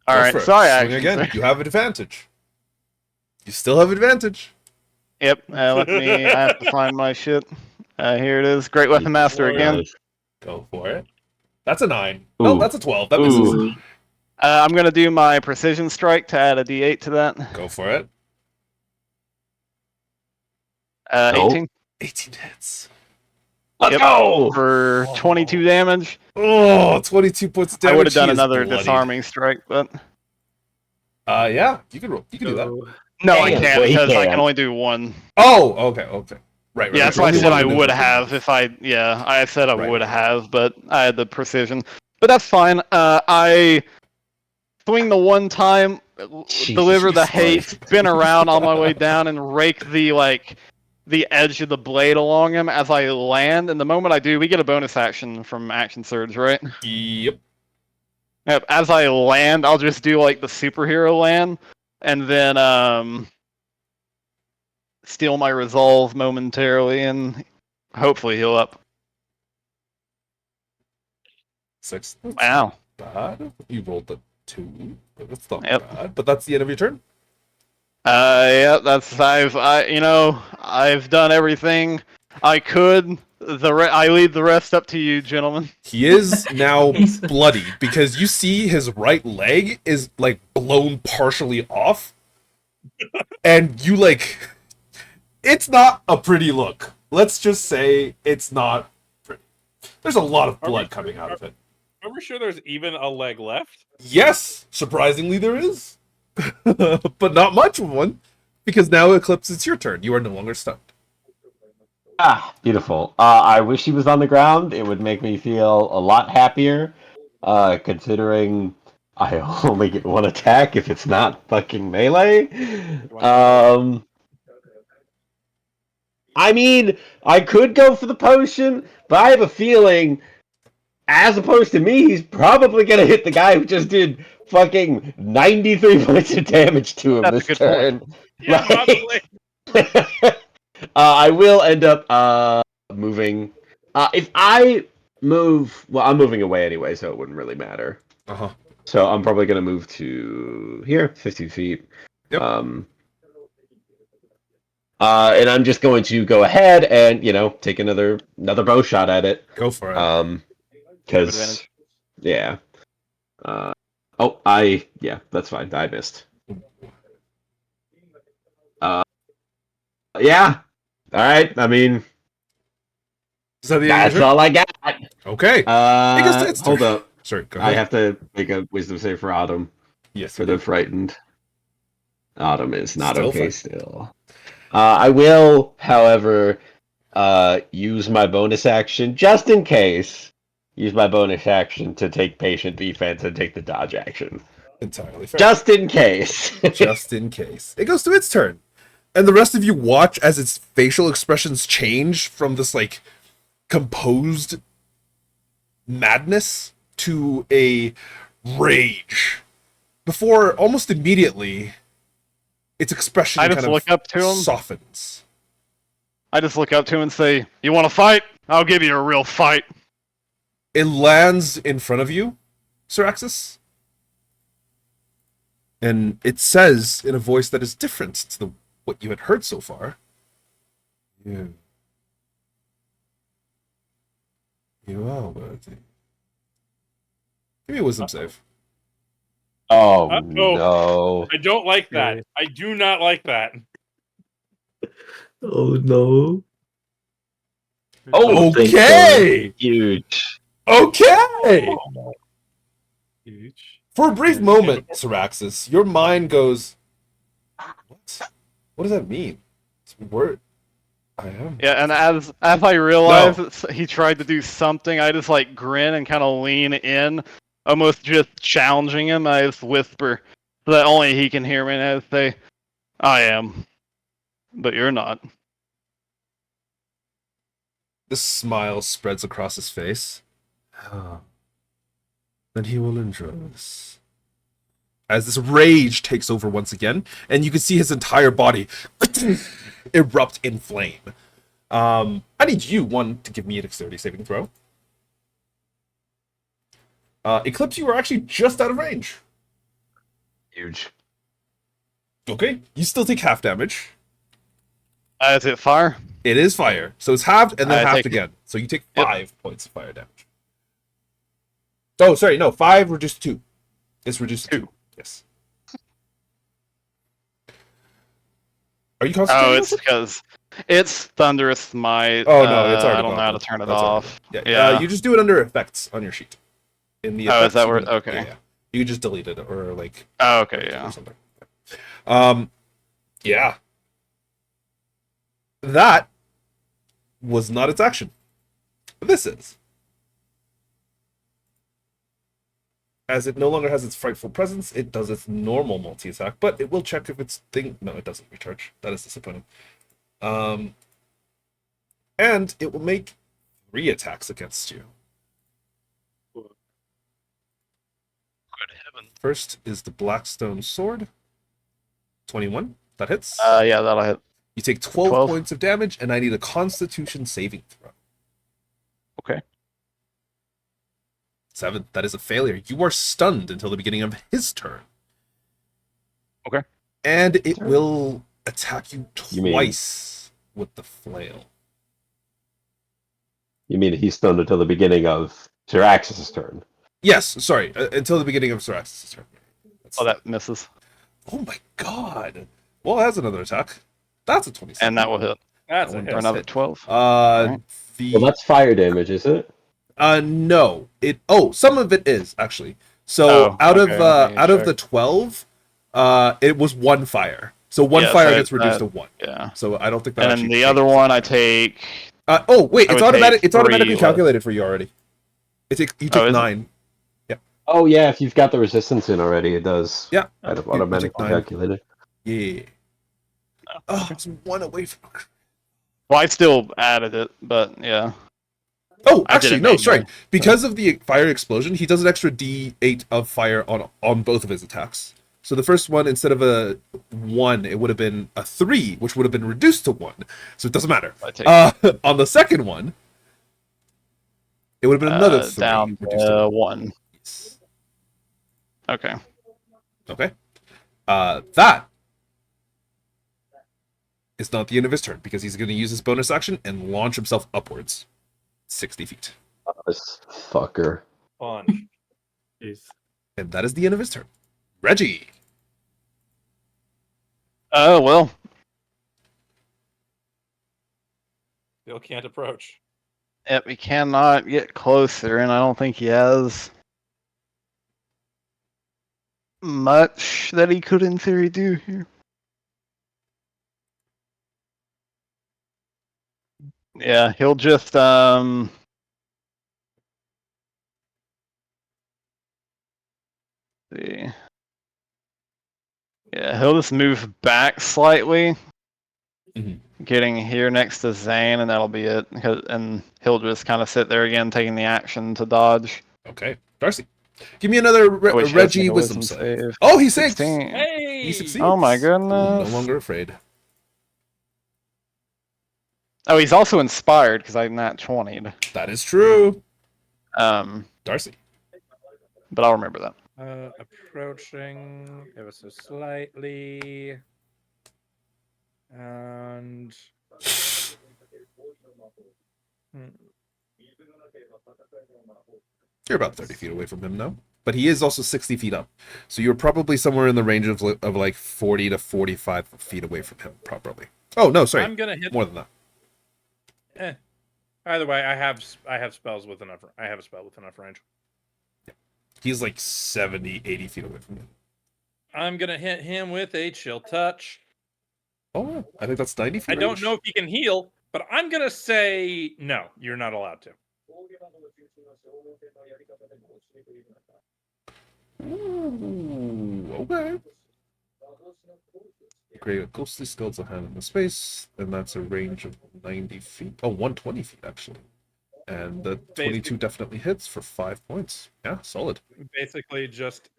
All Go right. for it. Sorry, Swing action again. surge. You have advantage. You still have advantage. Yep. Let me. I have to find my shit. Here it is. Great Weapon Master Lord. again. Go for it. That's a 9. No, Ooh. that's a 12. That misses. Ooh. I'm gonna do my precision strike to add a D8 to that. Go for it. Nope. 18 18 hits. Let's Yep. go! for 22 damage. Oh, 22 points of damage. I would have done He is another bloodied. disarming strike, but Yeah, you can roll. You can do that. no, I Damn, can't well, he because I can. can only do one. Oh, okay, okay. Right, Yeah, that's why I Only said one I maneuver would per have move. if I. Yeah, I said I Right. would have, but I had the precision. But that's fine. I swing the one time, Jesus deliver the hate, Christ. spin around on my way down, and rake the edge of the blade along him as I land. And the moment I do, we get a bonus action from Action Surge, right? Yep. Yep. As I land, I'll just do like the superhero land, and then steal my resolve momentarily, and hopefully heal up. 6. That's Wow. bad. You rolled the 2. But that's not Yep. bad. But that's the end of your turn. Yeah, I've done everything I could. I lead the rest up to you, gentlemen. He is now bloody because you see his right leg is like blown partially off. And you like, it's not a pretty look. Let's just say it's not pretty. There's a lot of blood coming out of it. Are we sure there's even a leg left? Yes, surprisingly there is. But not much of one. Because now, Eclipse, it's your turn. You are no longer stunned. Ah, beautiful. I wish he was on the ground. It would make me feel a lot happier, considering I only get one attack if it's not fucking melee. I mean, I could go for the potion, but I have a feeling, as opposed to me, he's probably gonna hit the guy who just did fucking 93 points of damage to him That's a this good turn. point. Yeah, Like- probably. I will end up moving. If I move, well, I'm moving away anyway, so it wouldn't really matter. Uh-huh. So I'm probably gonna move to here, 50 feet. Yep. And I'm just going to go ahead and take another bow shot at it. Go for it. Because Advantage. yeah. Yeah, that's fine. I missed. Yeah. All right. I mean, Is that the that's answer? all I got. Okay. it's Hold turn. up. Sorry, go I ahead. have to make a wisdom save for Autumn Yes, for you the do. frightened. Autumn is not Still okay fine. still. I will, however, use my bonus action just in case. Use my bonus action to take patient defense and take the dodge action. Entirely fair. Just in case. Just in case. It goes to its turn. And the rest of you watch as its facial expressions change from this, like, composed madness to a rage. Before, almost immediately, its expression I just kind look of up to him. softens. I just look up to him and say, "You want to fight? I'll give you a real fight." It lands in front of you, Sir Axis. And it says in a voice that is different to what you had heard so far. You are worthy. Give me a wisdom save. Oh Uh-oh. no. I don't like that. I do not like that. Oh no. Oh, Okay! huge. Okay! Huge. For a brief moment, Siraxis, your mind goes, what? What does that mean? It's a word. I am. Yeah, and as I realize that he tried to do something, I just like grin and kind of lean in, almost just challenging him. I just whisper so that only he can hear me, and I just say, "I am, but you're not." The smile spreads across his face. Then he will enjoy this. As this rage takes over once again, and you can see his entire body erupt in flame. I need you, one, to give me a dexterity saving throw. Eclipse, you are actually just out of range. Huge. Okay, you still take half damage. Is it fire? It is fire, so it's halved and then I halved take- again. So you take Yep. 5 points of fire damage. Oh, sorry, no, 5 reduced to 2. It's reduced to 2. Yes. Are you concentrating? Oh, it's because it's Thunderous Smite. Oh no, it's already I don't know how to gone. turn it That's already off. gone. Yeah. You just do it under effects on your sheet. In the Oh, is effects, that you where- can- okay. Yeah. You can just delete it or like. Oh, okay, or yeah. something. Yeah. That was not its action. This is. As it no longer has its frightful presence, it does its normal multi-attack, but it will check if its thing. No, it doesn't recharge. That is disappointing. And it will make 3 attacks against you. Good heaven. First is the Blackstone Sword. 21. That hits. Yeah, that'll hit. You take 12 12. points of damage, and I need a Constitution saving throw. Okay. 7. That is a failure. You are stunned until the beginning of his turn. Okay. And it will attack you You mean- twice with the flail. You mean he's stunned until the beginning of Jirax's turn? Yes, sorry, until the beginning of Sarax's turn. Oh, that misses. Oh my god. Well, that's another attack. That's a 27. And that will hit That's That a one hit. for does another hit. 12. Uh, Alright. the Well, that's fire damage, is it? no, it. Oh, some of it is actually. So Oh, out okay, let me out of check. the 12, it was one fire. So one Yeah, fire so gets reduced to that- one. Yeah. So I don't think that. And then actually the other changes one I anything. take. Oh wait, I it's would automatic. take It's automatically 3 calculated for you already. You Oh, took is it? 9. Oh yeah, if you've got the resistance in already, it does. Yeah, I'd have you took automatically 9. calculated. Yeah. Oh, it's one away from. Well, I still added it, but yeah. Oh, I did actually, it no, sorry. manually. Because of the fire explosion, he does an extra D8 of fire on both of his attacks. So the first one, instead of a 1, it would have been a 3, which would have been reduced to 1. So it doesn't matter. I take On the second one, it would have been another 3 down reduced to 1. 1. Okay. Okay. That is not the end of his turn because he's going to use his bonus action and launch himself upwards 60 feet. This fucker. Fun. Jeez. And that is the end of his turn. Reggie. Oh, well. Still can't approach. Yep, he cannot get closer, and I don't think he has much that he could, in theory, do here. Yeah, he'll just see. Yeah, he'll just move back slightly, Mhm. getting here next to Zane, and that'll be it. And he'll just kind of sit there again, taking the action to dodge. Okay. Darcy. Give me another Which has Reggie made a wisdom save. Oh, he saved. 16. Hey! He succeeds. Oh my No goodness. longer afraid. Oh, he's also inspired because I'm not 20'd. That is true. Um, Darcy. but I'll remember that. Approaching ever so slightly. And You're about 30 feet away from him now. But he is also 60 feet up. So you're probably somewhere in the range of like 40 to 45 feet away from him, probably. Oh, no, sorry. I'm gonna hit. More than that. Either way, I have spells with enough. I have a spell with enough range. He's like 70, 80 feet away from you. I'm gonna hit him with a chill touch. Oh, I think that's 90 feet. I don't range. know if he can heal, but I'm gonna say no. You're not allowed to. Ooh, okay. Create a ghostly skeletal hand in the space, and that's a range of 90 feet. Oh, 120 feet, actually. And the 22 definitely hits for 5 points. Yeah, solid. Basically, just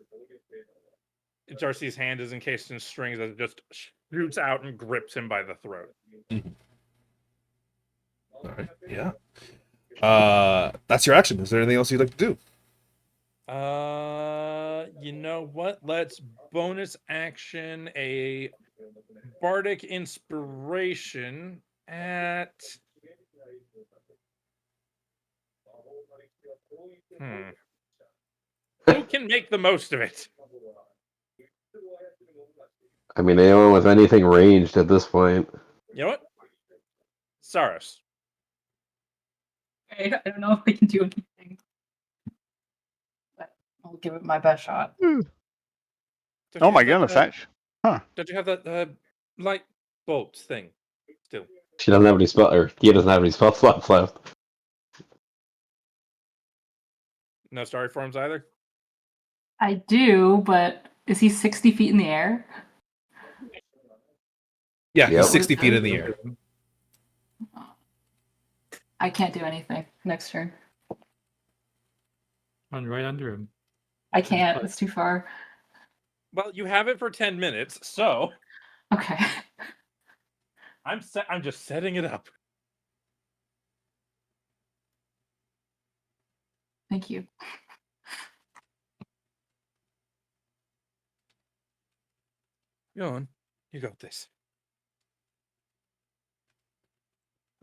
Darcy's hand is encased in strings that just shoots out and grips him by the throat. All right, yeah. That's your action. Is there anything else you'd like to do? You know what? Let's bonus action a bardic inspiration at. Who can make the most of it? I mean, anyone with anything ranged at this point. You know what? Saros. I don't know if I can do anything. But I'll give it my best shot. Don't Oh you my have goodness, that, actually. Don't you have that light bolt thing still? She doesn't have any spell, or he doesn't have any spell slots left. No starry forms either? I do, but is he 60 feet in the air? Yeah, Yep. he's 60 feet in the air. I can't do anything next turn. Run right under him. I can't. It's too far. Well, you have it for 10 minutes, so Okay. I'm just setting it up. Thank you. Go on. You got this.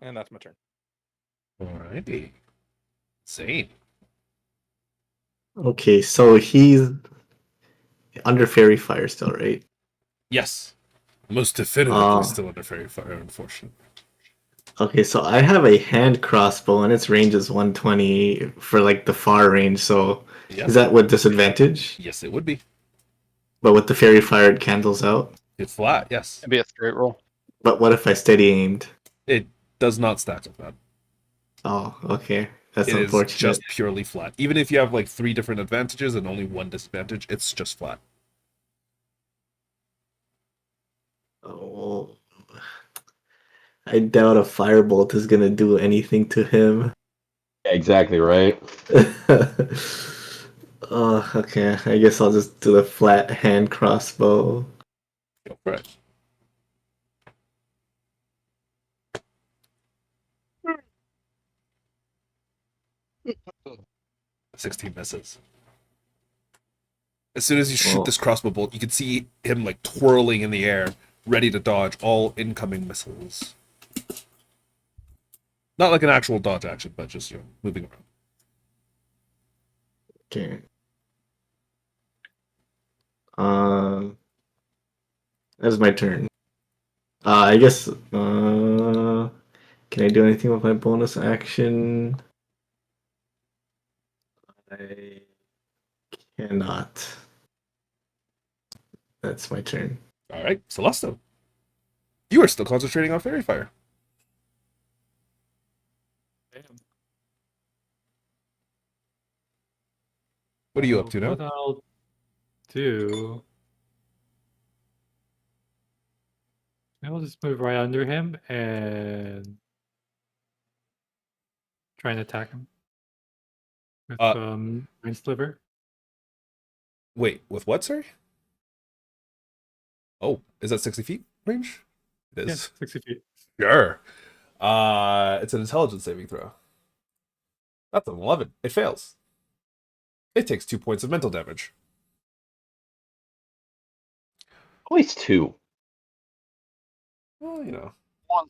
And that's my turn. Alrighty. Zane. Okay, so he's under fairy fire still, right? Yes. Most definitively Uh, still under fairy fire, unfortunately. Okay, so I have a hand crossbow and its range is 120 for like the far range, so Yep. is that with disadvantage? Yes, it would be. But with the fairy fire, it cancels out. It's flat, yes. It'd be a straight roll. But what if I steady aimed? It does not stack with that. Oh, okay. That's It is unfortunate. just purely flat. Even if you have like 3 different advantages and only 1 disadvantage, it's just flat. Oh, I doubt a firebolt is gonna do anything to him. Exactly right. Oh, okay. I guess I'll just do the flat hand crossbow. Go for it. Hmm. 16 misses. As soon as you shoot Well- this crossbow bolt, you can see him like twirling in the air, ready to dodge all incoming missiles. Not like an actual dodge action, but just, moving around. Okay. That's my turn. I guess. Can I do anything with my bonus action? I cannot. That's my turn. All right, Celesto. You are still concentrating on fairy fire. What are you up to now? What I'll do. I'll just move right under him and try and attack him with Mind Sliver. Wait, with what, sorry? Oh, is that 60 feet range? It Yeah, is. 60 feet. Sure. It's an intelligence saving throw. That's an 11. It fails. It takes 2 points of mental damage. Always 2. Well, 1.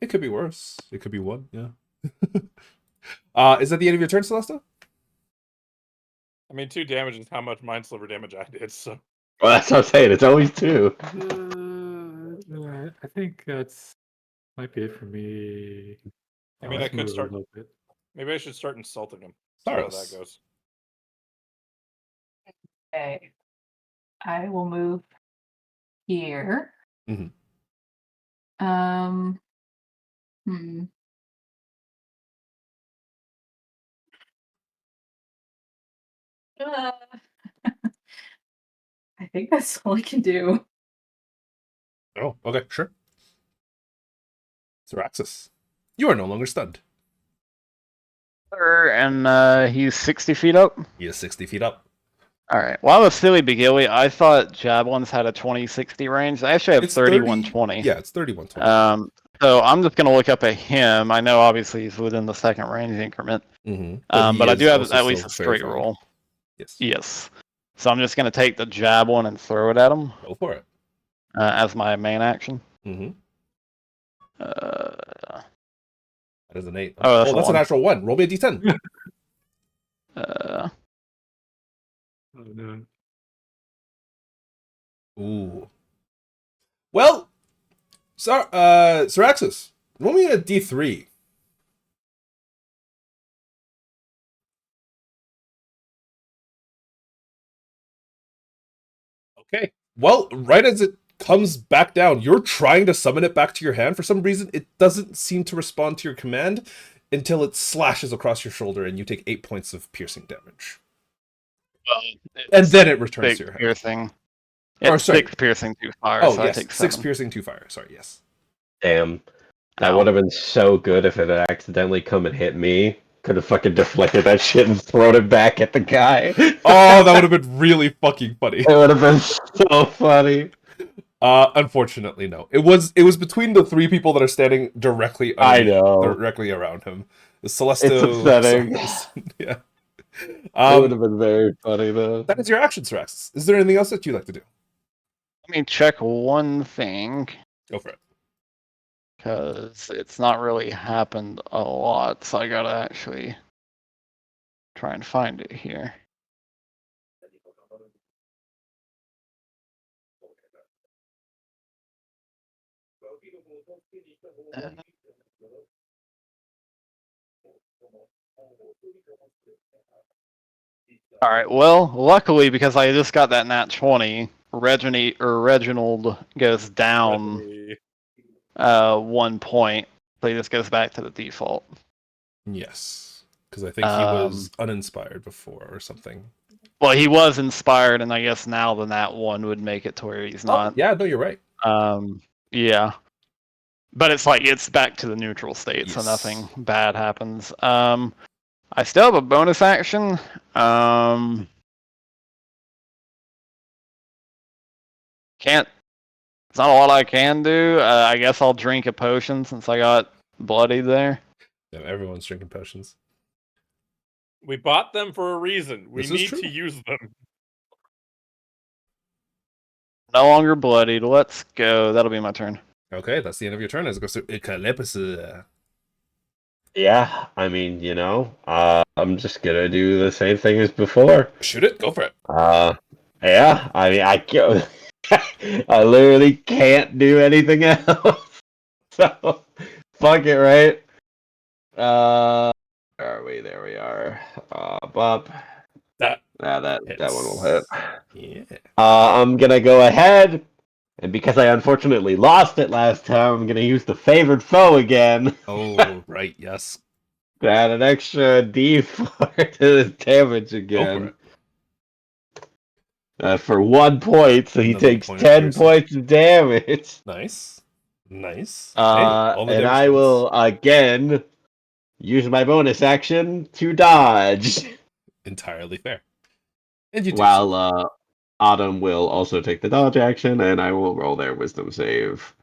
It could be worse. It could be 1, yeah. Is that the end of your turn, Celesta? I mean, 2 damage is how much Mind Sliver damage I did, so. Well, that's what I'm saying. It's always 2. I think that's might be it for me. I mean, I Let's could move a start. little bit. Maybe I should start insulting him. See how Saros. that goes. Okay. I will move here. Mhm. Hmm. Uh, I think that's all I can do. Oh, okay, sure. Syraxis. You are no longer stunned. And he's 60 feet up. He is 60 feet up. All right. Well, I was silly begilly. I thought javelins had a 20-60 range. I actually have It's 31-20. Yeah, it's 31-20. So I'm just gonna look up at him. I know obviously he's within the second range increment. Mm-hmm. But I do have at least a straight roll. Yes. Yes. So I'm just gonna take the javelin and throw it at him Go for it. as my main action. Mm-hmm. Uh, That is an 8. Oh, that's a that's an 1. actual 1. Roll me a d10. uh, Oh no. Ooh. Well, Syraxis, roll me a d3. Okay. Well, right as it comes back down, you're trying to summon it back to your hand. For some reason, it doesn't seem to respond to your command until it slashes across your shoulder and you take 8 points of piercing damage. And then it returns six to your hand. piercing. Or, It's sorry. 6 piercing, 2 fire. Oh, so yes. I take 6 7. piercing, 2 fire. Sorry, yes. Damn. That Ow. would have been so good if it had accidentally come and hit me. Could have fucking deflected that shit and thrown it back at the guy. Oh, that would have been really fucking funny. It would have been so funny. Unfortunately, no. It was between the 3 people that are standing directly directly around him. The Celesto. It's upsetting. Yeah. It would have been very funny though. That is your action, Syraxis. Is there anything else that you'd like to do? Let me check one thing. Go for it. because it's not really happened a lot. So I gotta actually try and find it here. All right. Well, luckily because I just got that nat 20, Reginald goes down Reggie. 1 point. So he just goes back to the default. Yes, because I think he was uninspired before or something. Well, he was inspired, and I guess now the nat 1 would make it to where he's not. Yeah, no, you're right. Yeah. But it's like it's back to the neutral state, so Yes. nothing bad happens. I still have a bonus action. Can't. It's not a lot I can do. I guess I'll drink a potion since I got bloodied there. Yeah, everyone's drinking potions. We bought them for a reason. We This is need true. to use them. No longer bloodied. Let's go. That'll be my turn. Okay, that's the end of your turn as it goes to Ekalepis. Yeah, I mean, I'm just gonna do the same thing as before. Shoot it, go for it. Yeah, I mean, I literally can't do anything else. So, fuck it, right? Where are we? There we are. Bop. That That one will hit. Yeah. I'm gonna go ahead, and because I unfortunately lost it last time, I'm gonna use the favored foe again. Oh, right, yes. To add an extra D4 to the damage Go again. for it. For 1 point, so he Another takes point of 10 piercing. points of damage. Nice. Nice. Hey, all the And damage I counts. will again use my bonus action to dodge. Entirely fair. And you do While Autumn will also take the dodge action, and I will roll their wisdom save.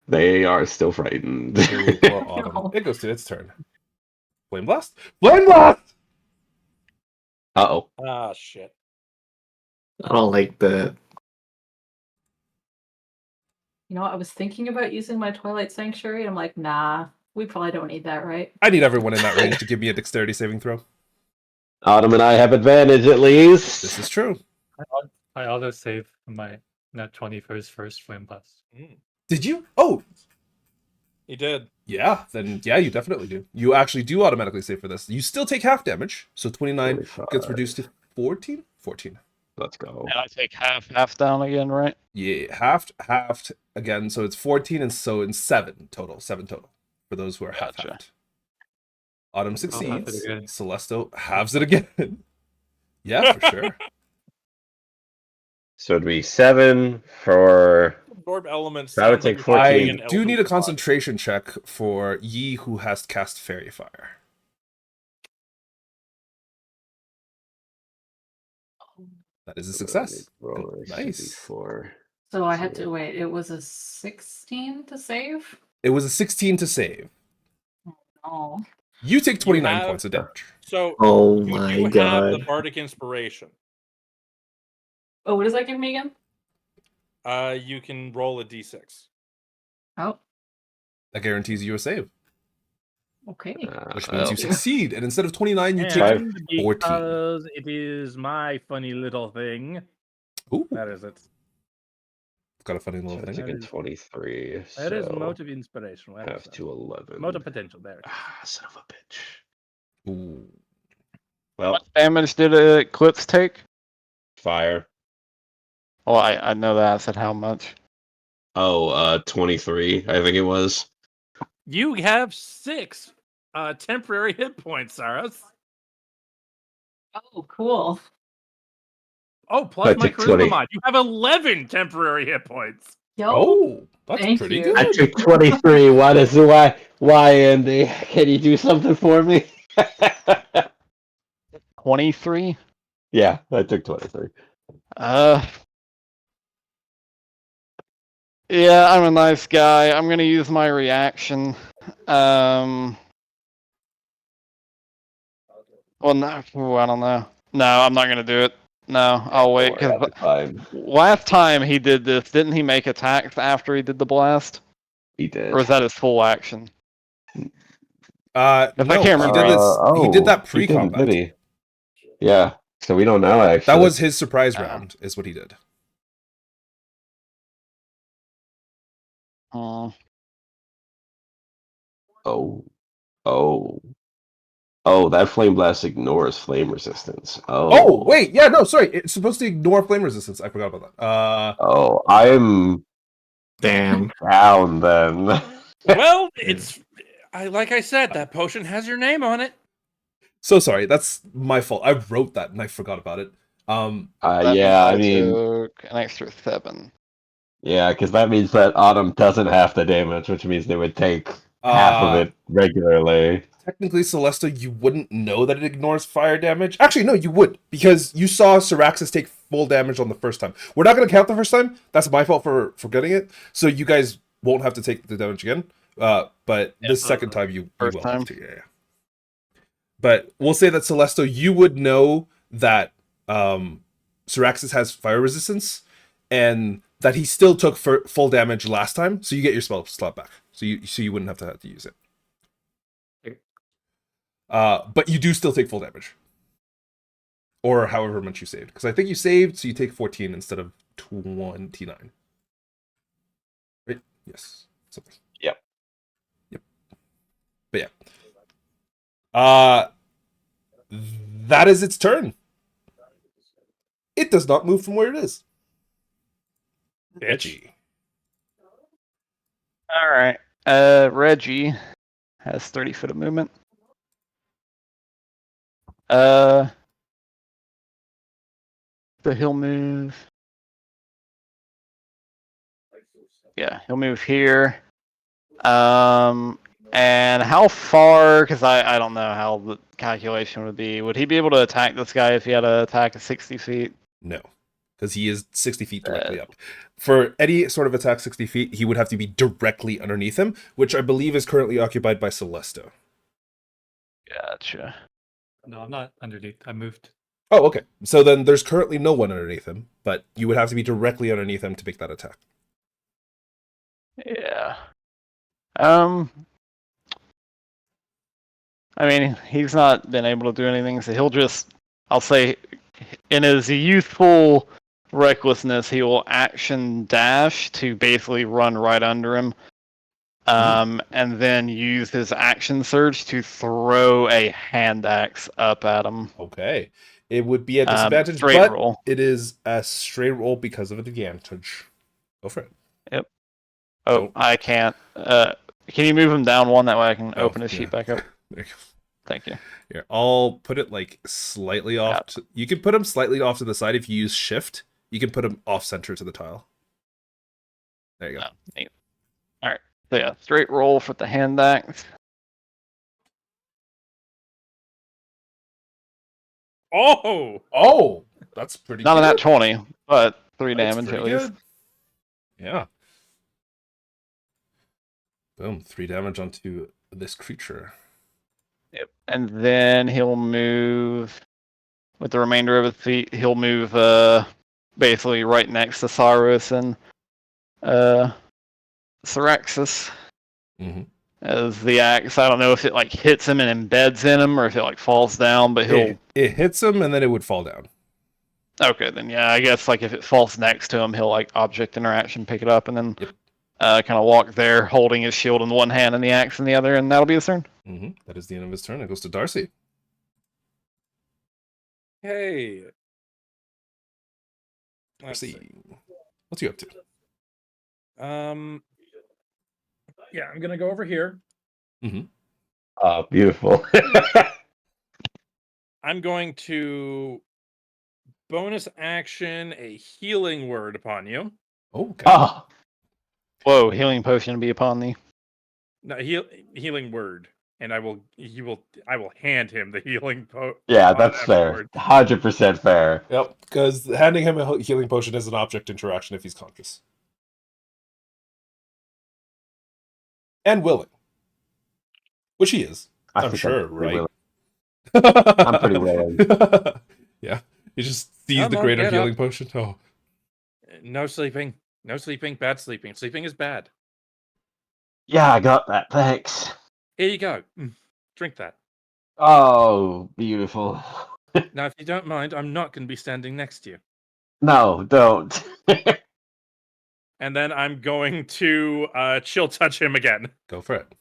They are still frightened. so. Ooh, poor Autumn. No. It goes to its turn. Flame Blast. Flame Blast! Uh-oh. Ah, shit. I don't like that. You know, I was thinking about using my Twilight Sanctuary. I'm like, nah, we probably don't need that, right? I need everyone in that range to give me a dexterity saving throw. Autumn and I have advantage at least. This is true. I auto save my nat 20 first Flame Blast. Did you? Oh, He did. yeah. Then, yeah, you definitely do. You actually do automatically save for this. You still take half damage. So 29 gets 45. reduced to 14? 14. Let's go. And I take half down again, right? Yeah, halved again. So it's 14 and so in 7 total. 7 total for those who are Gotcha. halved. Autumn halve it succeeds. again. Celesto halves it again. Yeah, for sure. So it'd be 7 for... Absorb elements. That would sounds like take you're 14. fighting I an do need a elven god. concentration check for Yi who has cast Fairy Fire. That is a success. Nice. So I had to wait. It was a 16 to save? It was a 16 to save. Oh. You take 29 have- points of damage. So Oh you my do have god. the Bardic Inspiration. Oh, what does that give me again? You can roll a d6. Oh, That guarantees you a save, okay. which means you succeed. And instead of 29, you take. Five. And 14. because it is my funny little thing. Ooh, That is it. got a funny little So thing. taking is- 23. That is so motive inspiration. Where is half that? to 11. Motive potential. There. Son of a bitch. Ooh. Well, What damage did Eclipse take? fire. Oh, I know that. I said how much. 23, I think it was. You have 6 temporary hit points, Saras. Oh, cool. Oh, plus I my took charisma 20. mod. You have 11 temporary hit points. Yo. Oh, that's Thank pretty you. good. I took 23. Why, Andy? Can you do something for me? 23? Yeah, I took 23. Yeah, I'm a nice guy. I'm gonna use my reaction. Well, no, ooh, I don't know. No, I'm not gonna do it. No, I'll wait. Don't worry, I'll Cause be fine. last time he did this, didn't he make attacks after he did the blast? He did. Or is that his full action? No, I can't he remember. did this. He did that he didn't, pre-combat. did he? Yeah. So we don't know actually. That was his surprise Ah. round, is what he did. Uh, Oh. That flame blast ignores flame resistance. Oh, wait, yeah, no, sorry. It's supposed to ignore flame resistance. I forgot about that. Oh, I'm Damn. down then. Well, like I said, that potion has your name on it. So sorry. That's my fault. I wrote that and I forgot about it. that Yeah, I means mean, took an extra 7. yeah, because that means that Autumn doesn't have the damage, which means they would take half of it regularly. Technically, Celesta, you wouldn't know that it ignores fire damage. Actually, no, you would, because you saw Syraxis take full damage on the first time. We're not going to count the first time. That's my fault for forgetting it. So you guys won't have to take the damage again. But this second time, you First will time? have to. Yeah. But we'll say that, Celesto, you would know that Syraxis has fire resistance, and that he still took full damage last time, so you get your spell slot back. So you wouldn't have to use it. But you do still take full damage. Or however much you saved. Because I think you saved, so you take 14 instead of 29. Right? Yes. Something. Yep. But yeah. That is its turn. It does not move from where it is. Reggie. All right. Reggie has 30 foot of movement. So he'll move. Yeah, he'll move here. And how far? Because I don't know how the calculation would be. Would he be able to attack this guy if he had an attack of 60 feet? No. Because he is 60 feet directly up. For any sort of attack 60 feet, he would have to be directly underneath him, which I believe is currently occupied by Celesto. Gotcha. No, I'm not underneath. I moved. Oh, okay. So then there's currently no one underneath him, but you would have to be directly underneath him to make that attack. Yeah. I mean, he's not been able to do anything, so he'll just, I'll say, in his youthful recklessness, he will action dash to basically run right under him. And then use his action surge to throw a hand axe up at him. Okay. It would be a disadvantage, Straight but roll. it is a straight roll because of advantage. Go for it. Oh, Oh. I can't. Can you move him down one? That way I can Oh, open his yeah. sheet back up. There you go. Thank you. Here, I'll put it like slightly off. You can put him slightly off to the side if you use shift. You can put him off center to the tile. There you go. Oh, neat. All right. So yeah, straight roll for the hand axe. Oh, that's pretty Not good. a nat 20, but 3 That's damage at pretty least. good. Yeah. Boom, 3 damage onto this creature. Yep. And then he'll move with the remainder of his feet. He'll move basically right next to Saurus and Syraxis Mm-hmm. as the axe. I don't know if it like hits him and embeds in him or if it like falls down, but he'll. It hits him and then it would fall down. Okay, then yeah, I guess like if it falls next to him, he'll like object interaction pick it up and then kind of walk there, holding his shield in one hand and the axe in the other, and that'll be his turn. Mm-hmm. That is the end of his turn. It goes to Darcy. Hey. Let's Darcy, see. what's you up to? Yeah, I'm gonna go over here. Beautiful. I'm going to bonus action a healing word upon you. Okay. Ah, Whoa, healing potion be upon thee. No, healing word, and I will hand him the healing yeah, that's fair. 100% fair. Yep, because handing him a healing potion is an object interaction if he's conscious. And willing. Which he is. I I'm think sure, pretty right? willing. I'm pretty willing. Yeah. He just sees Come the on, greater get healing up. potion. Oh. No sleeping. No sleeping. Bad sleeping. Sleeping is bad. Yeah, I got that. Thanks. Here you go. Drink that. Oh, beautiful. Now, if you don't mind, I'm not going to be standing next to you. No, don't. And then I'm going to chill touch him again. Go for it.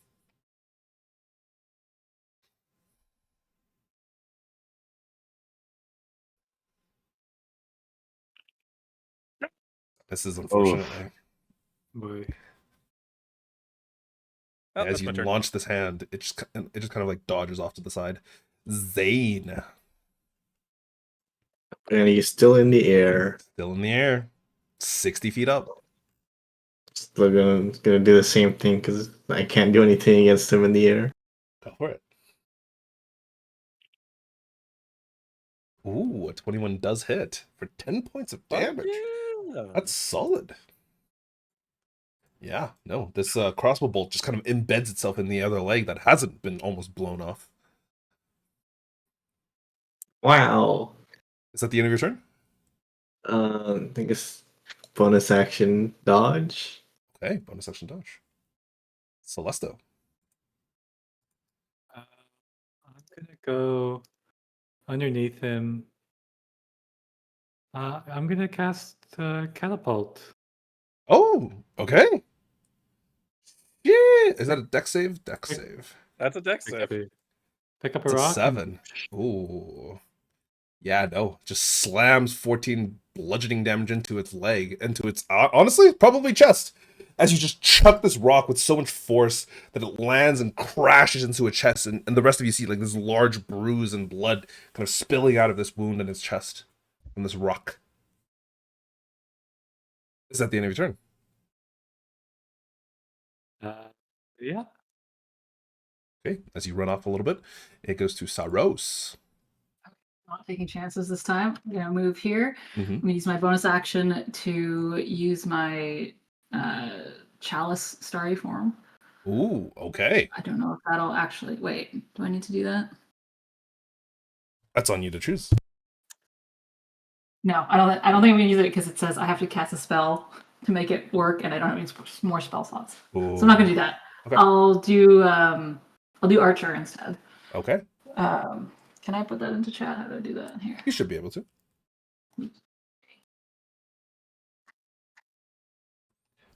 This is unfortunately. Boy. Oh, As that's you my turn. launch this hand, it just kind of like dodges off to the side. Zane, And he's still in the air. still in the air, 60 feet up. Still gonna do the same thing because I can't do anything against him in the air. Go for it. Ooh, a 21 does hit for 10 points of Fuck damage. yeah. That's solid. Yeah, no, this crossbow bolt just kind of embeds itself in the other leg that hasn't been almost blown off. Wow. Is that the end of your turn? I think it's bonus action dodge. Okay, bonus action dodge. Celesto. I'm gonna go underneath him. I'm gonna cast catapult. Oh, okay. Yeah, is that a deck save? Deck save. That's a dex save. Pick up a It's a rock. 7. Ooh. Yeah, no. Just slams 14 bludgeoning damage into its leg, into its, honestly, probably chest. As you just chuck this rock with so much force that it lands and crashes into a chest, and the rest of you see like this large bruise and blood kind of spilling out of this wound in its chest from this rock. Is that the end of your turn? Yeah. Okay, as you run off a little bit, it goes to Saros. Not taking chances this time. I'm gonna move here. Mhm. I'm gonna use my bonus action to use my chalice starry form. Ooh, okay. I don't know if that'll actually wait. Do I need to do that? That's on you to choose. No, I don't think I'm gonna use it because it says I have to cast a spell to make it work, and I don't have any more spell slots. So I'm not gonna do that. Okay. I'll do Archer instead. Okay, Can I put that into chat? How do I do that in here? you should be able to.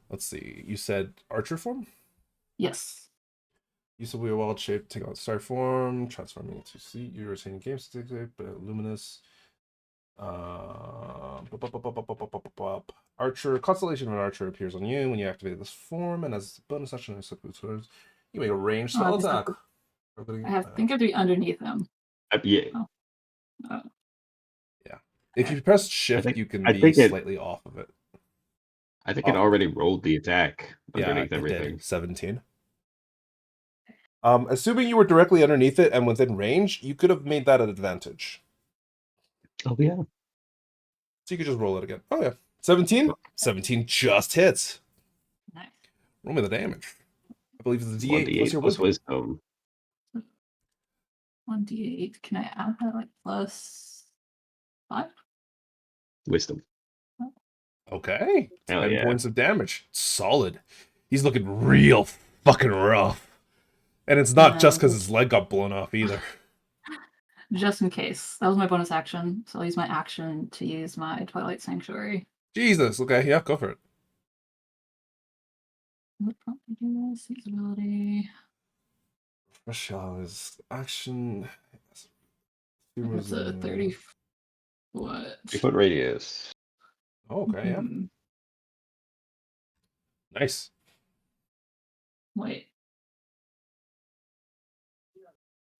Let's see. You said archer form? Yes. Use of a wild shape, take on star form, transforming into sea. You retain game static, but luminous. Archer, constellation of an archer appears on you when you activate this form, and as a bonus action, you make a ranged spell just attack. I think I have to be underneath him. Yeah. If you press shift, think- you can I be think it- slightly off of it. I think it already rolled the attack Yeah, underneath it everything. did. 17. Assuming you were directly underneath it and within range, you could have made that an advantage. Oh yeah. So you could just roll it again. Oh yeah. 17? 17 just hits. Nice. Roll me the damage. I believe it's a One D8 plus your plus wisdom. wisdom. 1d8. Can I add that like plus 5? Wisdom. Okay. Hell 10 yeah. points of damage. Solid. He's looking real fucking rough. And it's not just because his leg got blown off either. Just in case. That was my bonus action, so I'll use my action to use my Twilight Sanctuary. Jesus. Okay, yeah, go for it. What probably do this? Use ability. Michelle is action. It's a 30 foot. 3-foot radius. Oh, okay, yeah. Mhm. Nice.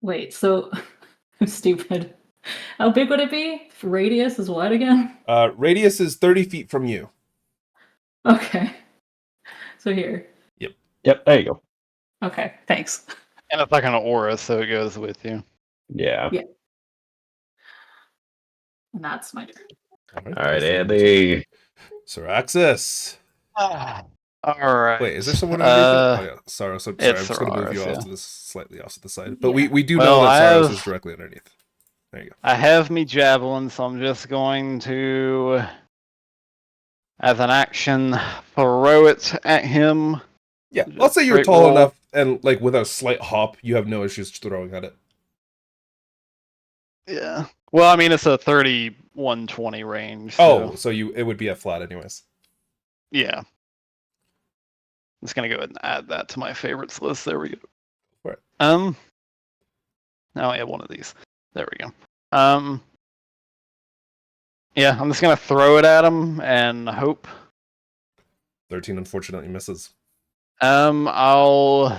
Wait, so I'm stupid. How big would it be? Radius is what again? Radius is 30 feet from you. Okay. So here. Yep, there you go. Okay, thanks. And it's like an aura, so it goes with you. Yeah. And that's my turn. All right, that's the end. Andy. Siraxis. All right. Wait, is there someone underneath it? Oh, yeah. Sorry, I'm it's just going to move you Sarax, off yeah. to this, slightly off to the side. But Yeah. we do Well, know that I Cyrus have- is directly underneath. There you go. I have me javelin, so I'm just going to, as an action, throw it at him Yeah, Just let's say you're straight tall roll. enough and like with a slight hop, you have no issues throwing at it. Yeah. Well, I mean, it's a 31-20 range. So, Oh, so it would be a flat anyways. yeah. I'm just gonna go ahead and add that to my favorites list. There we go. Right. Now I have one of these. There we go. Yeah, I'm just gonna throw it at him and hope. 13 unfortunately misses. I'll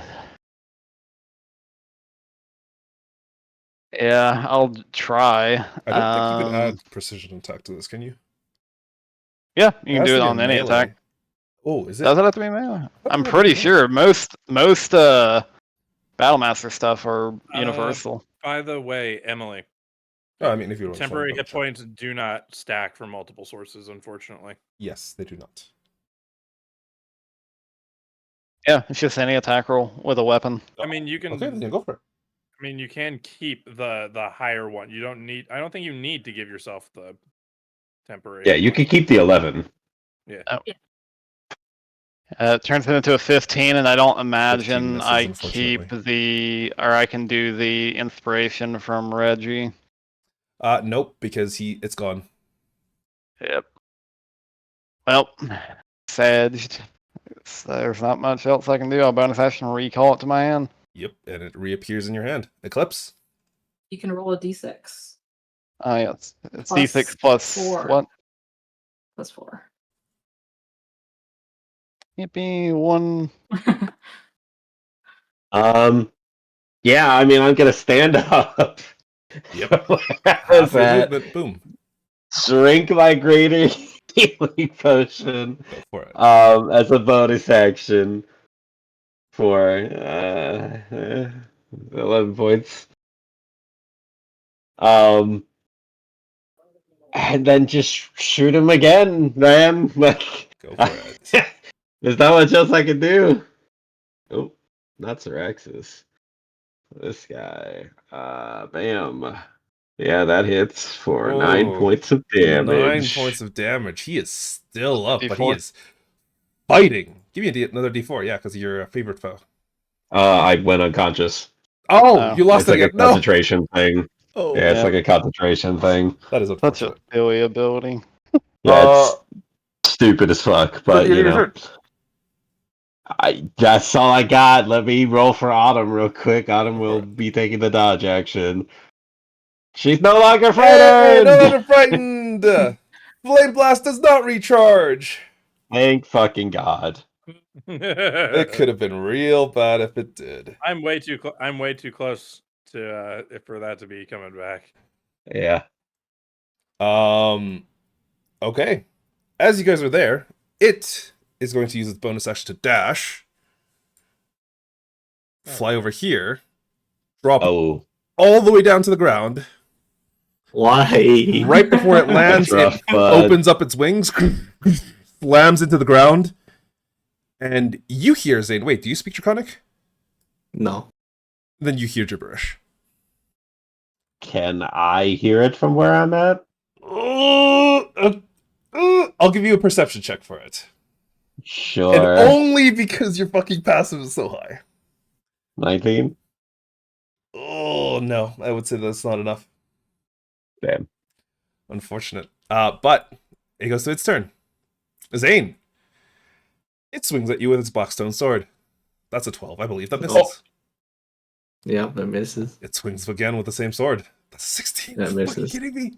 try. I don't think you can add precision attack to this, can you? Yeah, you can has do to it be a on any melee. attack. Oh, is it? Does it have to be melee? I'm it pretty have to be sure most Battlemaster stuff are universal. By the way, Emily, Oh, I mean, if you want to temporary double hit check. points do not stack from multiple sources, unfortunately. Yes, they do not. Yeah, it's just any attack roll with a weapon. I mean, you can. Okay, then go for it. I mean, you can keep the higher one. You don't need. I don't think you need to give yourself the temporary. Yeah, hit you points. could keep the 11. It turns it into a 15, and I don't imagine misses, I keep I can do the inspiration from Reggie. Nope, because it's gone. Yep. Well, Sedged. There's not much else I can do. I'll bonus action recall it to my hand. Yep, and it reappears in your hand. Eclipse. You can roll a d6 Oh, yeah, it's Plus D6 plus 4. what? plus 4. Yippee, 1. Yeah, I mean, I'm gonna stand up. Yep. As Half your that, movement. Boom. drink my greater healing potion Go for it. as a bonus action for 11 points. And then just shoot him again, man. Like, Go for it. there's not much else I can do. Oh, not Syraxis. This guy. Bam. Yeah, that hits for 9 Oh, points of damage. 9 points of damage. He is still up, but he D4. is fighting. Give me another D4, yeah, because of your favorite foe. I went unconscious. Oh, you lost It's like it a again. No. concentration thing. Oh, Yeah, it's Yeah. like a concentration thing. that is Such unfortunate. a silly ability. Yeah, it's stupid as fuck, but you know. That's all I got. Let me roll for Autumn real quick. Autumn will be taking the dodge action. She's no longer Hey, frightened! no longer frightened. Flame blast does not recharge. Thank fucking God. It could have been real bad if it did. I'm way too. I'm way too close to for that to be coming back. Yeah. Okay. As you guys are there, it is going to use its bonus action to dash, fly over here, drop Oh. all the way down to the ground. Why? Right before it lands, That's rough, it bud. opens up its wings, slams into the ground, and you hear Zane. Wait, do you speak Draconic? No. Then you hear gibberish. Can I hear it from where I'm at? I'll give you a perception check for it. Sure. And only because your fucking passive is so high. 19? Oh, no. I would say that's not enough. Damn. Unfortunate. But it goes to its turn. Zane. It swings at you with its blackstone sword. That's a 12. I believe that misses. Oh. Yeah, that misses. It swings again with the same sword. That's a 16. That Are you misses. kidding me?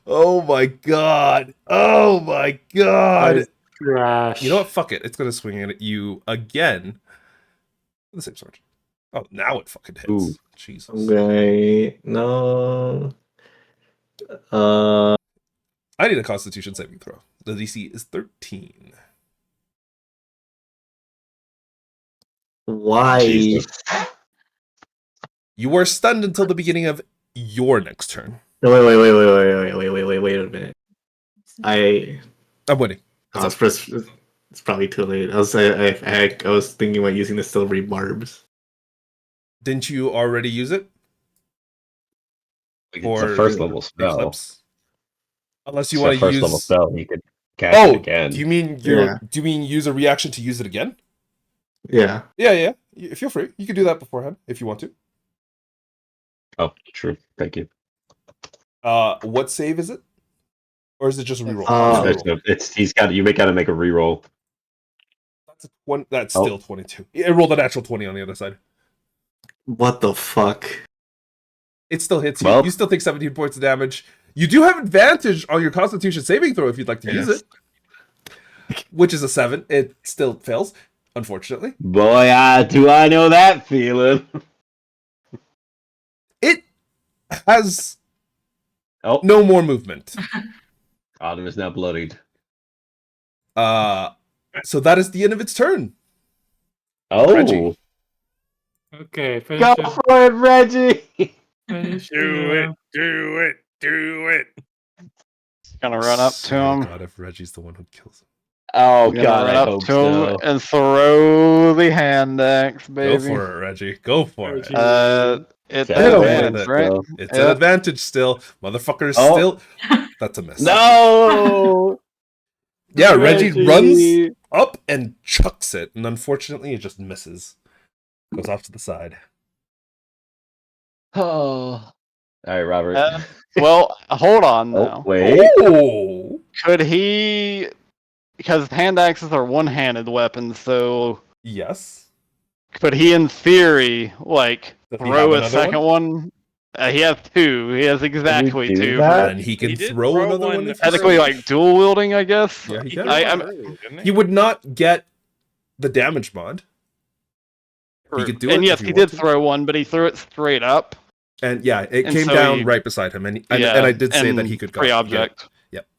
Oh my god. Oh my god. Trash. You know what? Fuck it. It's going to swing at you again. With the same sword. Oh, now it fucking hits. Ooh. Jesus. Okay. No. I need a Constitution saving throw. The DC is 13. Why? Jesus. You are stunned until the beginning of your next turn. No, wait a minute. I'm winning. It's probably too late. I was thinking about using the silvery barbs. Didn't you already use it? It's a first level spell. Eclipse? Unless you It's want a to first use. level spell. You could cast it again. do you mean use a reaction to use it again? Yeah. Yeah. Feel free. You can do that beforehand if you want to. Oh, true. Thank you. What save is it? Or is it just reroll? Uh, Just reroll. He's got you gotta make a reroll. That's a one. That's Oh. still 22. It rolled a natural 20 on the other side. what the fuck? It still hits you. Well- You still take 17 points of damage. You do have advantage on your Constitution saving throw if you'd like to use Yes. it, which is a 7. It still fails, unfortunately. Boy, do I know that feeling. It has Oh, no more movement. Autumn is now bloodied. So that is the end of its turn. Oh, Reggie. Okay, finish go it. for it, Reggie. Finish Do it. it. Do it. Do it. Gonna run up to Swear him. God, if Reggie's the one who kills him. Oh Gonna God, run I up hope to so. him and throw the hand axe, baby. Go for it, Reggie. Go for it. It's Hit him with advantage, it. right? It's Yeah. an advantage still. Motherfucker is Oh. still. That's a miss. No. Yeah, Reggie runs up and chucks it, and unfortunately, it just misses. Goes off to the side. Oh. All right, Robert. Well, hold on oh, now. wait. Oh! Could he? Because hand axes are one-handed weapons, so Yes. could he, in theory, like Does he throw have a another second one? He has two. He has exactly do two. that? And he can He did throw throw another one. one If he Technically, so like dual wielding, I guess. Yeah, he He can. threw one I'm- earlier, didn't He would not get the damage mod. He could do and it yes, if he he did wanted to. throw one, but he threw it straight up. And yeah, it And came so down he- right beside him. And Yeah, I did say that and he could go. free get it. object.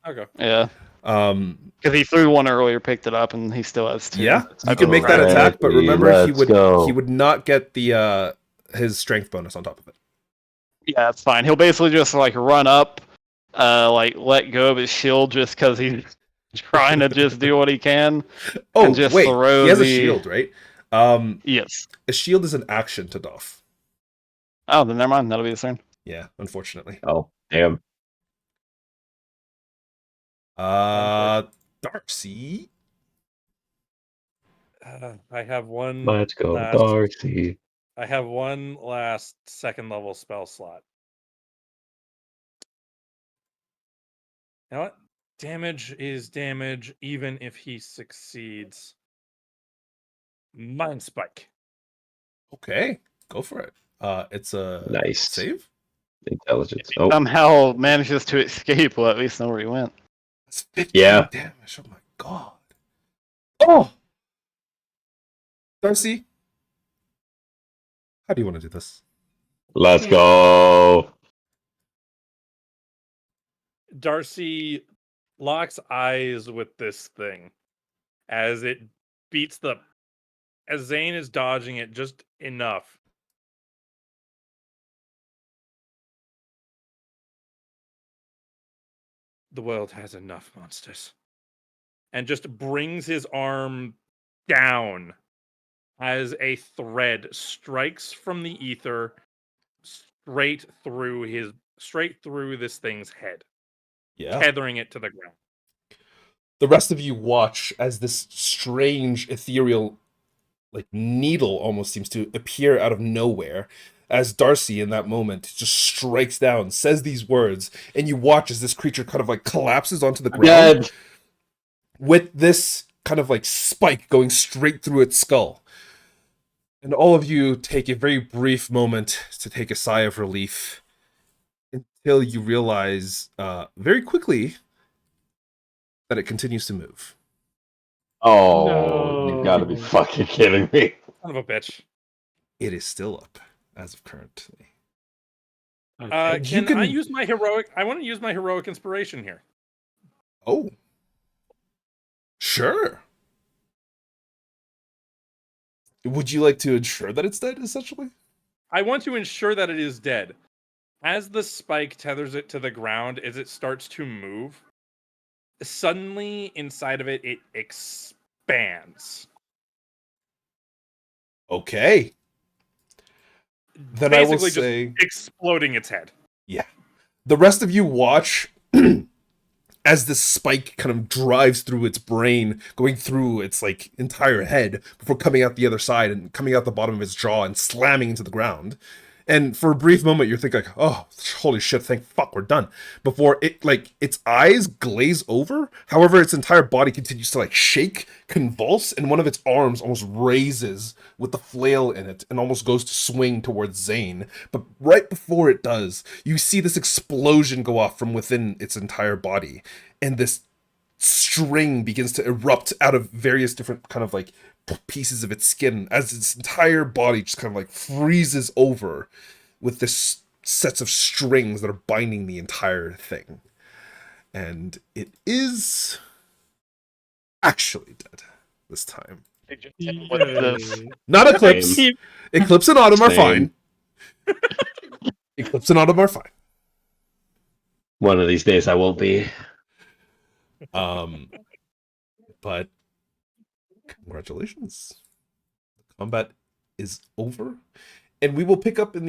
Okay. Yeah, Because he threw one earlier, picked it up, and he still has two. yeah, I you can make that believe. attack, but Reggie, remember he let's go. would not get the his strength bonus on top of it. Yeah, that's fine. He'll basically just like run up, like let go of his shield just because he's trying to just do what he can. Oh And just wait, throw he has a the- shield, right? Yes. A shield is an action to doff. Oh, then never mind. That'll be the same. Yeah, unfortunately. Oh, damn. Darcy. I have one. Let's go, last- Darcy. I have one last second level spell slot. You know what? Damage is damage, even if he succeeds. Mind Spike. Okay, go for it. It's a Nice. save. Intelligence. Oh, Somehow manages to escape. Well, at least know where he went. That's 15 Yeah. damage. Oh my god. Oh, Darcy. How do you want to do this? let's go. Darcy locks eyes with this thing as it beats the. As Zane is dodging it just enough. The world has enough monsters. And just brings his arm down as a thread strikes from the ether straight through this thing's head, Yeah. tethering it to the ground. The rest of you watch as this strange ethereal like needle almost seems to appear out of nowhere as Darcy in that moment just strikes down, says these words, and you watch as this creature kind of like collapses onto the ground Dead. with this kind of like spike going straight through its skull. And all of you take a very brief moment to take a sigh of relief until you realize very quickly that it continues to move. Oh, you gotta be No. fucking kidding me. Son of a bitch. It is still up as of currently. Okay. You Can I can- use my heroic? I want to use my heroic inspiration here. Oh. Sure. Would you like to ensure that it's dead, essentially? I want to ensure that it is dead. As the spike tethers it to the ground, as it starts to move, suddenly inside of it, it expands. Okay. Then I will Basically just say exploding its head. the rest of you watch as this spike kind of drives through its brain, going through its like entire head before coming out the other side and coming out the bottom of its jaw and slamming into the ground. And for a brief moment, you're thinking like, "Oh, holy shit! Thank fuck, we're done." Before it, like, its eyes glaze over. However, its entire body continues to like shake, convulse, and one of its arms almost raises with the flail in it and almost goes to swing towards Zane. But right before it does, you see this explosion go off from within its entire body, and this string begins to erupt out of various different kind of like pieces of its skin as its entire body just kind of like freezes over with this sets of strings that are binding the entire thing. And it is actually dead this time. Yay. Not Eclipse. Same. Eclipse and Autumn are Same. fine. Eclipse and Autumn are fine. One of these days I won't be. But congratulations. The combat is over. And we will pick up in the